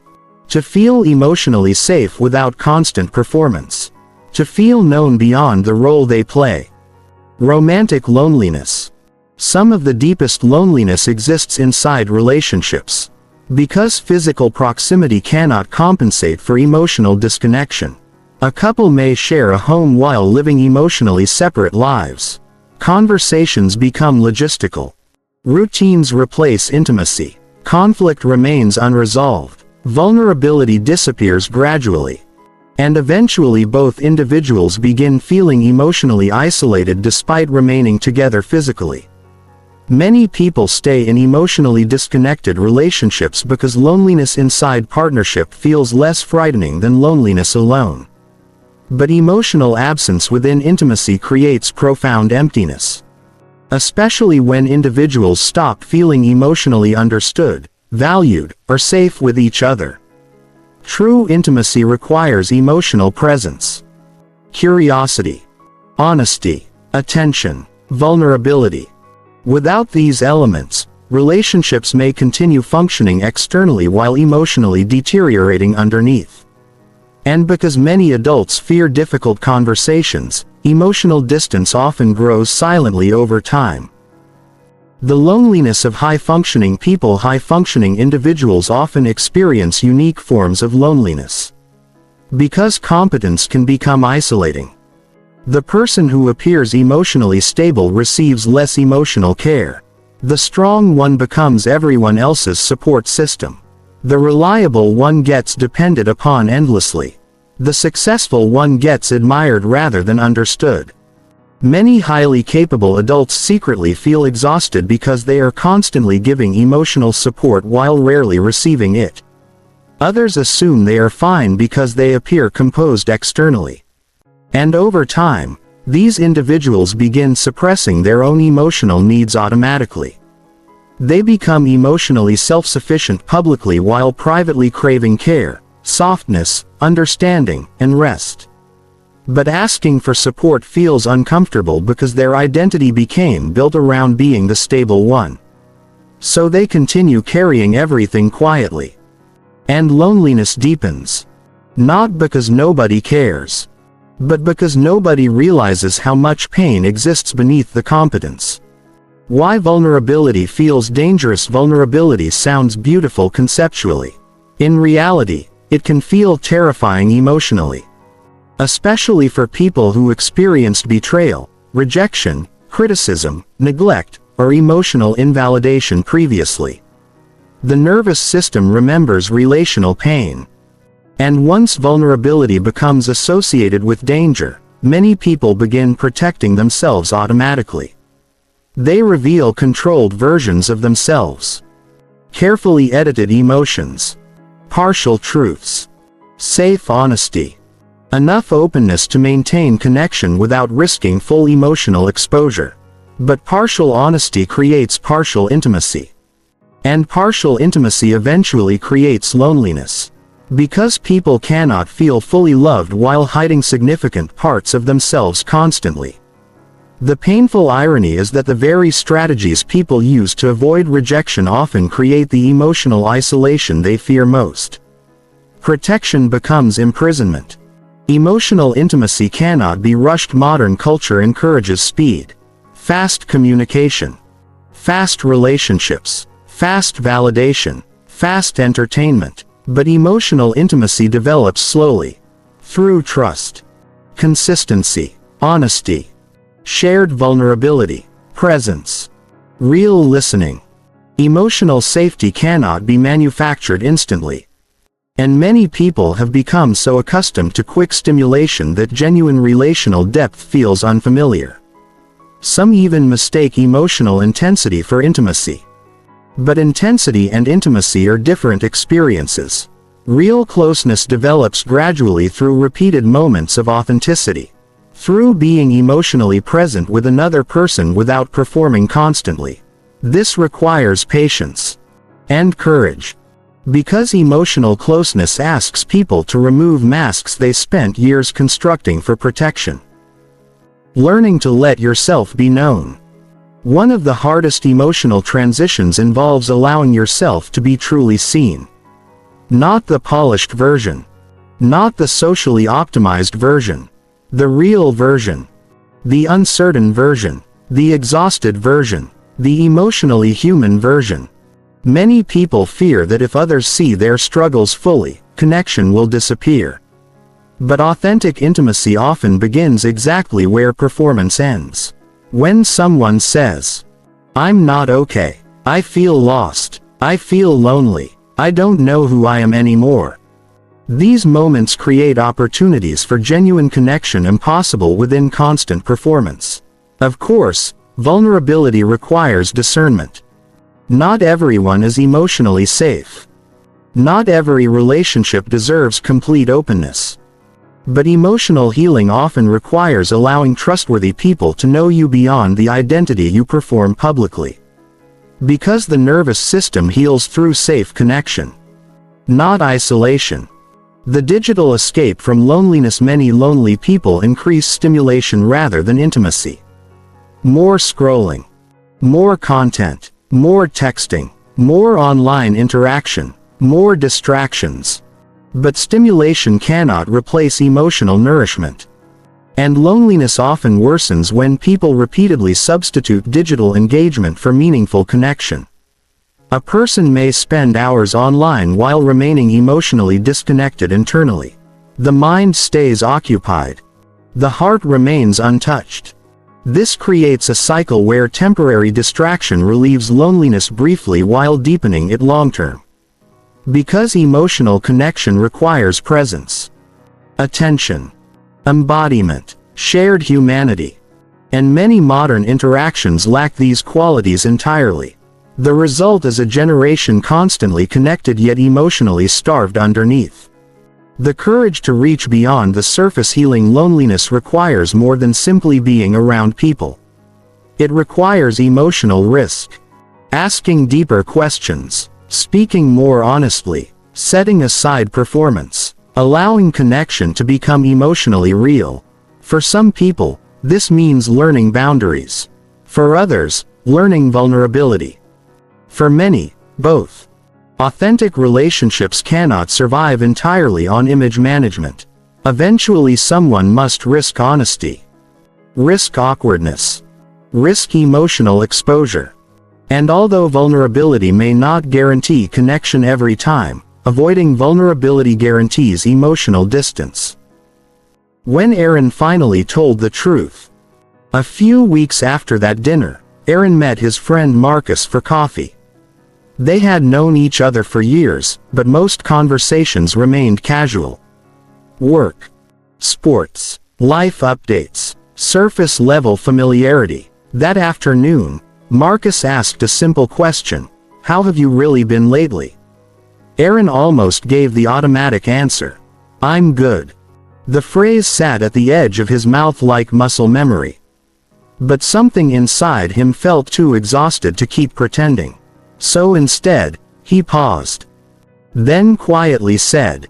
To feel emotionally safe without constant performance. To feel known beyond the role they play. Romantic loneliness. Some of the deepest loneliness exists inside relationships. Because physical proximity cannot compensate for emotional disconnection. A couple may share a home while living emotionally separate lives. Conversations become logistical. Routines replace intimacy. Conflict remains unresolved. Vulnerability disappears gradually. And eventually both individuals begin feeling emotionally isolated despite remaining together physically. Many people stay in emotionally disconnected relationships because loneliness inside partnership feels less frightening than loneliness alone. But emotional absence within intimacy creates profound emptiness. Especially when individuals stop feeling emotionally understood, valued, or safe with each other. True intimacy requires emotional presence, curiosity, honesty, attention, vulnerability. Without these elements, relationships may continue functioning externally while emotionally deteriorating underneath. And because many adults fear difficult conversations, emotional distance often grows silently over time. The loneliness of high-functioning people. High-functioning individuals often experience unique forms of loneliness. Because competence can become isolating. The person who appears emotionally stable receives less emotional care. The strong one becomes everyone else's support system. The reliable one gets depended upon endlessly. The successful one gets admired rather than understood. Many highly capable adults secretly feel exhausted because they are constantly giving emotional support while rarely receiving it. Others assume they are fine because they appear composed externally. And over time, these individuals begin suppressing their own emotional needs automatically. They become emotionally self-sufficient publicly while privately craving care, softness, understanding, and rest. But asking for support feels uncomfortable because their identity became built around being the stable one. So they continue carrying everything quietly. And loneliness deepens. Not because nobody cares, but because nobody realizes how much pain exists beneath the competence. Why vulnerability feels dangerous. Vulnerability sounds beautiful conceptually. In reality, it can feel terrifying emotionally. Especially for people who experienced betrayal, rejection, criticism, neglect, or emotional invalidation previously. The nervous system remembers relational pain. And once vulnerability becomes associated with danger, many people begin protecting themselves automatically. They reveal controlled versions of themselves. Carefully edited emotions. Partial truths. Safe honesty. Enough openness to maintain connection without risking full emotional exposure. But partial honesty creates partial intimacy. And partial intimacy eventually creates loneliness. Because people cannot feel fully loved while hiding significant parts of themselves constantly. The painful irony is that the very strategies people use to avoid rejection often create the emotional isolation they fear most. Protection becomes imprisonment. Emotional intimacy cannot be rushed. Modern culture encourages speed, fast communication, fast relationships, fast validation, fast entertainment. But emotional intimacy develops slowly, through trust, consistency, honesty, shared vulnerability, presence, real listening. Emotional safety cannot be manufactured instantly. And many people have become so accustomed to quick stimulation that genuine relational depth feels unfamiliar. Some even mistake emotional intensity for intimacy. But intensity and intimacy are different experiences. Real closeness develops gradually through repeated moments of authenticity. Through being emotionally present with another person without performing constantly. This requires patience and courage. Because emotional closeness asks people to remove masks they spent years constructing for protection. Learning to let yourself be known. One of the hardest emotional transitions involves allowing yourself to be truly seen. Not the polished version. Not the socially optimized version. The real version. The uncertain version. The exhausted version. The emotionally human version. Many people fear that if others see their struggles fully, connection will disappear. But authentic intimacy often begins exactly where performance ends. When someone says, "I'm not okay. I feel lost. I feel lonely. I don't know who I am anymore." These moments create opportunities for genuine connection impossible within constant performance. Of course, vulnerability requires discernment. Not everyone is emotionally safe. Not every relationship deserves complete openness. But emotional healing often requires allowing trustworthy people to know you beyond the identity you perform publicly. Because the nervous system heals through safe connection, not isolation. The digital escape from loneliness. Many lonely people increase stimulation rather than intimacy. More scrolling. More content. More texting. More online interaction. More distractions. But stimulation cannot replace emotional nourishment. And loneliness often worsens when people repeatedly substitute digital engagement for meaningful connection. A person may spend hours online while remaining emotionally disconnected internally. The mind stays occupied. The heart remains untouched. This creates a cycle where temporary distraction relieves loneliness briefly while deepening it long-term. Because emotional connection requires presence, attention, embodiment, shared humanity. And many modern interactions lack these qualities entirely. The result is a generation constantly connected yet emotionally starved underneath. The courage to reach beyond the surface. Healing loneliness requires more than simply being around people. It requires emotional risk. Asking deeper questions. Speaking more honestly. Setting aside performance. Allowing connection to become emotionally real. For some people, this means learning boundaries. For others, learning vulnerability. For many, both. Authentic relationships cannot survive entirely on image management. Eventually someone must risk honesty. Risk awkwardness. Risk emotional exposure. And although vulnerability may not guarantee connection every time, avoiding vulnerability guarantees emotional distance. When Aaron finally told the truth. A few weeks after that dinner, Aaron met his friend Marcus for coffee. They had known each other for years, but most conversations remained casual. Work, sports, life updates, surface-level familiarity. That afternoon, Marcus asked a simple question: "How have you really been lately?" Aaron almost gave the automatic answer: "I'm good." The phrase sat at the edge of his mouth like muscle memory. But something inside him felt too exhausted to keep pretending. So instead, he paused. Then quietly said,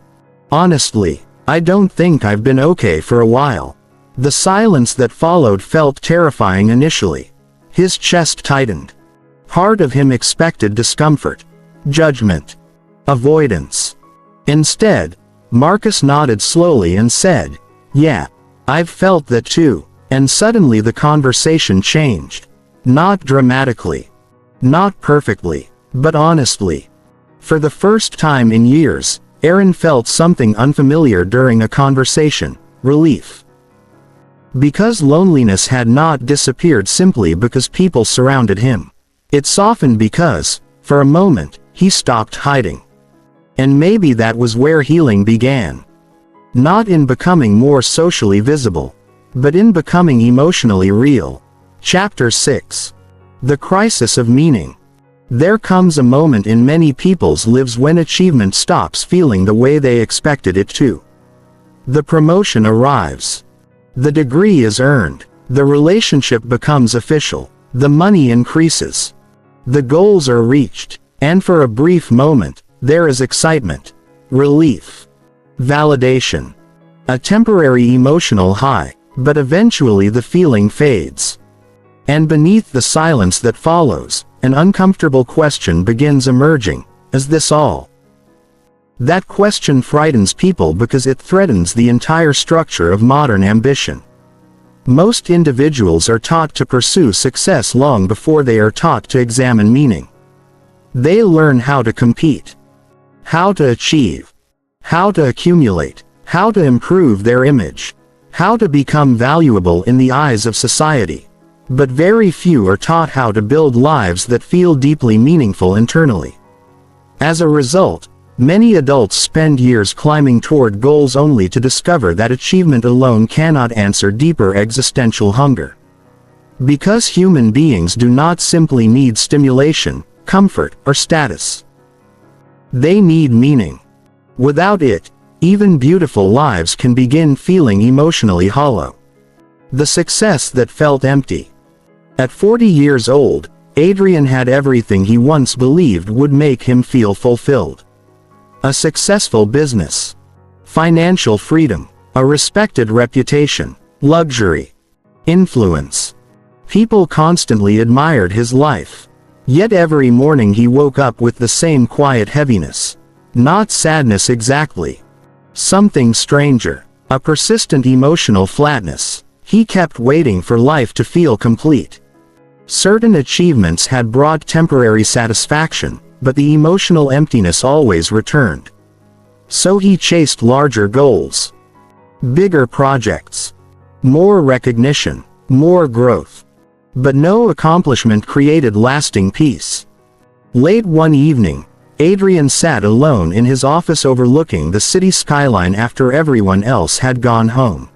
"Honestly, I don't think I've been okay for a while." The silence that followed felt terrifying initially. His chest tightened. Part of him expected discomfort, judgment, avoidance. Instead, Marcus nodded slowly and said, "Yeah, I've felt that too." And suddenly the conversation changed. Not dramatically. Not perfectly, but honestly. For the first time in years, Aaron felt something unfamiliar during a conversation: relief. Because loneliness had not disappeared simply because people surrounded him. It softened because, for a moment, he stopped hiding. And maybe that was where healing began. Not in becoming more socially visible, but in becoming emotionally real. Chapter 6. The Crisis of Meaning. There comes a moment in many people's lives when achievement stops feeling the way they expected it to. The promotion arrives. The degree is earned. The relationship becomes official. The money increases. The goals are reached. And for a brief moment, there is excitement, relief, validation. A temporary emotional high, but eventually the feeling fades. And beneath the silence that follows, an uncomfortable question begins emerging: is this all? That question frightens people because it threatens the entire structure of modern ambition. Most individuals are taught to pursue success long before they are taught to examine meaning. They learn how to compete, how to achieve, how to accumulate, how to improve their image, how to become valuable in the eyes of society. But very few are taught how to build lives that feel deeply meaningful internally. As a result, many adults spend years climbing toward goals only to discover that achievement alone cannot answer deeper existential hunger. Because human beings do not simply need stimulation, comfort, or status. They need meaning. Without it, even beautiful lives can begin feeling emotionally hollow. The success that felt empty. At 40 years old, Adrian had everything he once believed would make him feel fulfilled. A successful business, financial freedom, a respected reputation, luxury, influence. People constantly admired his life. Yet every morning he woke up with the same quiet heaviness. Not sadness exactly. Something stranger. A persistent emotional flatness. He kept waiting for life to feel complete. Certain achievements had brought temporary satisfaction, but the emotional emptiness always returned. So he chased larger goals. Bigger projects. More recognition. More growth. But no accomplishment created lasting peace. Late one evening, Adrian sat alone in his office overlooking the city skyline after everyone else had gone home.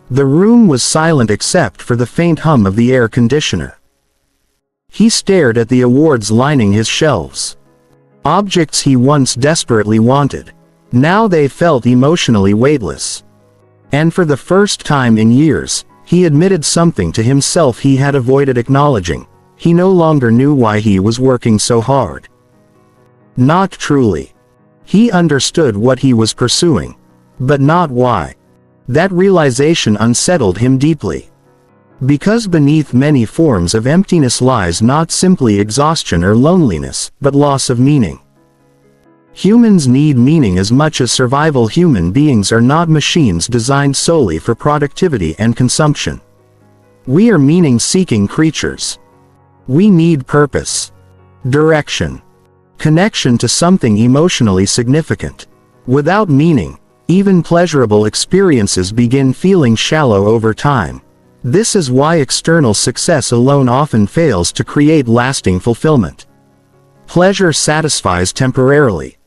The room was silent except for the faint hum of the air conditioner. He stared at the awards lining his shelves. Objects he once desperately wanted. Now they felt emotionally weightless. And for the first time in years, he admitted something to himself he had avoided acknowledging. He no longer knew why he was working so hard. Not truly. He understood what he was pursuing, but not why. That realization unsettled him deeply. Because beneath many forms of emptiness lies not simply exhaustion or loneliness, but loss of meaning. Humans need meaning as much as survival. Human beings are not machines designed solely for productivity and consumption. We are meaning-seeking creatures. We need purpose, direction, connection to something emotionally significant. Without meaning, even pleasurable experiences begin feeling shallow over time. This is why external success alone often fails to create lasting fulfillment. Pleasure satisfies temporarily.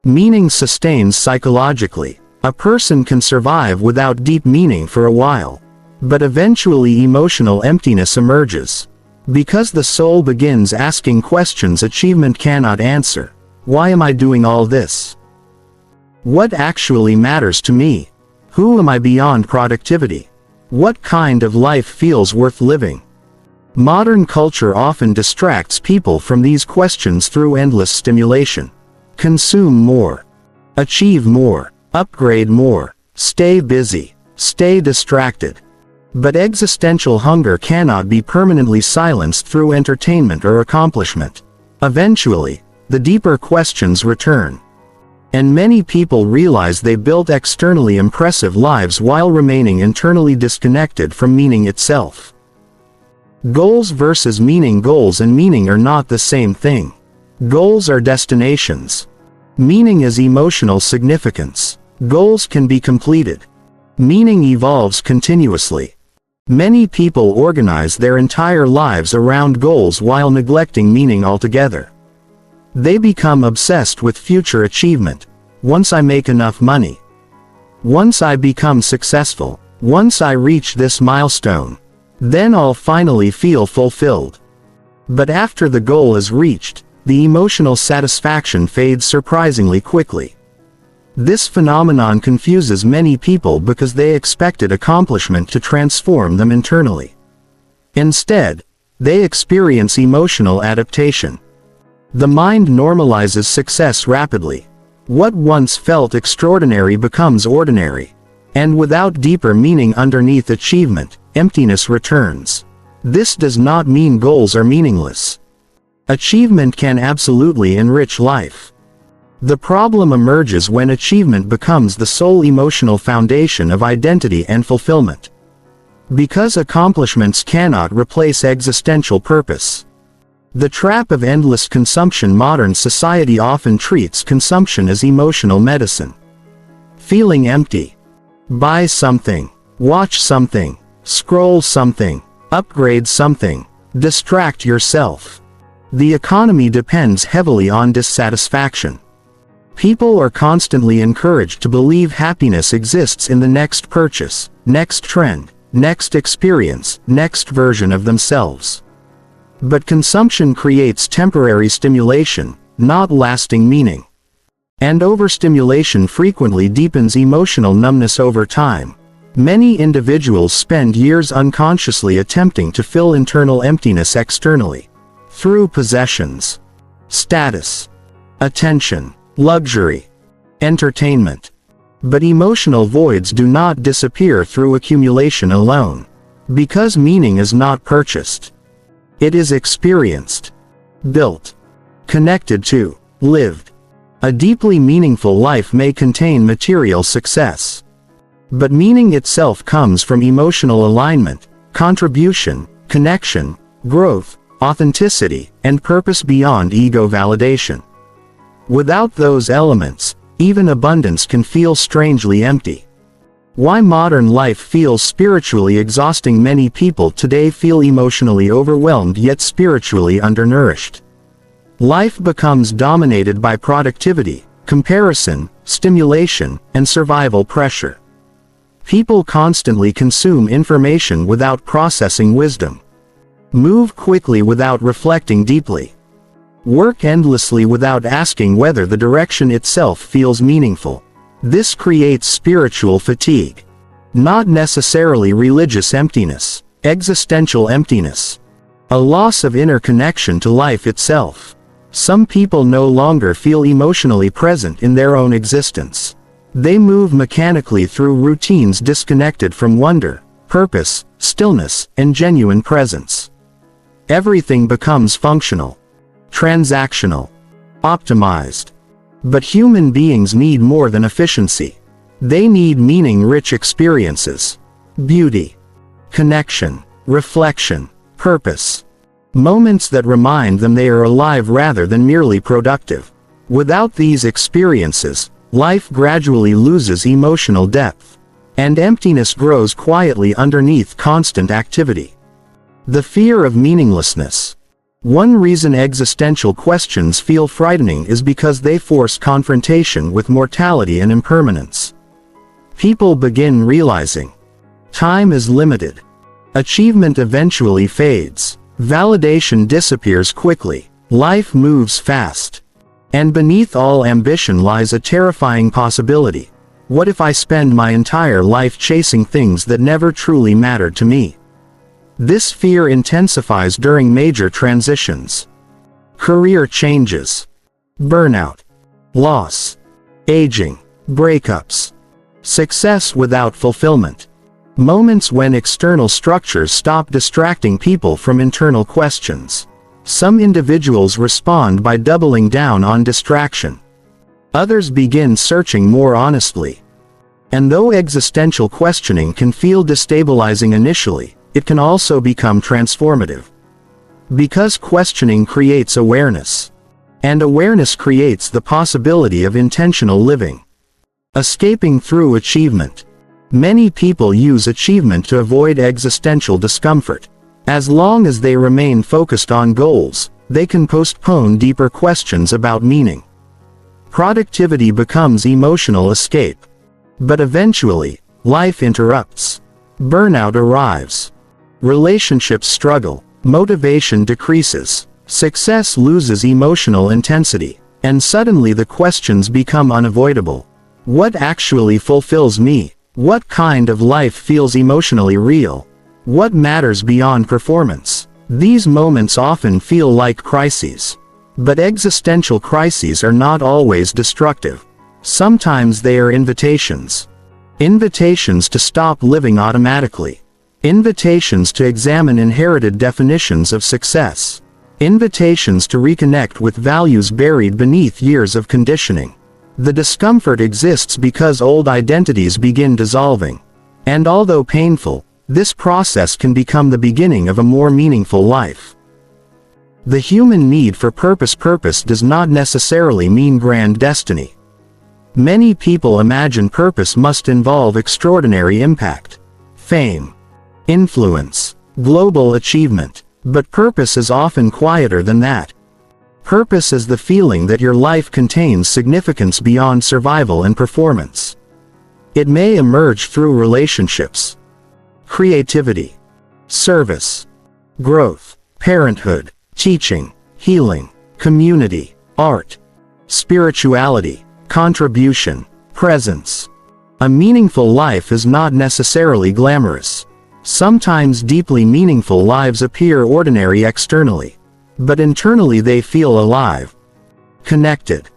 Meaning sustains psychologically. A person can survive without deep meaning for a while. But eventually emotional emptiness emerges. Because the soul begins asking questions achievement cannot answer. Why am I doing all this? What actually matters to me? Who am I beyond productivity? What kind of life feels worth living? Modern culture often distracts people from these questions through endless stimulation. Consume more. Achieve more. Upgrade more. Stay busy. Stay distracted. But existential hunger cannot be permanently silenced through entertainment or accomplishment. Eventually, the deeper questions return. And many people realize they built externally impressive lives while remaining internally disconnected from meaning itself. Goals versus meaning. Goals and meaning are not the same thing. Goals are destinations. Meaning is emotional significance. Goals can be completed. Meaning evolves continuously. Many people organize their entire lives around goals while neglecting meaning altogether. They become obsessed with future achievement. Once I make enough money. Once I become successful. Once I reach this milestone. Then I'll finally feel fulfilled. But after the goal is reached, the emotional satisfaction fades surprisingly quickly. This phenomenon confuses many people because they expected accomplishment to transform them internally. Instead, they experience emotional adaptation. The mind normalizes success rapidly. What once felt extraordinary becomes ordinary. And without deeper meaning underneath achievement, emptiness returns. This does not mean goals are meaningless. Achievement can absolutely enrich life. The problem emerges when achievement becomes the sole emotional foundation of identity and fulfillment. Because accomplishments cannot replace existential purpose. The trap of endless consumption. Modern society often treats consumption as emotional medicine. Feeling empty? Buy something. Watch something. Scroll something. Upgrade something. Distract yourself. The economy depends heavily on dissatisfaction. People are constantly encouraged to believe happiness exists in the next purchase, next trend, next experience, next version of themselves. But consumption creates temporary stimulation, not lasting meaning. And overstimulation frequently deepens emotional numbness over time. Many individuals spend years unconsciously attempting to fill internal emptiness externally. Through possessions, status, attention, luxury, entertainment. But emotional voids do not disappear through accumulation alone. Because meaning is not purchased. It is experienced, built, connected to, lived. A deeply meaningful life may contain material success. But meaning itself comes from emotional alignment, contribution, connection, growth, authenticity, and purpose beyond ego validation. Without those elements, even abundance can feel strangely empty. Why modern life feels spiritually exhausting? Many people today feel emotionally overwhelmed yet spiritually undernourished. Life becomes dominated by productivity, comparison, stimulation, and survival pressure. People constantly consume information without processing wisdom. Move quickly without reflecting deeply. Work endlessly without asking whether the direction itself feels meaningful. This creates spiritual fatigue. Not necessarily religious emptiness, existential emptiness. A loss of inner connection to life itself. Some people no longer feel emotionally present in their own existence. They move mechanically through routines disconnected from wonder, purpose, stillness, and genuine presence. Everything becomes functional, transactional, optimized. But human beings need more than efficiency. They need meaning-rich experiences, beauty, connection, reflection, purpose. Moments that remind them they are alive rather than merely productive. Without these experiences, life gradually loses emotional depth, and emptiness grows quietly underneath constant activity. The fear of meaninglessness. One reason existential questions feel frightening is because they force confrontation with mortality and impermanence. People begin realizing time is limited. Achievement eventually fades. Validation disappears quickly. Life moves fast. And beneath all ambition lies a terrifying possibility. What if I spend my entire life chasing things that never truly mattered to me? This fear intensifies during major transitions. Career changes, burnout, loss, aging, breakups, success without fulfillment. Moments when external structures stop distracting people from internal questions. Some individuals respond by doubling down on distraction. Others begin searching more honestly. And though existential questioning can feel destabilizing initially, it can also become transformative. Because questioning creates awareness. And awareness creates the possibility of intentional living. Escaping through achievement. Many people use achievement to avoid existential discomfort. As long as they remain focused on goals, they can postpone deeper questions about meaning. Productivity becomes emotional escape. But eventually, life interrupts. Burnout arrives. Relationships struggle, motivation decreases, success loses emotional intensity, and suddenly the questions become unavoidable. What actually fulfills me? What kind of life feels emotionally real? What matters beyond performance? These moments often feel like crises. But existential crises are not always destructive. Sometimes they are invitations. Invitations to stop living automatically. Invitations to examine inherited definitions of success. Invitations to reconnect with values buried beneath years of conditioning. The discomfort exists because old identities begin dissolving. And although painful, this process can become the beginning of a more meaningful life. The human need for purpose does not necessarily mean grand destiny. Many people imagine purpose must involve extraordinary impact, fame, influence, global achievement, but purpose is often quieter than that. Purpose is the feeling that your life contains significance beyond survival and performance. It may emerge through relationships, creativity, service, growth, parenthood, teaching, healing, community, art, spirituality, contribution, presence. A meaningful life is not necessarily glamorous. Sometimes deeply meaningful lives appear ordinary externally, but internally they feel alive, connected,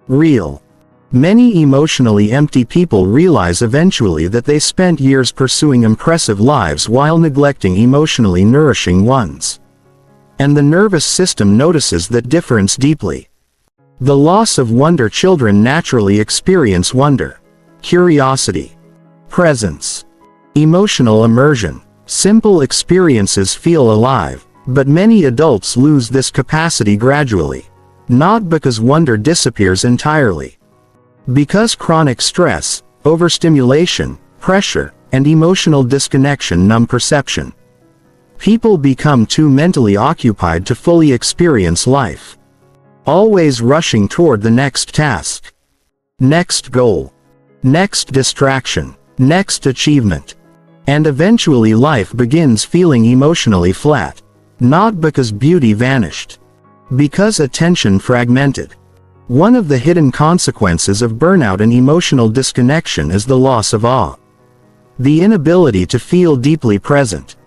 real. Many emotionally empty people realize eventually that they spent years pursuing impressive lives while neglecting emotionally nourishing ones. And the nervous system notices that difference deeply. The loss of wonder. Children naturally experience wonder, curiosity, presence, emotional immersion. Simple experiences feel alive, but many adults lose this capacity gradually. Not because wonder disappears entirely. Because chronic stress, overstimulation, pressure, and emotional disconnection numb perception. People become too mentally occupied to fully experience life. Always rushing toward the next task, next goal, next distraction, next achievement. And eventually life begins feeling emotionally flat. Not because beauty vanished. Because attention fragmented. One of the hidden consequences of burnout and emotional disconnection is the loss of awe. The inability to feel deeply present.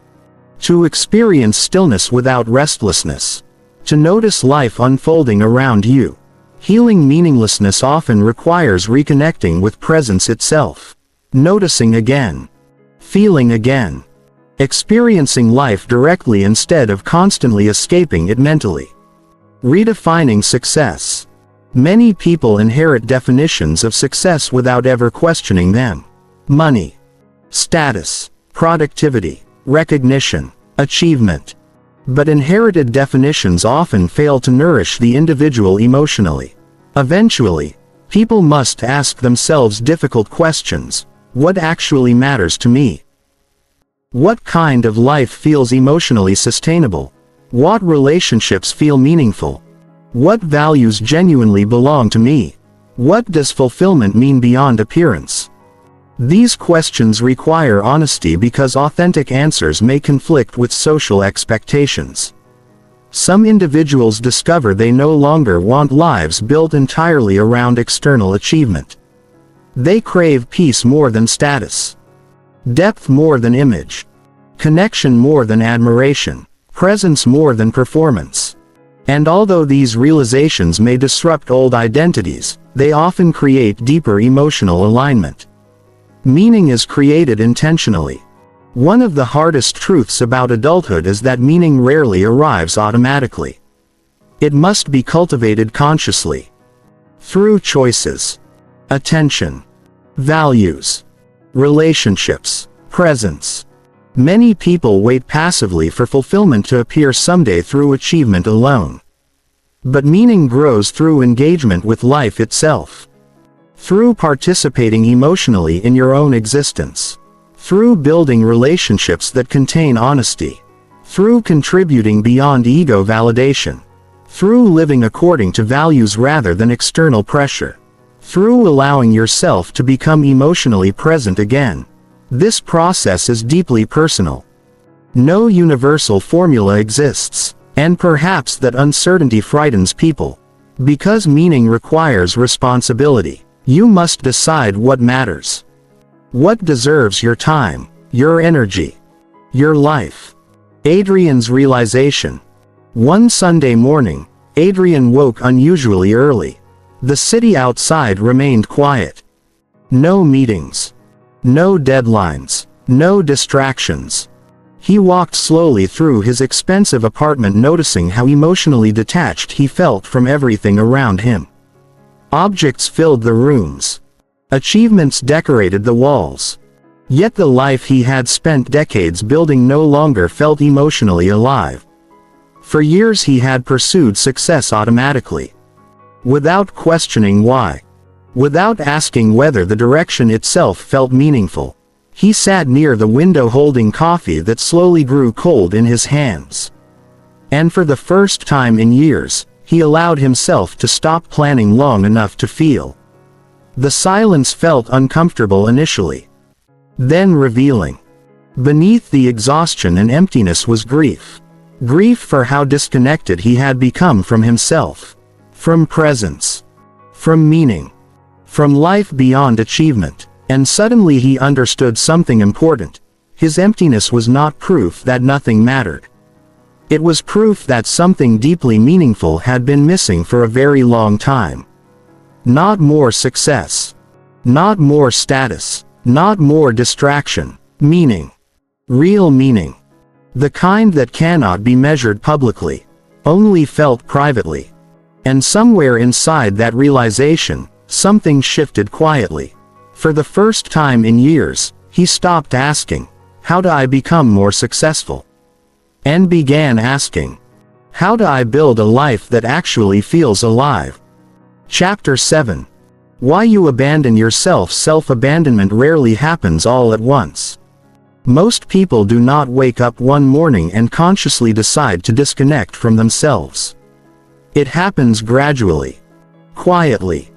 To experience stillness without restlessness. To notice life unfolding around you. Healing meaninglessness often requires reconnecting with presence itself. Noticing again. Feeling again. Experiencing life directly instead of constantly escaping it mentally. Redefining success. Many people inherit definitions of success without ever questioning them. Money, status, productivity, recognition, achievement. But inherited definitions often fail to nourish the individual emotionally. Eventually, people must ask themselves difficult questions. What actually matters to me? What kind of life feels emotionally sustainable? What relationships feel meaningful? What values genuinely belong to me? What does fulfillment mean beyond appearance? These questions require honesty because authentic answers may conflict with social expectations. Some individuals discover they no longer want lives built entirely around external achievement. They crave peace more than status, depth more than image, connection more than admiration, presence more than performance. And although these realizations may disrupt old identities, they often create deeper emotional alignment. Meaning is created intentionally. One of the hardest truths about adulthood is that meaning rarely arrives automatically. It must be cultivated consciously. Through choices, attention, values, relationships, presence. Many people wait passively for fulfillment to appear someday through achievement alone. But meaning grows through engagement with life itself. Through participating emotionally in your own existence. Through building relationships that contain honesty. Through contributing beyond ego validation. Through living according to values rather than external pressure. Through allowing yourself to become emotionally present again. This process is deeply personal. No universal formula exists, and perhaps that uncertainty frightens people. Because meaning requires responsibility. You must decide what matters. What deserves your time, your energy, your life. Adrian's realization. One Sunday morning, Adrian woke unusually early. The city outside remained quiet. No meetings. No deadlines. No distractions. He walked slowly through his expensive apartment, noticing how emotionally detached he felt from everything around him. Objects filled the rooms. Achievements decorated the walls. Yet the life he had spent decades building no longer felt emotionally alive. For years he had pursued success automatically, without questioning why, without asking whether the direction itself felt meaningful. He sat near the window holding coffee that slowly grew cold in his hands. And for the first time in years, he allowed himself to stop planning long enough to feel. The silence felt uncomfortable initially, then revealing. Beneath the exhaustion and emptiness was grief. Grief for how disconnected he had become from himself, from presence, from meaning, from life beyond achievement. And suddenly he understood something important. His emptiness was not proof that nothing mattered. It was proof that something deeply meaningful had been missing for a very long time. Not more success. Not more status. Not more distraction. Meaning. Real meaning. The kind that cannot be measured publicly, only felt privately. And somewhere inside that realization, something shifted quietly. For the first time in years, he stopped asking, "How do I become more successful?" and began asking, "How do I build a life that actually feels alive?" Chapter 7. Why you abandon yourself. Self-abandonment rarely happens all at once. Most people do not wake up one morning and consciously decide to disconnect from themselves. It happens gradually, quietly,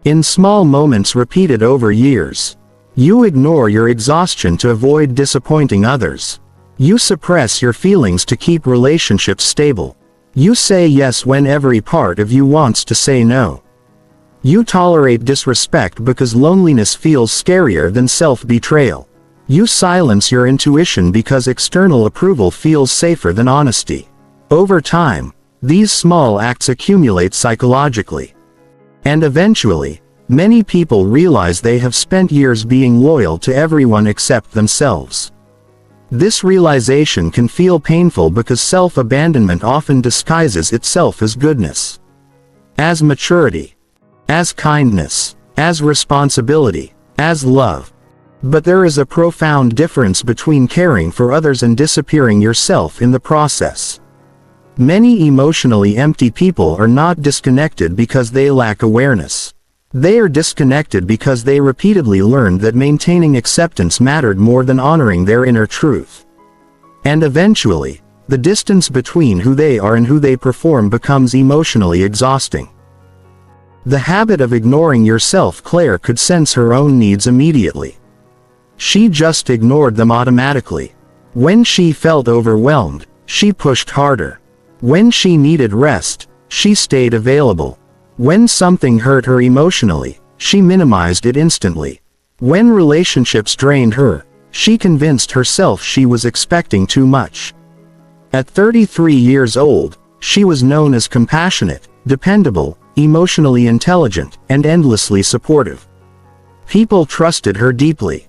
in small moments repeated over years. You ignore your exhaustion to avoid disappointing others. You suppress your feelings to keep relationships stable. You say yes when every part of you wants to say no. You tolerate disrespect because loneliness feels scarier than self-betrayal. You silence your intuition because external approval feels safer than honesty. Over time, these small acts accumulate psychologically. And eventually, many people realize they have spent years being loyal to everyone except themselves. This realization can feel painful because self-abandonment often disguises itself as goodness, as maturity, as kindness, as responsibility, as love. But there is a profound difference between caring for others and disappearing yourself in the process. Many emotionally empty people are not disconnected because they lack awareness. They are disconnected because they repeatedly learned that maintaining acceptance mattered more than honoring their inner truth. And eventually, the distance between who they are and who they perform becomes emotionally exhausting. The habit of ignoring yourself. Claire could sense her own needs immediately. She just ignored them automatically. When she felt overwhelmed, she pushed harder. When she needed rest, she stayed available. When something hurt her emotionally, she minimized it instantly. When relationships drained her, she convinced herself she was expecting too much. At 33 years old, she was known as compassionate, dependable, emotionally intelligent, and endlessly supportive. People trusted her deeply.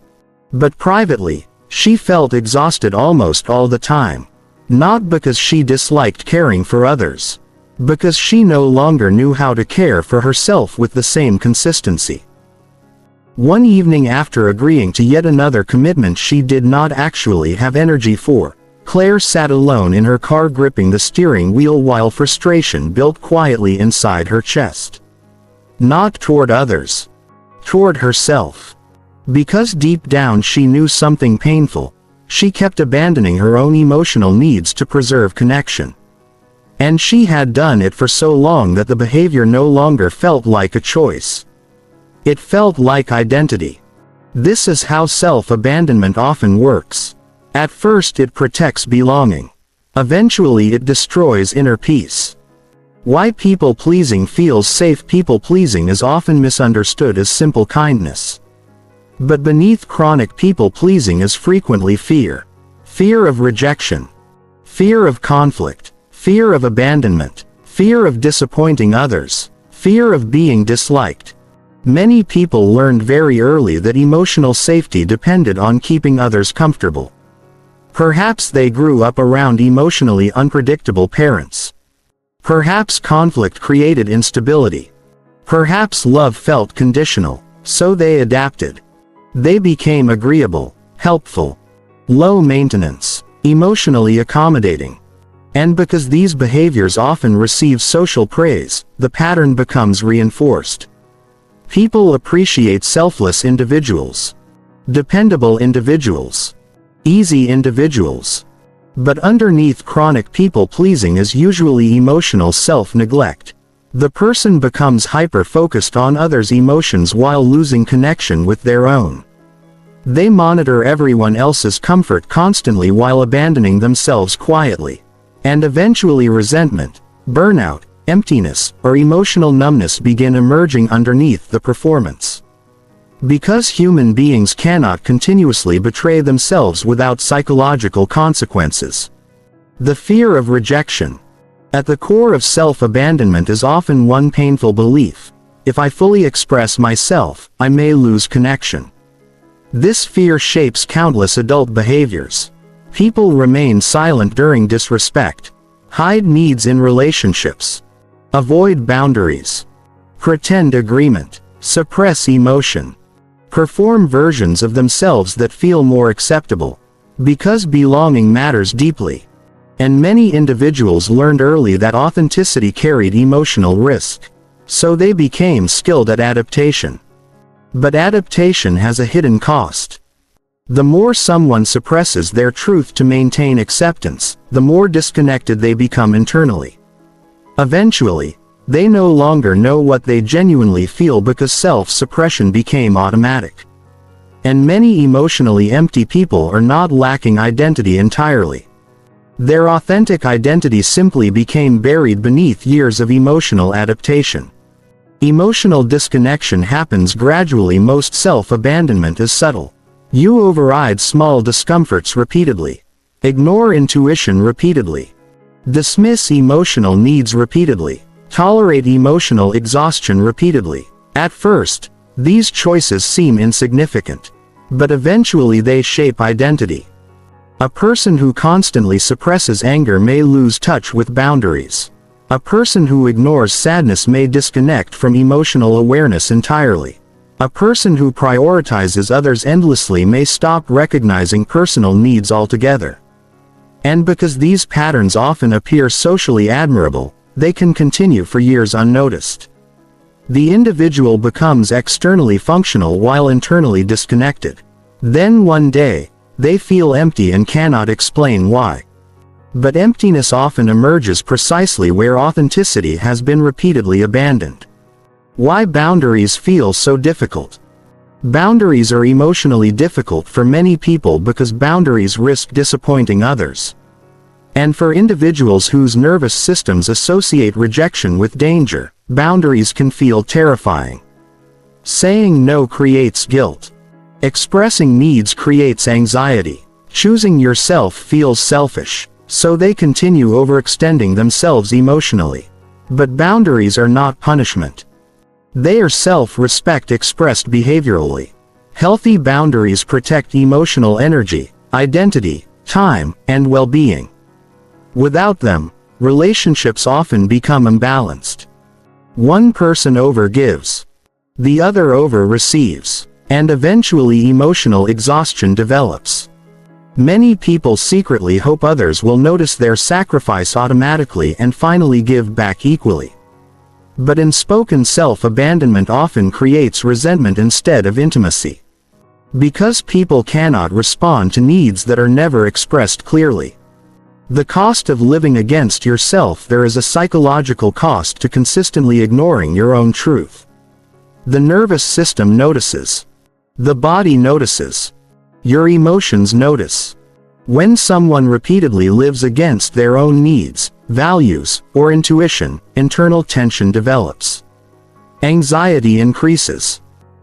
But privately, she felt exhausted almost all the time. Not because she disliked caring for others, because she no longer knew how to care for herself with the same consistency. One evening, after agreeing to yet another commitment she did not actually have energy for, Claire sat alone in her car, gripping the steering wheel while frustration built quietly inside her chest. Not toward others, toward herself. Because deep down she knew something painful. She kept abandoning her own emotional needs to preserve connection. And she had done it for so long that the behavior no longer felt like a choice. It felt like identity. This is how self-abandonment often works. At first it protects belonging. Eventually it destroys inner peace. Why people-pleasing feels safe. People-pleasing is often misunderstood as simple kindness. But beneath chronic people-pleasing is frequently fear. Fear of rejection. Fear of conflict. Fear of abandonment. Fear of disappointing others. Fear of being disliked. Many people learned very early that emotional safety depended on keeping others comfortable. Perhaps they grew up around emotionally unpredictable parents. Perhaps conflict created instability. Perhaps love felt conditional, so they adapted. They became agreeable, helpful, low maintenance, emotionally accommodating. And because these behaviors often receive social praise, the pattern becomes reinforced. People appreciate selfless individuals, dependable individuals, easy individuals. But underneath chronic people-pleasing is usually emotional self-neglect. The person becomes hyper-focused on others' emotions while losing connection with their own. They monitor everyone else's comfort constantly while abandoning themselves quietly. And eventually resentment, burnout, emptiness, or emotional numbness begin emerging underneath the performance. Because human beings cannot continuously betray themselves without psychological consequences. The fear of rejection. At the core of self-abandonment is often one painful belief: if I fully express myself, I may lose connection. This fear shapes countless adult behaviors. People remain silent during disrespect, hide needs in relationships, avoid boundaries, pretend agreement, suppress emotion, perform versions of themselves that feel more acceptable, because belonging matters deeply. And many individuals learned early that authenticity carried emotional risk, so they became skilled at adaptation. But adaptation has a hidden cost. The more someone suppresses their truth to maintain acceptance, the more disconnected they become internally. Eventually, they no longer know what they genuinely feel because self-suppression became automatic. And many emotionally empty people are not lacking identity entirely. Their authentic identity simply became buried beneath years of emotional adaptation. Emotional disconnection happens gradually. Most self-abandonment is subtle. You override small discomforts repeatedly, ignore intuition repeatedly, dismiss emotional needs repeatedly, tolerate emotional exhaustion repeatedly. At first, these choices seem insignificant, but eventually they shape identity. A person who constantly suppresses anger may lose touch with boundaries. A person who ignores sadness may disconnect from emotional awareness entirely. A person who prioritizes others endlessly may stop recognizing personal needs altogether. And because these patterns often appear socially admirable, they can continue for years unnoticed. The individual becomes externally functional while internally disconnected. Then one day, they feel empty and cannot explain why. But emptiness often emerges precisely where authenticity has been repeatedly abandoned. Why boundaries feel so difficult? Boundaries are emotionally difficult for many people because boundaries risk disappointing others. And for individuals whose nervous systems associate rejection with danger, boundaries can feel terrifying. Saying no creates guilt. Expressing needs creates anxiety. Choosing yourself feels selfish, so they continue overextending themselves emotionally. But boundaries are not punishment. They are self-respect expressed behaviorally. Healthy boundaries protect emotional energy, identity, time, and well-being. Without them, relationships often become imbalanced. One person overgives, the other over-receives, and eventually emotional exhaustion develops. Many people secretly hope others will notice their sacrifice automatically and finally give back equally. But unspoken self-abandonment often creates resentment instead of intimacy. Because people cannot respond to needs that are never expressed clearly. The cost of living against yourself. There is a psychological cost to consistently ignoring your own truth. The nervous system notices. The body notices. Your emotions notice. When someone repeatedly lives against their own needs, values, or intuition, internal tension develops. Anxiety increases.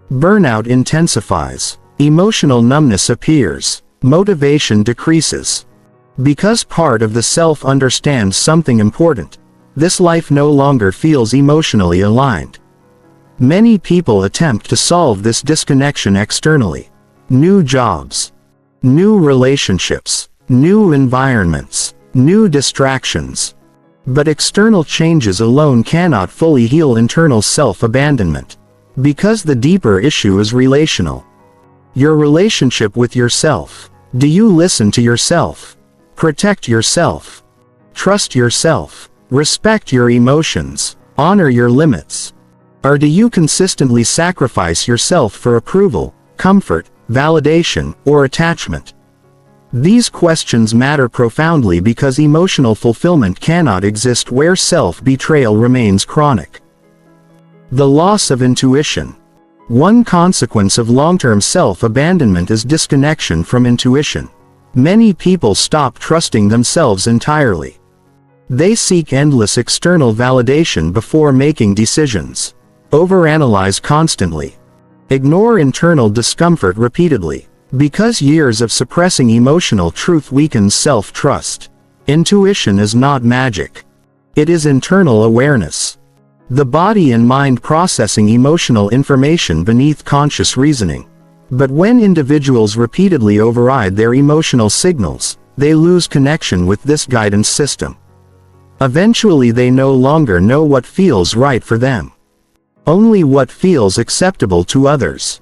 Burnout intensifies. Emotional numbness appears. Motivation decreases. Because part of the self understands something important, this life no longer feels emotionally aligned. Many people attempt to solve this disconnection externally. New jobs, new relationships, new environments, new distractions. But external changes alone cannot fully heal internal self-abandonment. Because the deeper issue is relational. Your relationship with yourself. Do you listen to yourself? Protect yourself. Trust yourself. Respect your emotions. Honor your limits. Or do you consistently sacrifice yourself for approval, comfort, validation, or attachment? These questions matter profoundly because emotional fulfillment cannot exist where self-betrayal remains chronic. The loss of intuition. One consequence of long-term self-abandonment is disconnection from intuition. Many people stop trusting themselves entirely. They seek endless external validation before making decisions. Overanalyze constantly. Ignore internal discomfort repeatedly. Because years of suppressing emotional truth weakens self-trust. Intuition is not magic. It is internal awareness. The body and mind processing emotional information beneath conscious reasoning. But when individuals repeatedly override their emotional signals, they lose connection with this guidance system. Eventually they no longer know what feels right for them. Only what feels acceptable to others.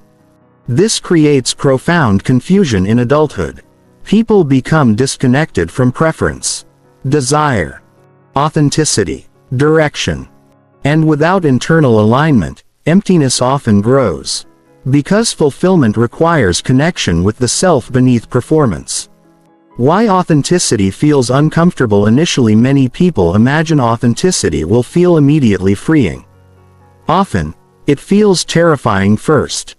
This creates profound confusion in adulthood. People become disconnected from preference, desire, authenticity, direction. And without internal alignment, emptiness often grows. Because fulfillment requires connection with the self beneath performance. Why authenticity feels uncomfortable initially. Many people imagine authenticity will feel immediately freeing. Often, it feels terrifying first.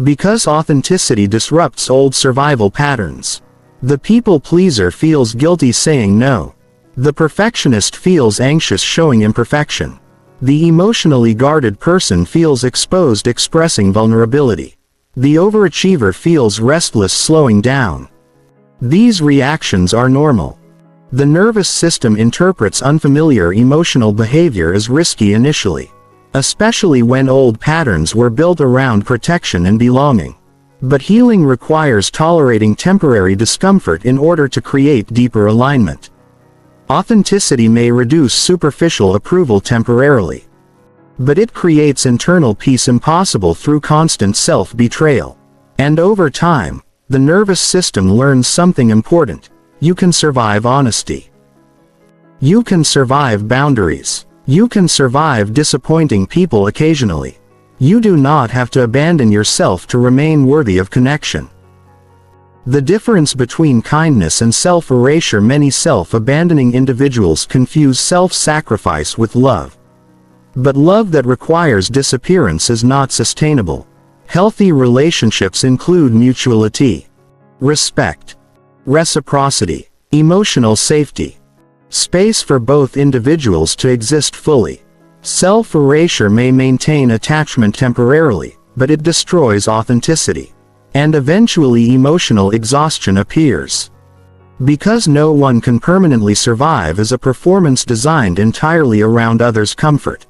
Because authenticity disrupts old survival patterns. The people pleaser feels guilty saying no. The perfectionist feels anxious showing imperfection. The emotionally guarded person feels exposed expressing vulnerability. The overachiever feels restless slowing down. These reactions are normal. The nervous system interprets unfamiliar emotional behavior as risky initially. Especially when old patterns were built around protection and belonging. But healing requires tolerating temporary discomfort in order to create deeper alignment. Authenticity may reduce superficial approval temporarily. But it creates internal peace impossible through constant self-betrayal. And over time, the nervous system learns something important. You can survive honesty. You can survive boundaries. You can survive disappointing people occasionally. You do not have to abandon yourself to remain worthy of connection. The difference between kindness and self-erasure. Many self-abandoning individuals confuse self-sacrifice with love. But love that requires disappearance is not sustainable. Healthy relationships include mutuality, respect, reciprocity, emotional safety. Space for both individuals to exist fully. Self-erasure may maintain attachment temporarily, but it destroys authenticity. And eventually emotional exhaustion appears. Because no one can permanently survive as a performance designed entirely around others' comfort.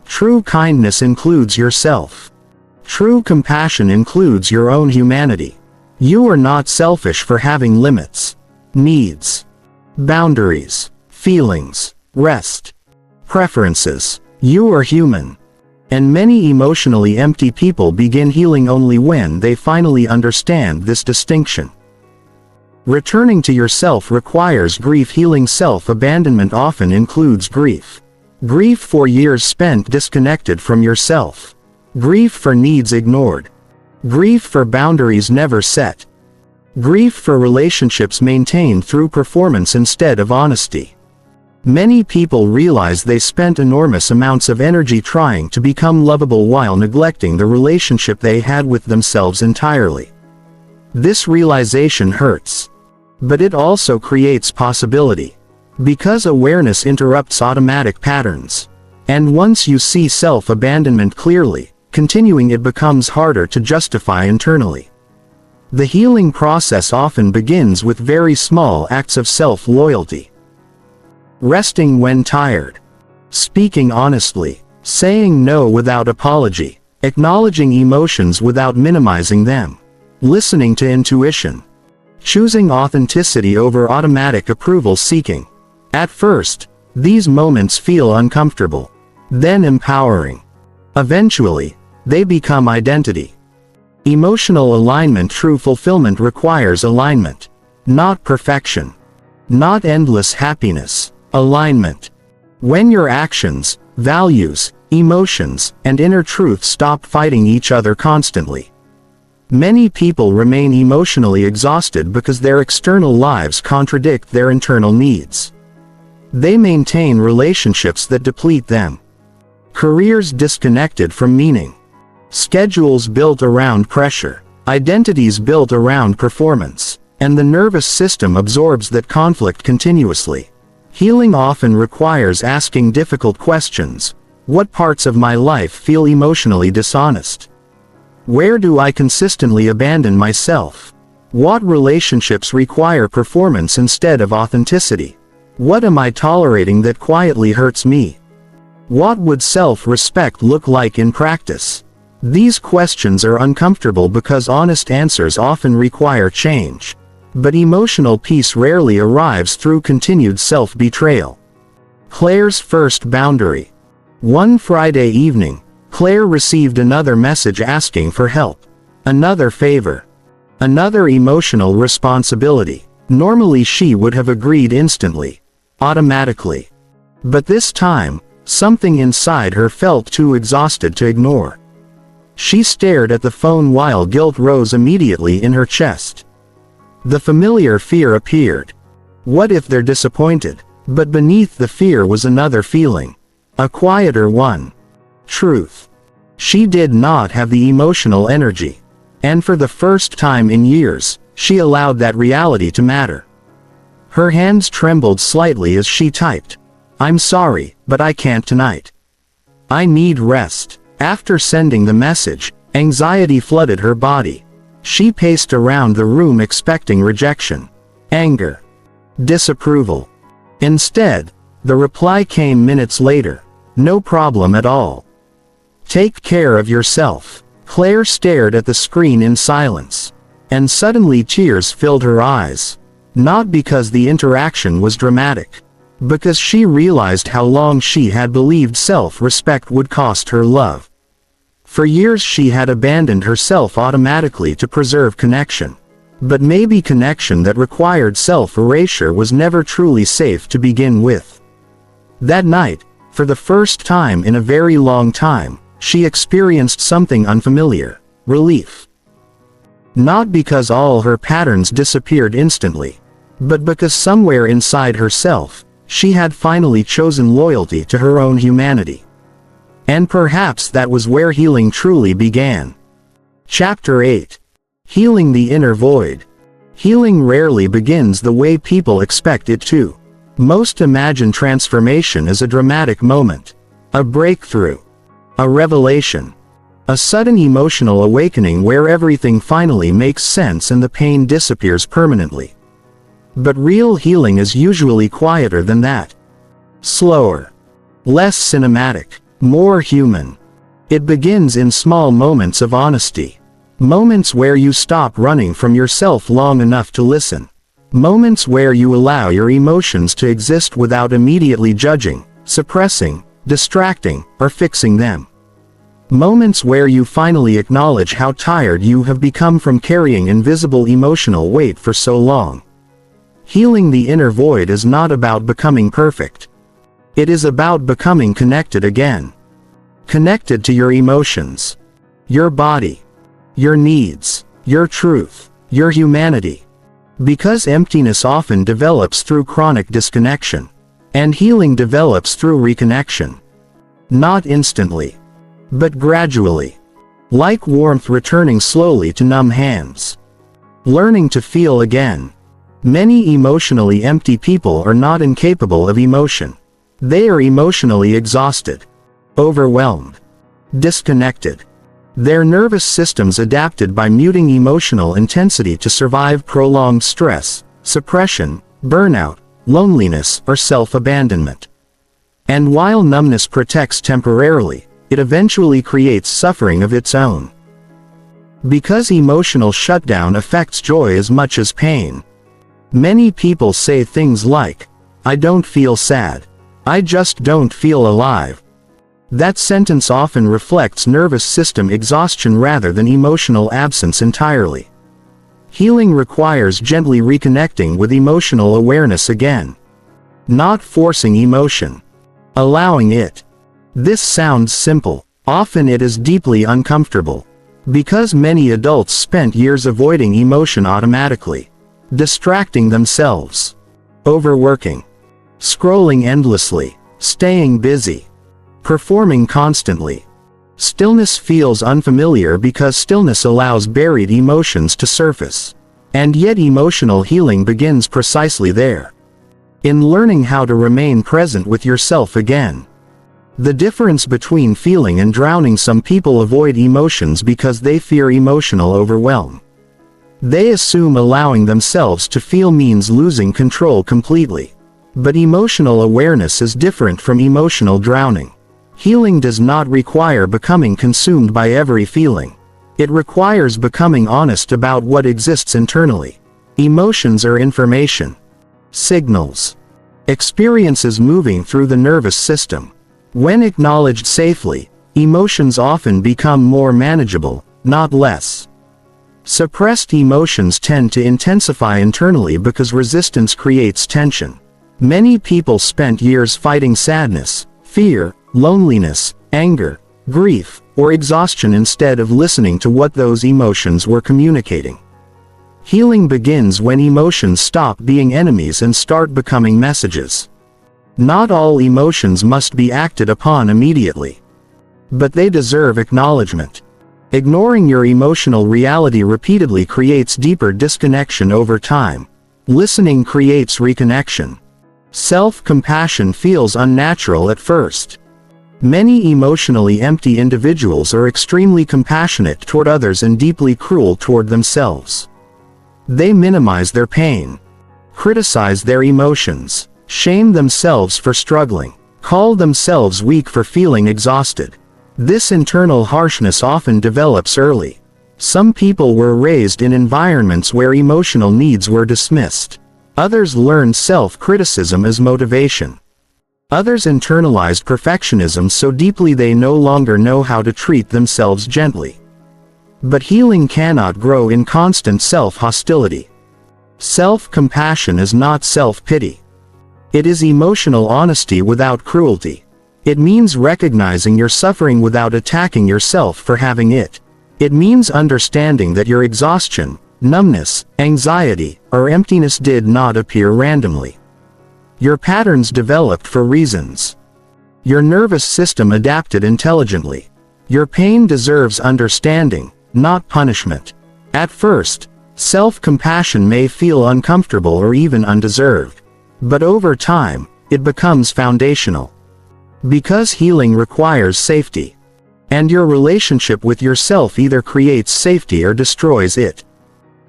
True kindness includes yourself. True compassion includes your own humanity. You are not selfish for having limits, needs, boundaries, feelings, rest, preferences. You are human. And many emotionally empty people begin healing only when they finally understand this distinction. Returning to yourself requires grief. Healing self-abandonment often includes grief. Grief for years spent disconnected from yourself. Grief for needs ignored. Grief for boundaries never set. Grief for relationships maintained through performance instead of honesty. Many people realize they spent enormous amounts of energy trying to become lovable while neglecting the relationship they had with themselves entirely. This realization hurts. But it also creates possibility. Because awareness interrupts automatic patterns. And once you see self-abandonment clearly, continuing it becomes harder to justify internally. The healing process often begins with very small acts of self-loyalty. Resting when tired. Speaking honestly. Saying no without apology. Acknowledging emotions without minimizing them. Listening to intuition. choosing authenticity over automatic approval seeking. At first, these moments feel uncomfortable, then empowering. Eventually, they become identity. Emotional alignment. True fulfillment requires alignment, not perfection, not endless happiness, alignment. When your actions, values, emotions, and inner truth stop fighting each other constantly. Many people remain emotionally exhausted because their external lives contradict their internal needs. They maintain relationships that deplete them, careers disconnected from meaning, schedules built around pressure, identities built around performance, and the nervous system absorbs that conflict continuously. Healing often requires asking difficult questions. What parts of my life feel emotionally dishonest? Where do I consistently abandon myself? What relationships require performance instead of authenticity? What am I tolerating that quietly hurts me? What would self-respect look like in practice? These questions are uncomfortable because honest answers often require change. But emotional peace rarely arrives through continued self-betrayal. Claire's first boundary. One Friday evening, Claire received another message asking for help. Another favor. Another emotional responsibility. Normally she would have agreed instantly, automatically. But this time, something inside her felt too exhausted to ignore. She stared at the phone while guilt rose immediately in her chest. The familiar fear appeared. What if they're disappointed? But beneath the fear was another feeling. A quieter one. Truth. She did not have the emotional energy. And for the first time in years, she allowed that reality to matter. Her hands trembled slightly as she typed. "I'm sorry, but I can't tonight. I need rest." After sending the message, anxiety flooded her body. She paced around the room expecting rejection, anger, disapproval. Instead, the reply came minutes later. "No problem at all. Take care of yourself." Claire stared at the screen in silence. And suddenly tears filled her eyes. Not because the interaction was dramatic, because she realized how long she had believed self-respect would cost her love. For years she had abandoned herself automatically to preserve connection. But maybe connection that required self-erasure was never truly safe to begin with. That night, for the first time in a very long time, she experienced something unfamiliar: relief. Not because all her patterns disappeared instantly, but because somewhere inside herself, she had finally chosen loyalty to her own humanity. And perhaps that was where healing truly began. Chapter 8. Healing the Inner Void. Healing rarely begins the way people expect it to. Most imagine transformation as a dramatic moment, a breakthrough, a revelation, a sudden emotional awakening where everything finally makes sense and the pain disappears permanently. But real healing is usually quieter than that. Slower, less cinematic, more human. It begins in small moments of honesty. Moments where you stop running from yourself long enough to listen. Moments where you allow your emotions to exist without immediately judging, suppressing, distracting, or fixing them. Moments where you finally acknowledge how tired you have become from carrying invisible emotional weight for so long. Healing the inner void is not about becoming perfect. It is about becoming connected again. Connected to your emotions, your body, your needs, your truth, your humanity. Because emptiness often develops through chronic disconnection, and healing develops through reconnection. Not instantly, but gradually. Like warmth returning slowly to numb hands. Learning to feel again. Many emotionally empty people are not incapable of emotion. They are emotionally exhausted, overwhelmed, disconnected. Their nervous systems adapted by muting emotional intensity to survive prolonged stress, suppression, burnout, loneliness, or self-abandonment. And while numbness protects temporarily, it eventually creates suffering of its own. Because emotional shutdown affects joy as much as pain. Many people say things like, "I don't feel sad. I just don't feel alive." That sentence often reflects nervous system exhaustion rather than emotional absence entirely. Healing requires gently reconnecting with emotional awareness again. Not forcing emotion. Allowing it. This sounds simple. Often it is deeply uncomfortable. Because many adults spent years avoiding emotion automatically. Distracting themselves. Overworking. Scrolling endlessly. Staying busy. Performing constantly. Stillness feels unfamiliar because stillness allows buried emotions to surface. And yet emotional healing begins precisely there. In learning how to remain present with yourself again. The difference between feeling and drowning: some people avoid emotions because they fear emotional overwhelm. They assume allowing themselves to feel means losing control completely. But emotional awareness is different from emotional drowning. Healing does not require becoming consumed by every feeling. It requires becoming honest about what exists internally. Emotions are information. Signals. Experiences moving through the nervous system. When acknowledged safely, emotions often become more manageable, not less. Suppressed emotions tend to intensify internally because resistance creates tension. Many people spent years fighting sadness, fear, loneliness, anger, grief, or exhaustion instead of listening to what those emotions were communicating. Healing begins when emotions stop being enemies and start becoming messages. Not all emotions must be acted upon immediately. But they deserve acknowledgement. Ignoring your emotional reality repeatedly creates deeper disconnection over time. Listening creates reconnection. Self-compassion feels unnatural at first. Many emotionally empty individuals are extremely compassionate toward others and deeply cruel toward themselves. They minimize their pain, criticize their emotions, shame themselves for struggling, call themselves weak for feeling exhausted. This internal harshness often develops early. Some people were raised in environments where emotional needs were dismissed. Others learned self-criticism as motivation. Others internalized perfectionism so deeply they no longer know how to treat themselves gently. But healing cannot grow in constant self-hostility. Self-compassion is not self-pity. It is emotional honesty without cruelty. It means recognizing your suffering without attacking yourself for having it. It means understanding that your exhaustion, numbness, anxiety, or emptiness did not appear randomly. Your patterns developed for reasons. Your nervous system adapted intelligently. Your pain deserves understanding, not punishment. At first, self-compassion may feel uncomfortable or even undeserved. But over time, it becomes foundational. Because healing requires safety. And your relationship with yourself either creates safety or destroys it.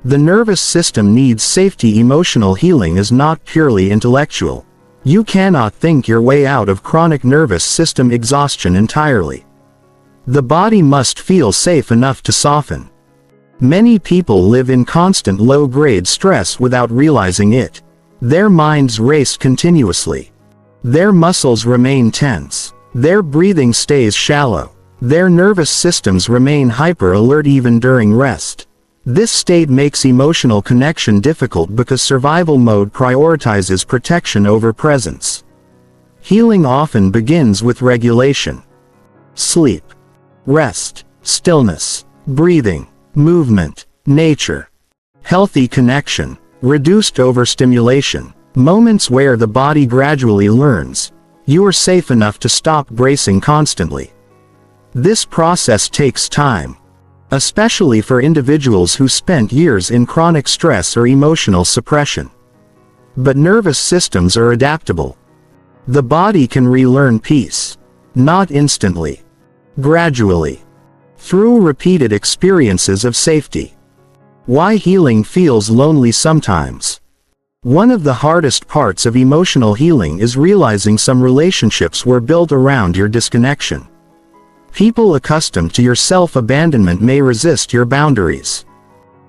The nervous system needs safety. Emotional healing is not purely intellectual. You cannot think your way out of chronic nervous system exhaustion entirely. The body must feel safe enough to soften. Many people live in constant low-grade stress without realizing it. Their minds race continuously. Their muscles remain tense. Their breathing stays shallow. Their nervous systems remain hyper-alert even during rest. This state makes emotional connection difficult because survival mode prioritizes protection over presence. Healing often begins with regulation. Sleep, rest, stillness, breathing, movement, nature. Healthy connection, reduced overstimulation, moments where the body gradually learns, you are safe enough to stop bracing constantly. This process takes time. Especially for individuals who spent years in chronic stress or emotional suppression. But nervous systems are adaptable. The body can relearn peace. Not instantly. Gradually. Through repeated experiences of safety. Why healing feels lonely sometimes. One of the hardest parts of emotional healing is realizing some relationships were built around your disconnection. People accustomed to your self-abandonment may resist your boundaries.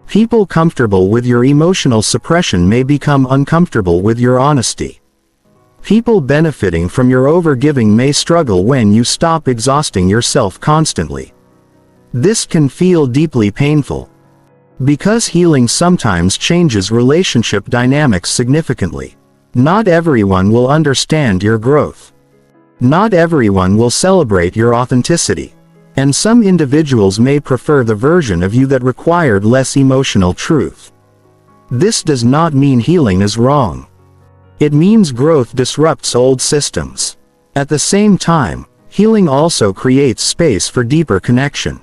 People comfortable with your emotional suppression may become uncomfortable with your honesty. People benefiting from your overgiving may struggle when you stop exhausting yourself constantly. This can feel deeply painful. Because healing sometimes changes relationship dynamics significantly. Not everyone will understand your growth. Not everyone will celebrate your authenticity. And some individuals may prefer the version of you that required less emotional truth. This does not mean healing is wrong. It means growth disrupts old systems. At the same time, healing also creates space for deeper connection.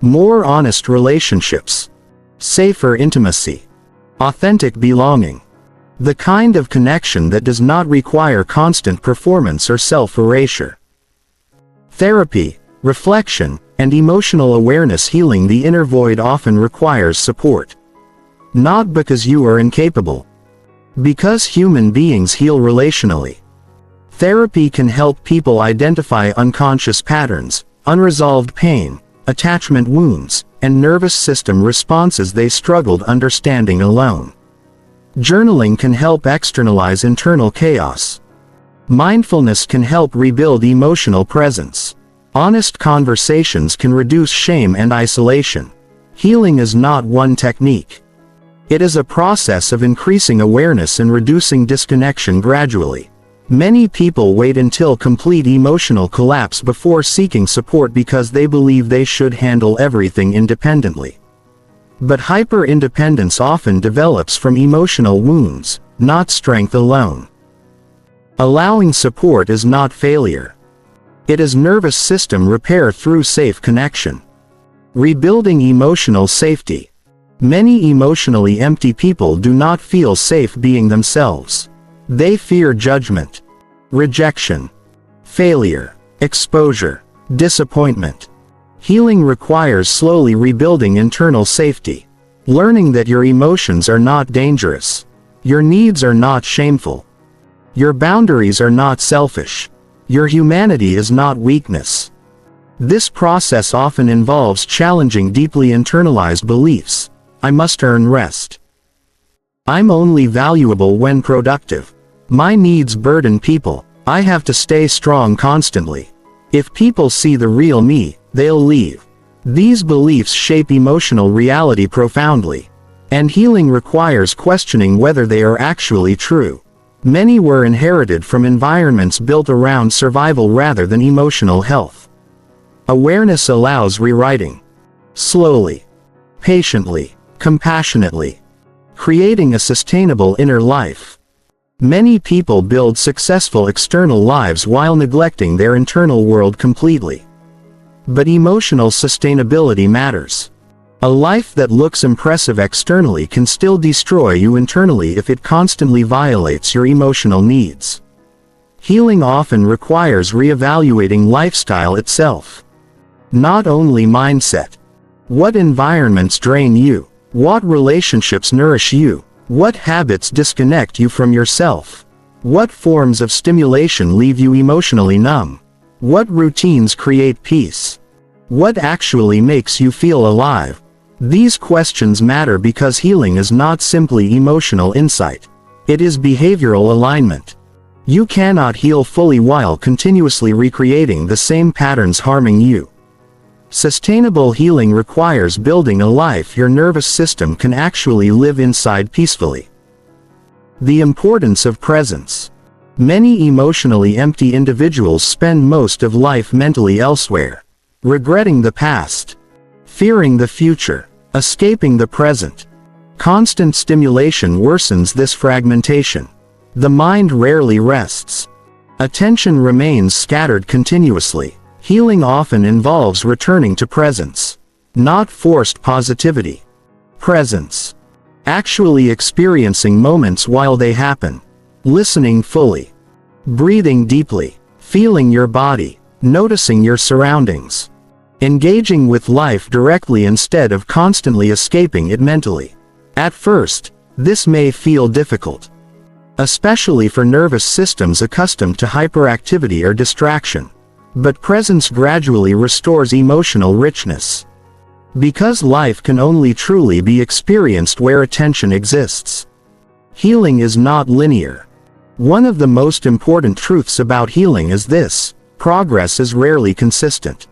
More honest relationships. Safer intimacy. Authentic belonging. The kind of connection that does not require constant performance or self-erasure. Therapy, reflection, and emotional awareness. Healing the inner void often requires support. Not because you are incapable. Because human beings heal relationally. Therapy can help people identify unconscious patterns, unresolved pain, attachment wounds, and nervous system responses they struggled understanding alone. Journaling can help externalize internal chaos. Mindfulness can help rebuild emotional presence. Honest conversations can reduce shame and isolation. Healing is not one technique. It is a process of increasing awareness and reducing disconnection gradually. Many people wait until complete emotional collapse before seeking support because they believe they should handle everything independently. But hyper-independence often develops from emotional wounds, not strength alone. Allowing support is not failure. It is nervous system repair through safe connection. Rebuilding emotional safety. Many emotionally empty people do not feel safe being themselves. They fear judgment, rejection, failure, exposure, disappointment. Healing requires slowly rebuilding internal safety. Learning that your emotions are not dangerous. Your needs are not shameful. Your boundaries are not selfish. Your humanity is not weakness. This process often involves challenging deeply internalized beliefs. I must earn rest. I'm only valuable when productive. My needs burden people. I have to stay strong constantly. If people see the real me, they'll leave. These beliefs shape emotional reality profoundly. And healing requires questioning whether they are actually true. Many were inherited from environments built around survival rather than emotional health. Awareness allows rewriting. Slowly, patiently, compassionately. Creating a sustainable inner life. Many people build successful external lives while neglecting their internal world completely. But emotional sustainability matters. A life that looks impressive externally can still destroy you internally if it constantly violates your emotional needs. Healing often requires reevaluating lifestyle itself. Not only mindset. What environments drain you? What relationships nourish you? What habits disconnect you from yourself? What forms of stimulation leave you emotionally numb? What routines create peace? What actually makes you feel alive? These questions matter because healing is not simply emotional insight. It is behavioral alignment. You cannot heal fully while continuously recreating the same patterns harming you. Sustainable healing requires building a life your nervous system can actually live inside peacefully. The importance of presence. Many emotionally empty individuals spend most of life mentally elsewhere, regretting the past, fearing the future, escaping the present. Constant stimulation worsens this fragmentation. The mind rarely rests. Attention remains scattered continuously. Healing often involves returning to presence. Not forced positivity. Presence. Actually experiencing moments while they happen. Listening fully. Breathing deeply. Feeling your body. Noticing your surroundings. Engaging with life directly instead of constantly escaping it mentally. At first, this may feel difficult. Especially for nervous systems accustomed to hyperactivity or distraction. But presence gradually restores emotional richness. Because life can only truly be experienced where attention exists. Healing is not linear. One of the most important truths about healing is this: progress is rarely consistent.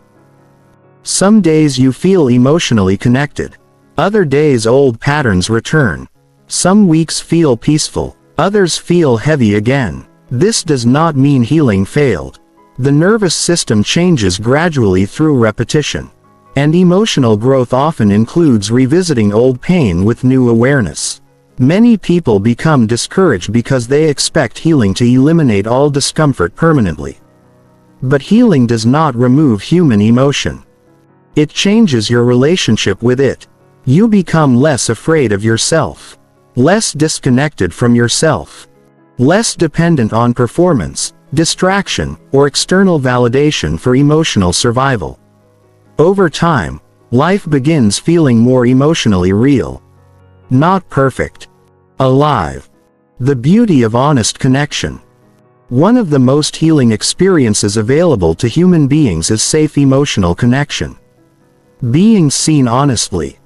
Some days you feel emotionally connected. Other days old patterns return. Some weeks feel peaceful. Others feel heavy again. This does not mean healing failed. The nervous system changes gradually through repetition. And emotional growth often includes revisiting old pain with new awareness. Many people become discouraged because they expect healing to eliminate all discomfort permanently. But healing does not remove human emotion. It changes your relationship with it. You become less afraid of yourself, less disconnected from yourself, less dependent on performance, distraction, or external validation for emotional survival. Over time, life begins feeling more emotionally real. Not perfect. Alive. The beauty of honest connection. One of the most healing experiences available to human beings is safe emotional connection. Being seen honestly.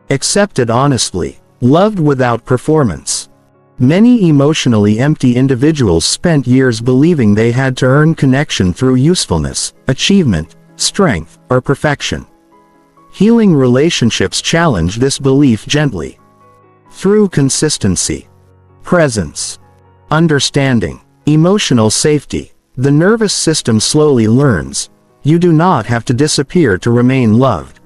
Accepted honestly. Loved without performance. Many emotionally empty individuals spent years believing they had to earn connection through usefulness, achievement, strength, or perfection. Healing relationships challenge this belief gently. Through consistency, presence, understanding, emotional safety, the nervous system slowly learns: you do not have to disappear to remain loved.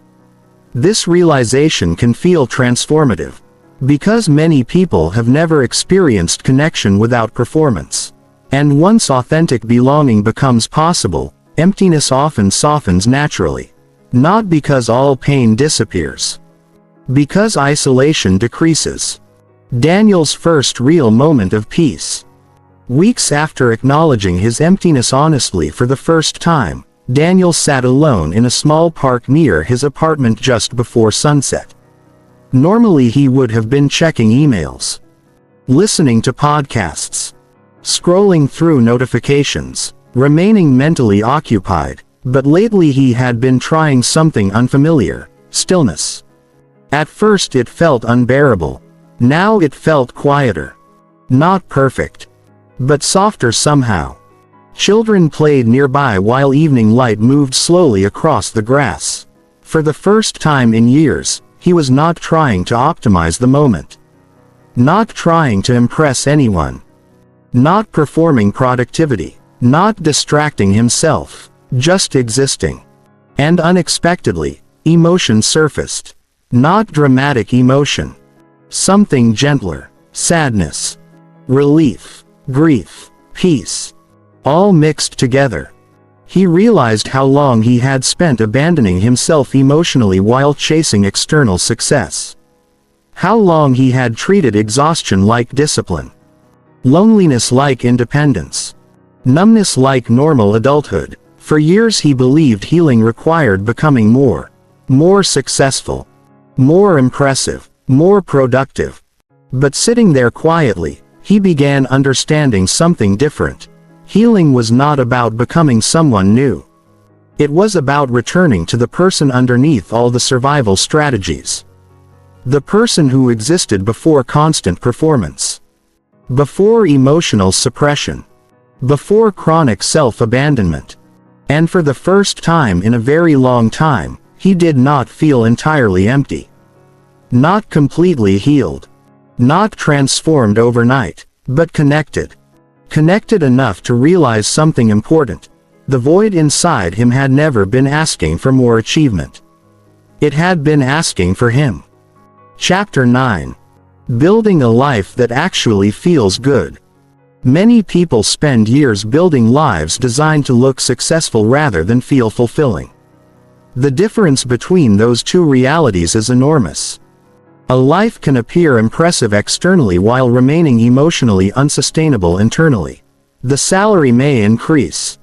This realization can feel transformative, because many people have never experienced connection without performance. And once authentic belonging becomes possible, emptiness often softens naturally. Not because all pain disappears. Because isolation decreases. Daniel's first real moment of peace. Weeks after acknowledging his emptiness honestly for the first time, Daniel sat alone in a small park near his apartment just before sunset. Normally he would have been checking emails, listening to podcasts, scrolling through notifications, remaining mentally occupied, but lately he had been trying something unfamiliar: stillness. At first it felt unbearable. Now it felt quieter. Not perfect, but softer somehow. Children played nearby while evening light moved slowly across the grass. For the first time in years, he was not trying to optimize the moment. Not trying to impress anyone. Not performing productivity. Not distracting himself. Just existing. And unexpectedly, emotion surfaced. Not dramatic emotion. Something gentler. Sadness. Relief. Grief. Peace. All mixed together. He realized how long he had spent abandoning himself emotionally while chasing external success. How long he had treated exhaustion like discipline. Loneliness like independence. Numbness like normal adulthood. For years he believed healing required becoming more successful, more impressive, more productive. But sitting there quietly, he began understanding something different. Healing was not about becoming someone new. It was about returning to the person underneath all the survival strategies. The person who existed before constant performance. Before emotional suppression. Before chronic self-abandonment. And for the first time in a very long time, he did not feel entirely empty. Not completely healed. Not transformed overnight, but connected. Connected enough to realize something important. The void inside him had never been asking for more achievement. It had been asking for him. Chapter 9. Building a life that actually feels good. Many people spend years building lives designed to look successful rather than feel fulfilling. The difference between those two realities is enormous. A life can appear impressive externally while remaining emotionally unsustainable internally. The salary may increase.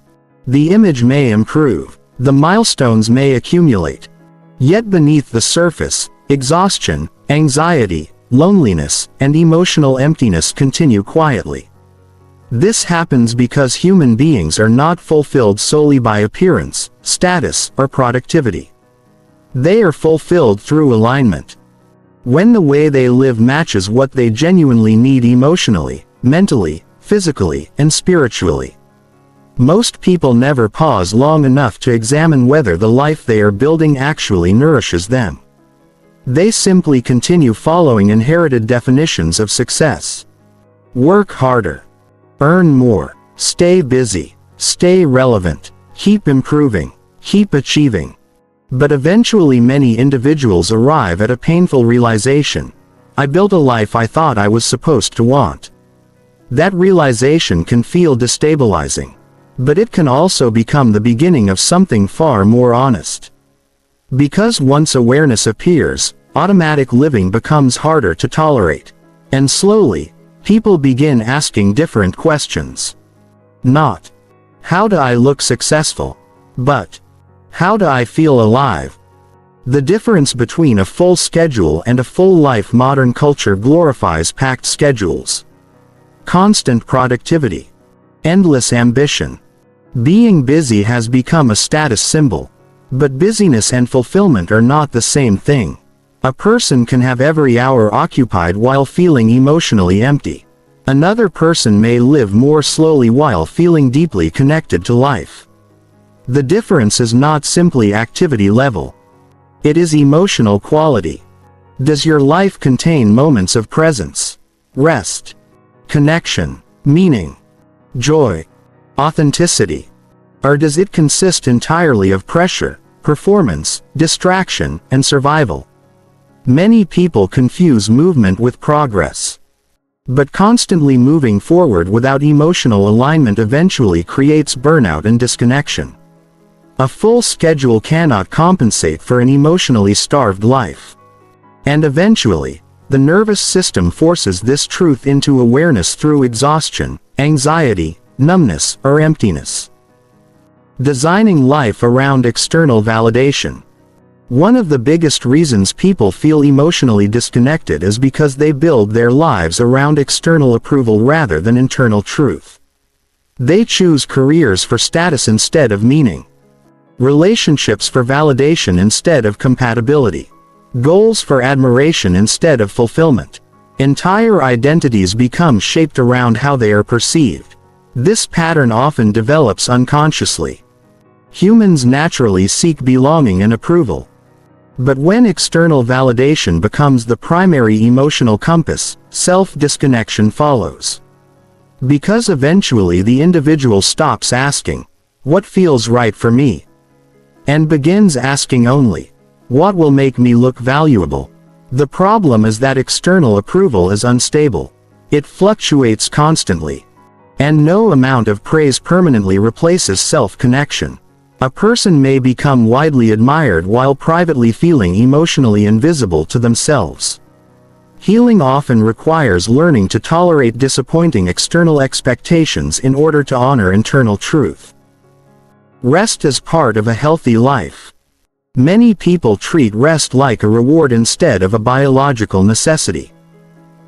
The image may improve. The milestones may accumulate. Yet beneath the surface, exhaustion, anxiety, loneliness, and emotional emptiness continue quietly. This happens because human beings are not fulfilled solely by appearance, status, or productivity. They are fulfilled through alignment. When the way they live matches what they genuinely need emotionally, mentally, physically, and spiritually. Most people never pause long enough to examine whether the life they are building actually nourishes them. They simply continue following inherited definitions of success. Work harder. Earn more. Stay busy. Stay relevant. Keep improving. Keep achieving. But eventually many individuals arrive at a painful realization. I built a life I thought I was supposed to want. That realization can feel destabilizing. But it can also become the beginning of something far more honest. Because once awareness appears, automatic living becomes harder to tolerate. And slowly, people begin asking different questions. Not, how do I look successful? But, how do I feel alive? The difference between a full schedule and a full life. Modern culture glorifies packed schedules, constant productivity, endless ambition. Being busy has become a status symbol. But busyness and fulfillment are not the same thing. A person can have every hour occupied while feeling emotionally empty. Another person may live more slowly while feeling deeply connected to life. The difference is not simply activity level. It is emotional quality. Does your life contain moments of presence, rest, connection, meaning, joy, authenticity? Or does it consist entirely of pressure, performance, distraction, and survival? Many people confuse movement with progress. But constantly moving forward without emotional alignment eventually creates burnout and disconnection. A full schedule cannot compensate for an emotionally starved life. And eventually, the nervous system forces this truth into awareness through exhaustion, anxiety, numbness, or emptiness. Designing life around external validation. One of the biggest reasons people feel emotionally disconnected is because they build their lives around external approval rather than internal truth. They choose careers for status instead of meaning, relationships for validation instead of compatibility, goals for admiration instead of fulfillment. Entire identities become shaped around how they are perceived. This pattern often develops unconsciously. Humans naturally seek belonging and approval. But when external validation becomes the primary emotional compass, self-disconnection follows. Because eventually the individual stops asking, "What feels right for me?" and begins asking only, "What will make me look valuable?" The problem is that external approval is unstable. It fluctuates constantly. And no amount of praise permanently replaces self-connection. A person may become widely admired while privately feeling emotionally invisible to themselves. Healing often requires learning to tolerate disappointing external expectations in order to honor internal truth. Rest is part of a healthy life. Many people treat rest like a reward instead of a biological necessity.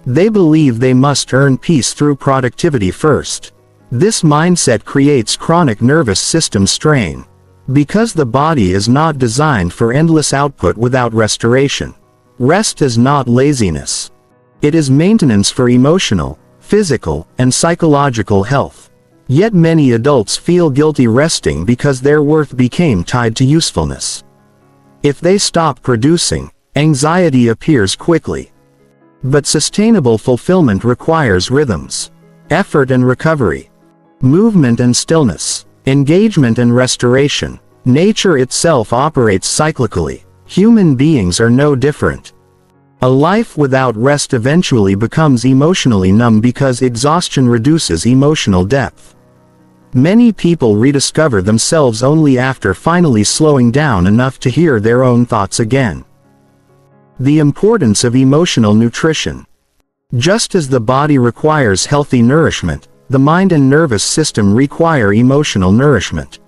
They believe they must earn peace through productivity first. This mindset creates chronic nervous system strain. Because the body is not designed for endless output without restoration. Rest is not laziness. It is maintenance for emotional, physical, and psychological health. Yet many adults feel guilty resting because their worth became tied to usefulness. If they stop producing, anxiety appears quickly. But sustainable fulfillment requires rhythms, effort and recovery, movement and stillness, engagement and restoration. Nature itself operates cyclically. Human beings are no different. A life without rest eventually becomes emotionally numb because exhaustion reduces emotional depth. Many people rediscover themselves only after finally slowing down enough to hear their own thoughts again. The importance of emotional nutrition. Just as the body requires healthy nourishment, the mind and nervous system require emotional nourishment.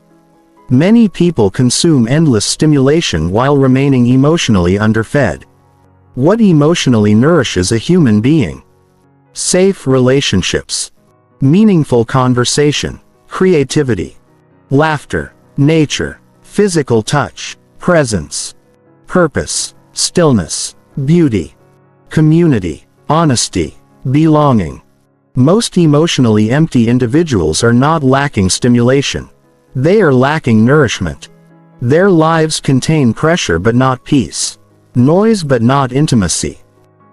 Many people consume endless stimulation while remaining emotionally underfed. What emotionally nourishes a human being? Safe relationships, meaningful conversation, creativity, laughter, nature, physical touch, presence, purpose, stillness, beauty, community, honesty, belonging. Most emotionally empty individuals are not lacking stimulation. They are lacking nourishment. Their lives contain pressure but not peace, noise but not intimacy,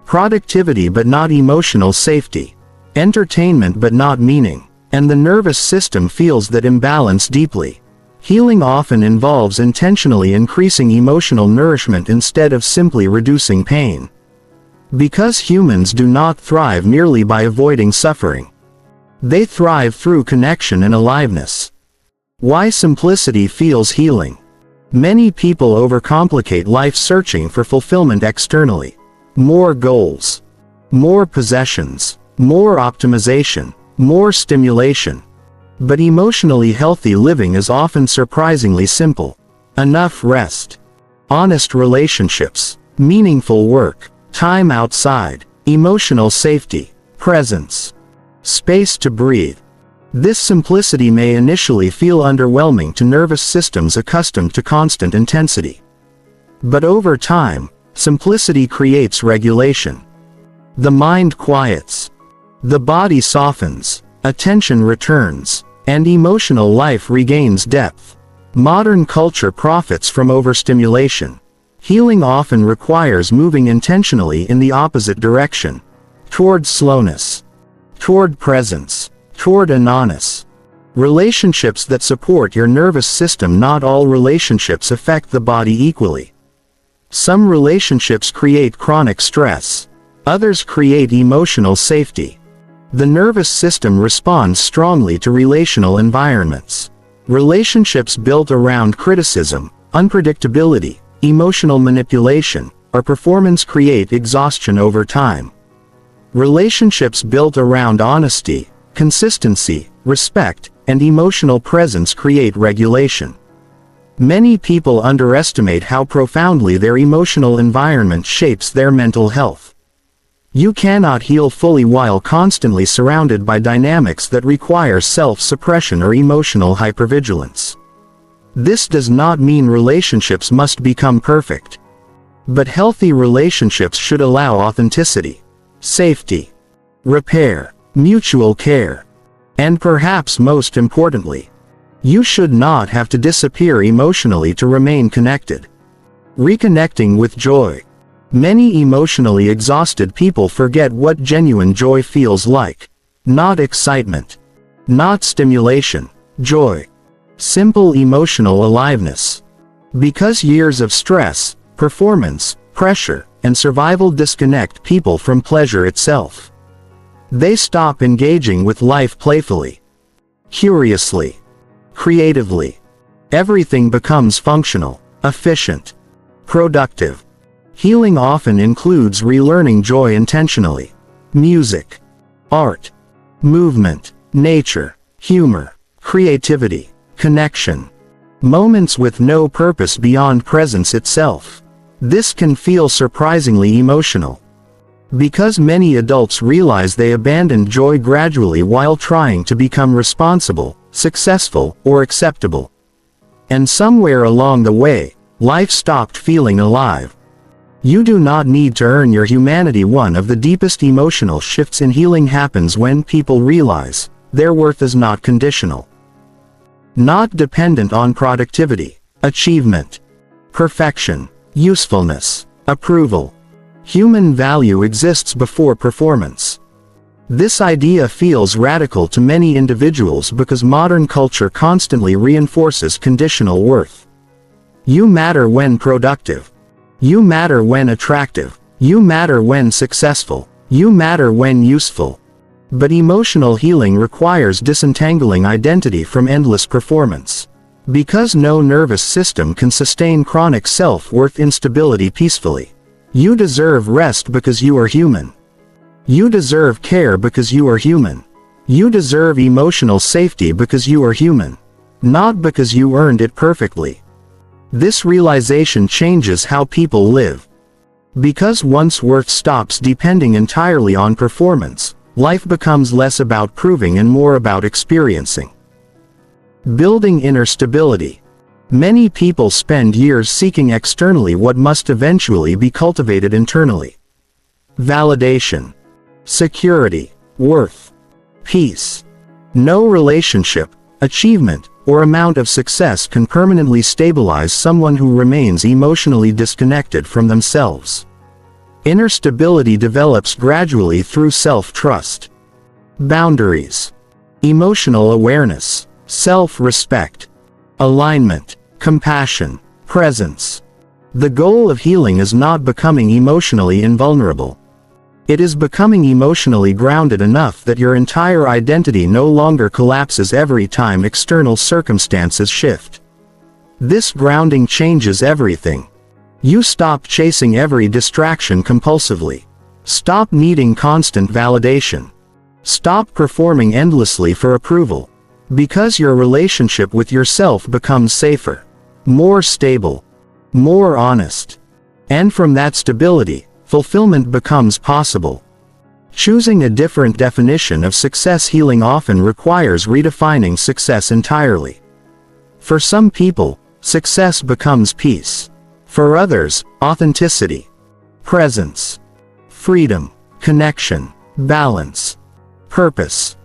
productivity but not emotional safety, entertainment but not meaning, and the nervous system feels that imbalance deeply. Healing often involves intentionally increasing emotional nourishment instead of simply reducing pain. Because humans do not thrive merely by avoiding suffering. They thrive through connection and aliveness. Why simplicity feels healing. Many people overcomplicate life searching for fulfillment externally. More goals, more possessions, more optimization, more stimulation. But emotionally healthy living is often surprisingly simple. Enough rest, honest relationships, meaningful work, time outside, emotional safety, presence, space to breathe. This simplicity may initially feel underwhelming to nervous systems accustomed to constant intensity. But over time, simplicity creates regulation. The mind quiets. The body softens, attention returns, and emotional life regains depth. Modern culture profits from overstimulation. Healing often requires moving intentionally in the opposite direction, toward slowness, toward presence, toward awareness. Relationships that support your nervous system. Not all relationships affect the body equally. Some relationships create chronic stress. Others create emotional safety. The nervous system responds strongly to relational environments. Relationships built around criticism, unpredictability, emotional manipulation, or performance create exhaustion over time. Relationships built around honesty, consistency, respect, and emotional presence create regulation. Many people underestimate how profoundly their emotional environment shapes their mental health. You cannot heal fully while constantly surrounded by dynamics that require self-suppression or emotional hypervigilance. This does not mean relationships must become perfect. But healthy relationships should allow authenticity, safety, repair, mutual care, and perhaps most importantly, you should not have to disappear emotionally to remain connected. Reconnecting with joy. Many emotionally exhausted people forget what genuine joy feels like. Not excitement, not stimulation, joy. Simple emotional aliveness. Because years of stress, performance, pressure, and survival disconnect people from pleasure itself. They stop engaging with life playfully, curiously, creatively. Everything becomes functional, efficient, productive. Healing often includes relearning joy intentionally. Music, art, movement, nature, humor, creativity, connection. Moments with no purpose beyond presence itself. This can feel surprisingly emotional. Because many adults realize they abandoned joy gradually while trying to become responsible, successful, or acceptable. And somewhere along the way, life stopped feeling alive. You do not need to earn your humanity. One of the deepest emotional shifts in healing happens when people realize their worth is not conditional. Not dependent on productivity, achievement, perfection, usefulness, approval. Human value exists before performance. This idea feels radical to many individuals because modern culture constantly reinforces conditional worth. You matter when productive. You matter when attractive. You matter when successful. You matter when useful. But emotional healing requires disentangling identity from endless performance. Because no nervous system can sustain chronic self-worth instability peacefully. You deserve rest because you are human. You deserve care because you are human. You deserve emotional safety because you are human. Not because you earned it perfectly. This realization changes how people live. Because once worth stops depending entirely on performance, Life becomes less about proving and more about experiencing. Building inner stability. Many people spend years seeking externally what must eventually be cultivated internally. Validation, security, worth, peace. No relationship, achievement, or amount of success can permanently stabilize someone who remains emotionally disconnected from themselves. Inner stability develops gradually through self-trust, boundaries, emotional awareness, self-respect, alignment, compassion, presence. The goal of healing is not becoming emotionally invulnerable. It is becoming emotionally grounded enough that your entire identity no longer collapses every time external circumstances shift. This grounding changes everything. You stop chasing every distraction compulsively. Stop needing constant validation. Stop performing endlessly for approval. Because your relationship with yourself becomes safer, more stable, more honest. And from that stability, fulfillment becomes possible. Choosing a different definition of success. Healing often requires redefining success entirely. For some people, success becomes peace. For others, authenticity, presence, freedom, connection, balance, purpose.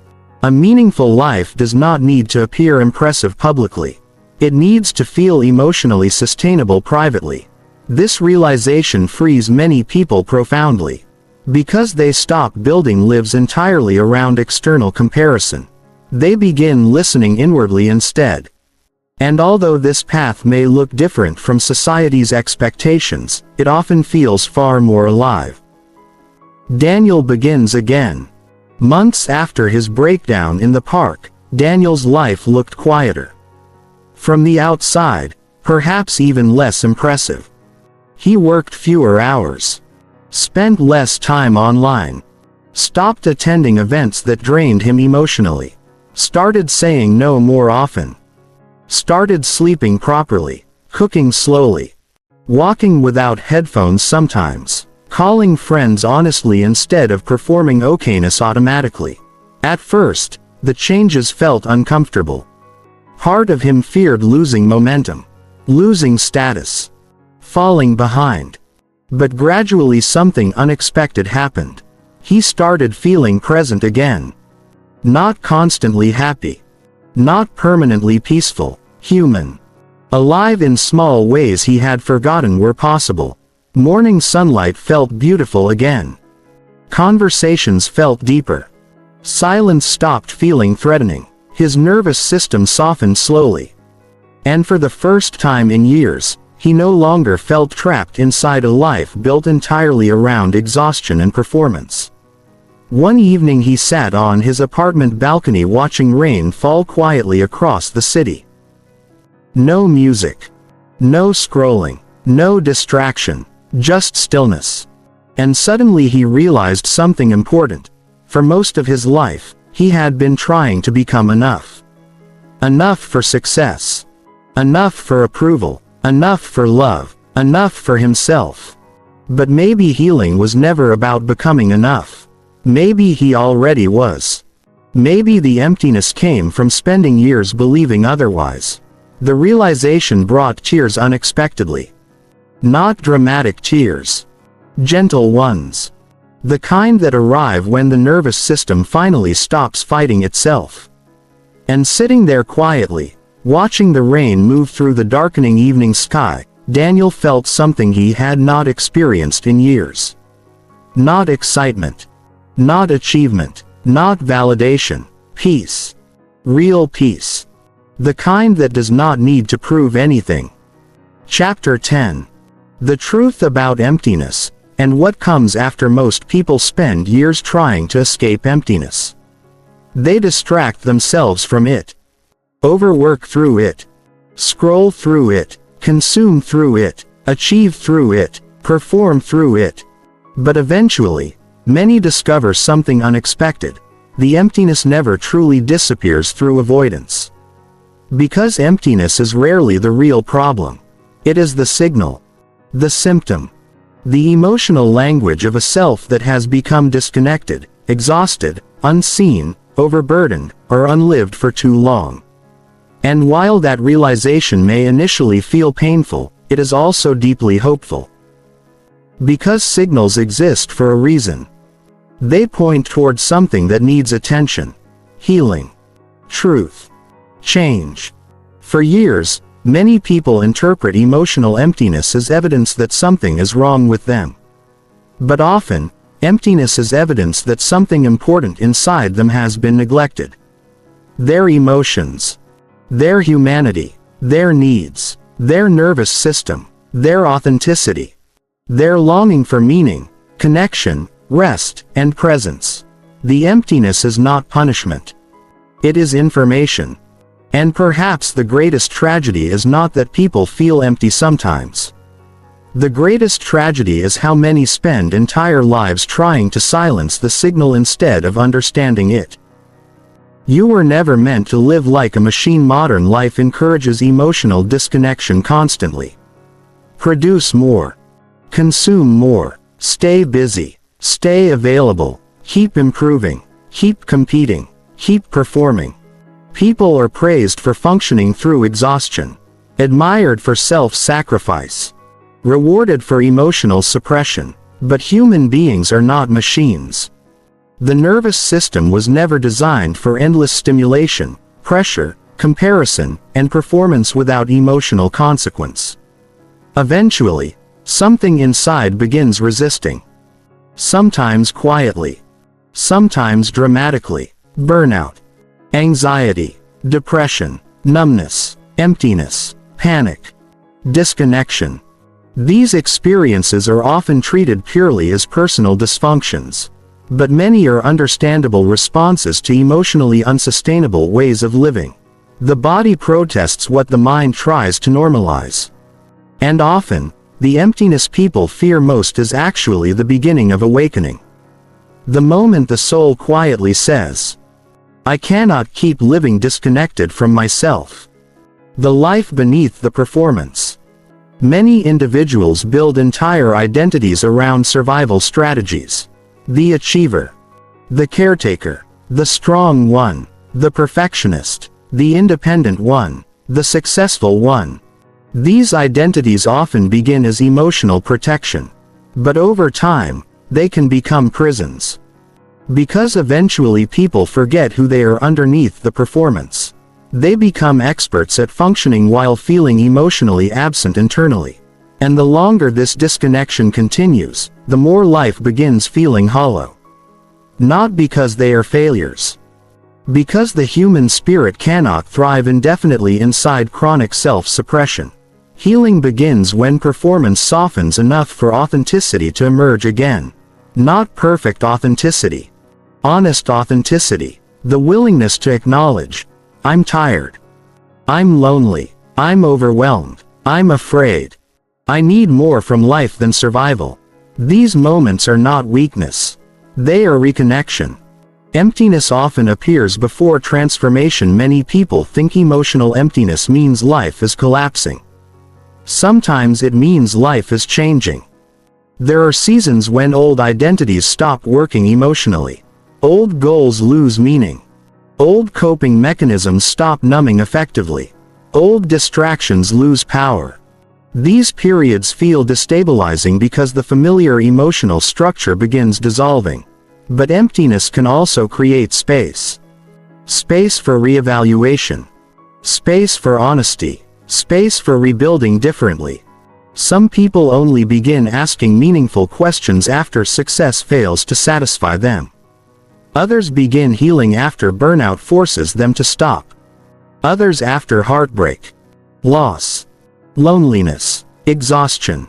A meaningful life does not need to appear impressive publicly. It needs to feel emotionally sustainable privately. This realization frees many people profoundly. Because they stop building lives entirely around external comparison. They begin listening inwardly instead. And although this path may look different from society's expectations, it often feels far more alive. Daniel begins again. Months after his breakdown in the park, Daniel's life looked quieter. From the outside, perhaps even less impressive. He worked fewer hours, spent less time online, stopped attending events that drained him emotionally, started saying no more often, started sleeping properly, cooking slowly, walking without headphones sometimes, calling friends honestly instead of performing okayness automatically. At first, the changes felt uncomfortable. Part of him feared losing momentum, losing status, falling behind. But gradually something unexpected happened. He started feeling present again. Not constantly happy. Not permanently peaceful. Human. Alive in small ways he had forgotten were possible. Morning sunlight felt beautiful again. Conversations felt deeper. Silence stopped feeling threatening. His nervous system softened slowly. And for the first time in years, he no longer felt trapped inside a life built entirely around exhaustion and performance. One evening he sat on his apartment balcony watching rain fall quietly across the city. No music. No scrolling. No distraction. Just stillness. And suddenly he realized something important. For most of his life, he had been trying to become enough. Enough for success. Enough for approval. Enough for love. Enough for himself. But maybe healing was never about becoming enough. Maybe he already was. Maybe the emptiness came from spending years believing otherwise. The realization brought tears unexpectedly. Not dramatic tears. Gentle ones. The kind that arrive when the nervous system finally stops fighting itself. And sitting there quietly, watching the rain move through the darkening evening sky, Daniel felt something he had not experienced in years. Not excitement. Not achievement. Not validation. Peace. Real peace. The kind that does not need to prove anything. Chapter 10. The truth about emptiness, and what comes after. Most people spend years trying to escape emptiness. They distract themselves from it. Overwork through it. Scroll through it. Consume through it. Achieve through it. Perform through it. But eventually, many discover something unexpected. The emptiness never truly disappears through avoidance. Because emptiness is rarely the real problem. It is the signal. The symptom. The emotional language of a self that has become disconnected, exhausted, unseen, overburdened, or unlived for too long. And while that realization may initially feel painful, it is also deeply hopeful. Because signals exist for a reason. They point towards something that needs attention, healing, truth, change. For years, many people interpret emotional emptiness as evidence that something is wrong with them. But often, emptiness is evidence that something important inside them has been neglected. Their emotions, their humanity, their needs, their nervous system, their authenticity, their longing for meaning, connection, rest, and presence. The emptiness is not punishment. It is information. And perhaps the greatest tragedy is not that people feel empty sometimes. The greatest tragedy is how many spend entire lives trying to silence the signal instead of understanding it. You were never meant to live like a machine. Modern life encourages emotional disconnection constantly. Produce more. Consume more. Stay busy. Stay available. Keep improving. Keep competing. Keep performing. People are praised for functioning through exhaustion, admired for self-sacrifice, rewarded for emotional suppression. But human beings are not machines. The nervous system was never designed for endless stimulation, pressure, comparison, and performance without emotional consequence. Eventually, something inside begins resisting. Sometimes quietly. Sometimes dramatically. Burnout. Anxiety. Depression. Numbness. Emptiness. Panic. Disconnection. These experiences are often treated purely as personal dysfunctions. But many are understandable responses to emotionally unsustainable ways of living. The body protests what the mind tries to normalize. And often, the emptiness people fear most is actually the beginning of awakening. The moment the soul quietly says, "I cannot keep living disconnected from myself." The life beneath the performance. Many individuals build entire identities around survival strategies. The achiever, the caretaker, the strong one, the perfectionist, the independent one, the successful one. These identities often begin as emotional protection. But over time, they can become prisons. Because eventually people forget who they are underneath the performance. They become experts at functioning while feeling emotionally absent internally. And the longer this disconnection continues, the more life begins feeling hollow. Not because they are failures. Because the human spirit cannot thrive indefinitely inside chronic self-suppression. Healing begins when performance softens enough for authenticity to emerge again. Not perfect authenticity. Honest authenticity. The willingness to acknowledge, "I'm tired. I'm lonely. I'm overwhelmed. I'm afraid. I need more from life than survival." These moments are not weakness. They are reconnection. Emptiness often appears before transformation. Many people think emotional emptiness means life is collapsing. Sometimes it means life is changing. There are seasons when old identities stop working emotionally. Old goals lose meaning. Old coping mechanisms stop numbing effectively. Old distractions lose power. These periods feel destabilizing because the familiar emotional structure begins dissolving. But emptiness can also create space. Space for reevaluation. Space for honesty. Space for rebuilding differently. Some people only begin asking meaningful questions after success fails to satisfy them. Others begin healing after burnout forces them to stop. Others after heartbreak, loss, loneliness, exhaustion.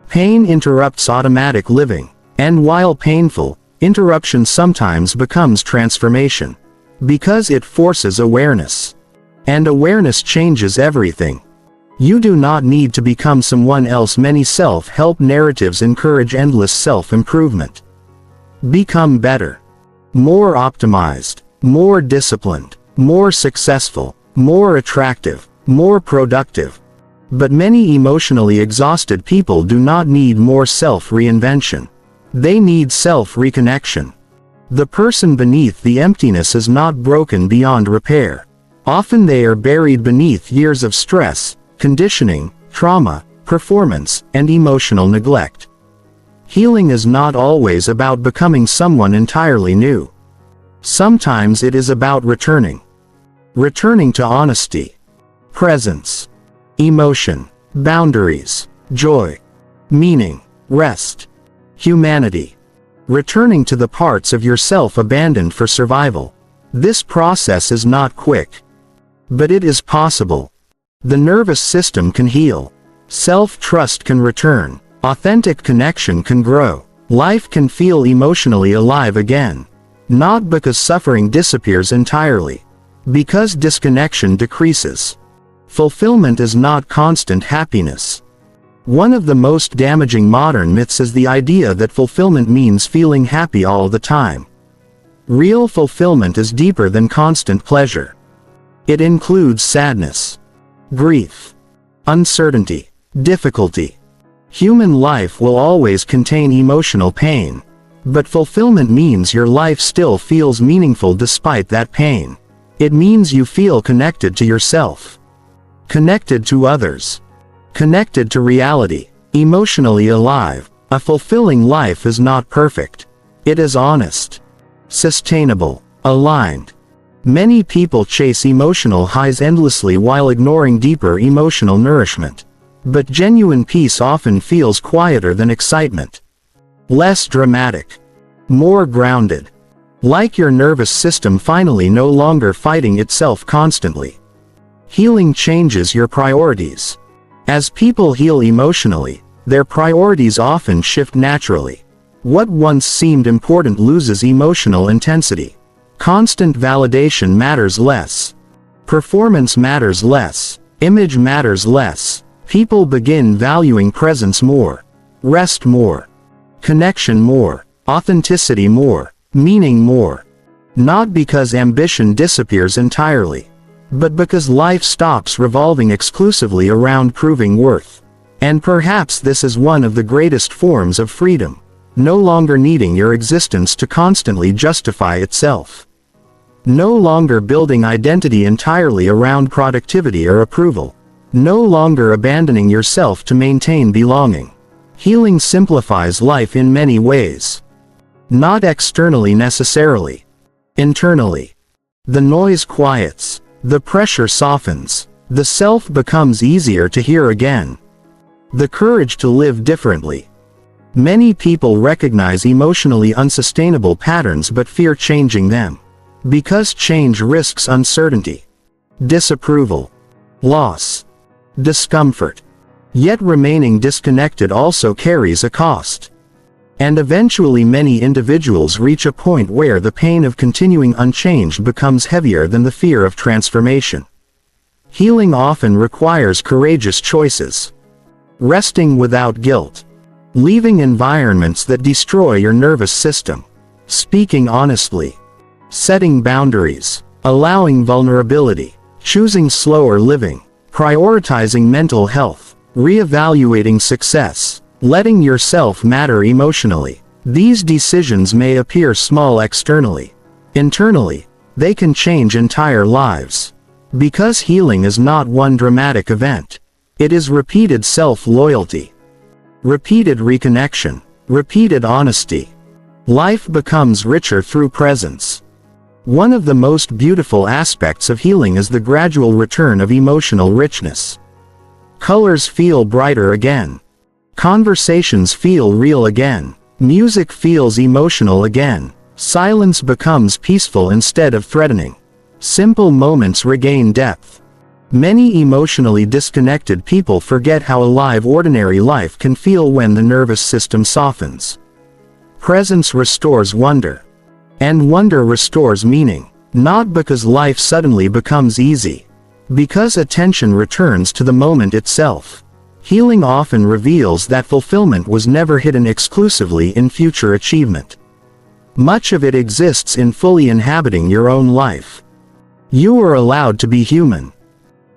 Pain interrupts automatic living, and while painful, interruption sometimes becomes transformation. Because it forces awareness. And awareness changes everything. You do not need to become someone else. Many self-help narratives encourage endless self-improvement. Become better. More optimized. More disciplined. More successful. More attractive. More productive. But many emotionally exhausted people do not need more self-reinvention. They need self-reconnection. The person beneath the emptiness is not broken beyond repair. Often they are buried beneath years of stress, conditioning, trauma, performance, and emotional neglect. Healing is not always about becoming someone entirely new. Sometimes it is about returning. Returning to honesty, presence, emotion, boundaries, joy, meaning, rest, humanity. Returning to the parts of yourself abandoned for survival. This process is not quick. But it is possible. The nervous system can heal. Self-trust can return. Authentic connection can grow. Life can feel emotionally alive again. Not because suffering disappears entirely. Because disconnection decreases. Fulfillment is not constant happiness. One of the most damaging modern myths is the idea that fulfillment means feeling happy all the time. Real fulfillment is deeper than constant pleasure. It includes sadness, grief, uncertainty, difficulty. Human life will always contain emotional pain. But fulfillment means your life still feels meaningful despite that pain. It means you feel connected to yourself, connected to others, connected to reality, emotionally alive. A fulfilling life is not perfect. It is honest, sustainable, aligned. Many people chase emotional highs endlessly while ignoring deeper emotional nourishment. But genuine peace often feels quieter than excitement. Less dramatic, more grounded. Like your nervous system finally no longer fighting itself constantly. Healing changes your priorities. As people heal emotionally, their priorities often shift naturally. What once seemed important loses emotional intensity. Constant validation matters less. Performance matters less. Image matters less. People begin valuing presence more, rest more, connection more, authenticity more, meaning more. Not because ambition disappears entirely, but because life stops revolving exclusively around proving worth. And perhaps this is one of the greatest forms of freedom. No longer needing your existence to constantly justify itself. No longer building identity entirely around productivity or approval. No longer abandoning yourself to maintain belonging. Healing simplifies life in many ways. Not externally necessarily. Internally. The noise quiets. The pressure softens. The self becomes easier to hear again. The courage to live differently. Many people recognize emotionally unsustainable patterns but fear changing them. Because change risks uncertainty, disapproval, loss, discomfort. Yet remaining disconnected also carries a cost. And eventually many individuals reach a point where the pain of continuing unchanged becomes heavier than the fear of transformation. Healing often requires courageous choices. Resting without guilt. Leaving environments that destroy your nervous system. Speaking honestly. Setting boundaries. Allowing vulnerability. Choosing slower living. Prioritizing mental health. Reevaluating success. Letting yourself matter emotionally. These decisions may appear small externally. Internally, they can change entire lives. Because healing is not one dramatic event. It is repeated self-loyalty. Repeated reconnection. Repeated honesty. Life becomes richer through presence. One of the most beautiful aspects of healing is the gradual return of emotional richness. Colors feel brighter again. Conversations feel real again. Music feels emotional again. Silence becomes peaceful instead of threatening. Simple moments regain depth. Many emotionally disconnected people forget how alive ordinary life can feel when the nervous system softens. Presence restores wonder. And wonder restores meaning. Not because life suddenly becomes easy. Because attention returns to the moment itself. Healing often reveals that fulfillment was never hidden exclusively in future achievement. Much of it exists in fully inhabiting your own life. You are allowed to be human.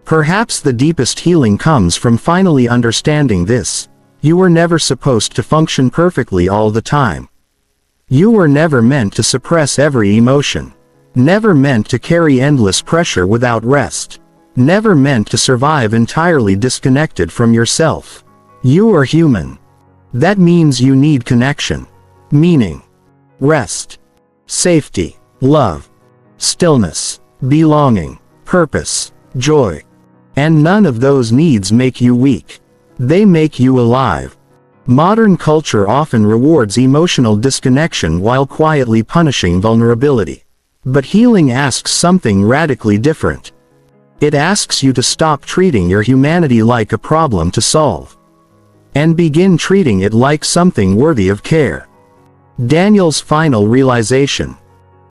Perhaps the deepest healing comes from finally understanding this. You were never supposed to function perfectly all the time. You were never meant to suppress every emotion. Never meant to carry endless pressure without rest. Never meant to survive entirely disconnected from yourself. You are human. That means you need connection, meaning, rest, safety, love, stillness, belonging, purpose, joy. And none of those needs make you weak. They make you alive. Modern culture often rewards emotional disconnection while quietly punishing vulnerability. But healing asks something radically different. It asks you to stop treating your humanity like a problem to solve, and begin treating it like something worthy of care. Daniel's final realization.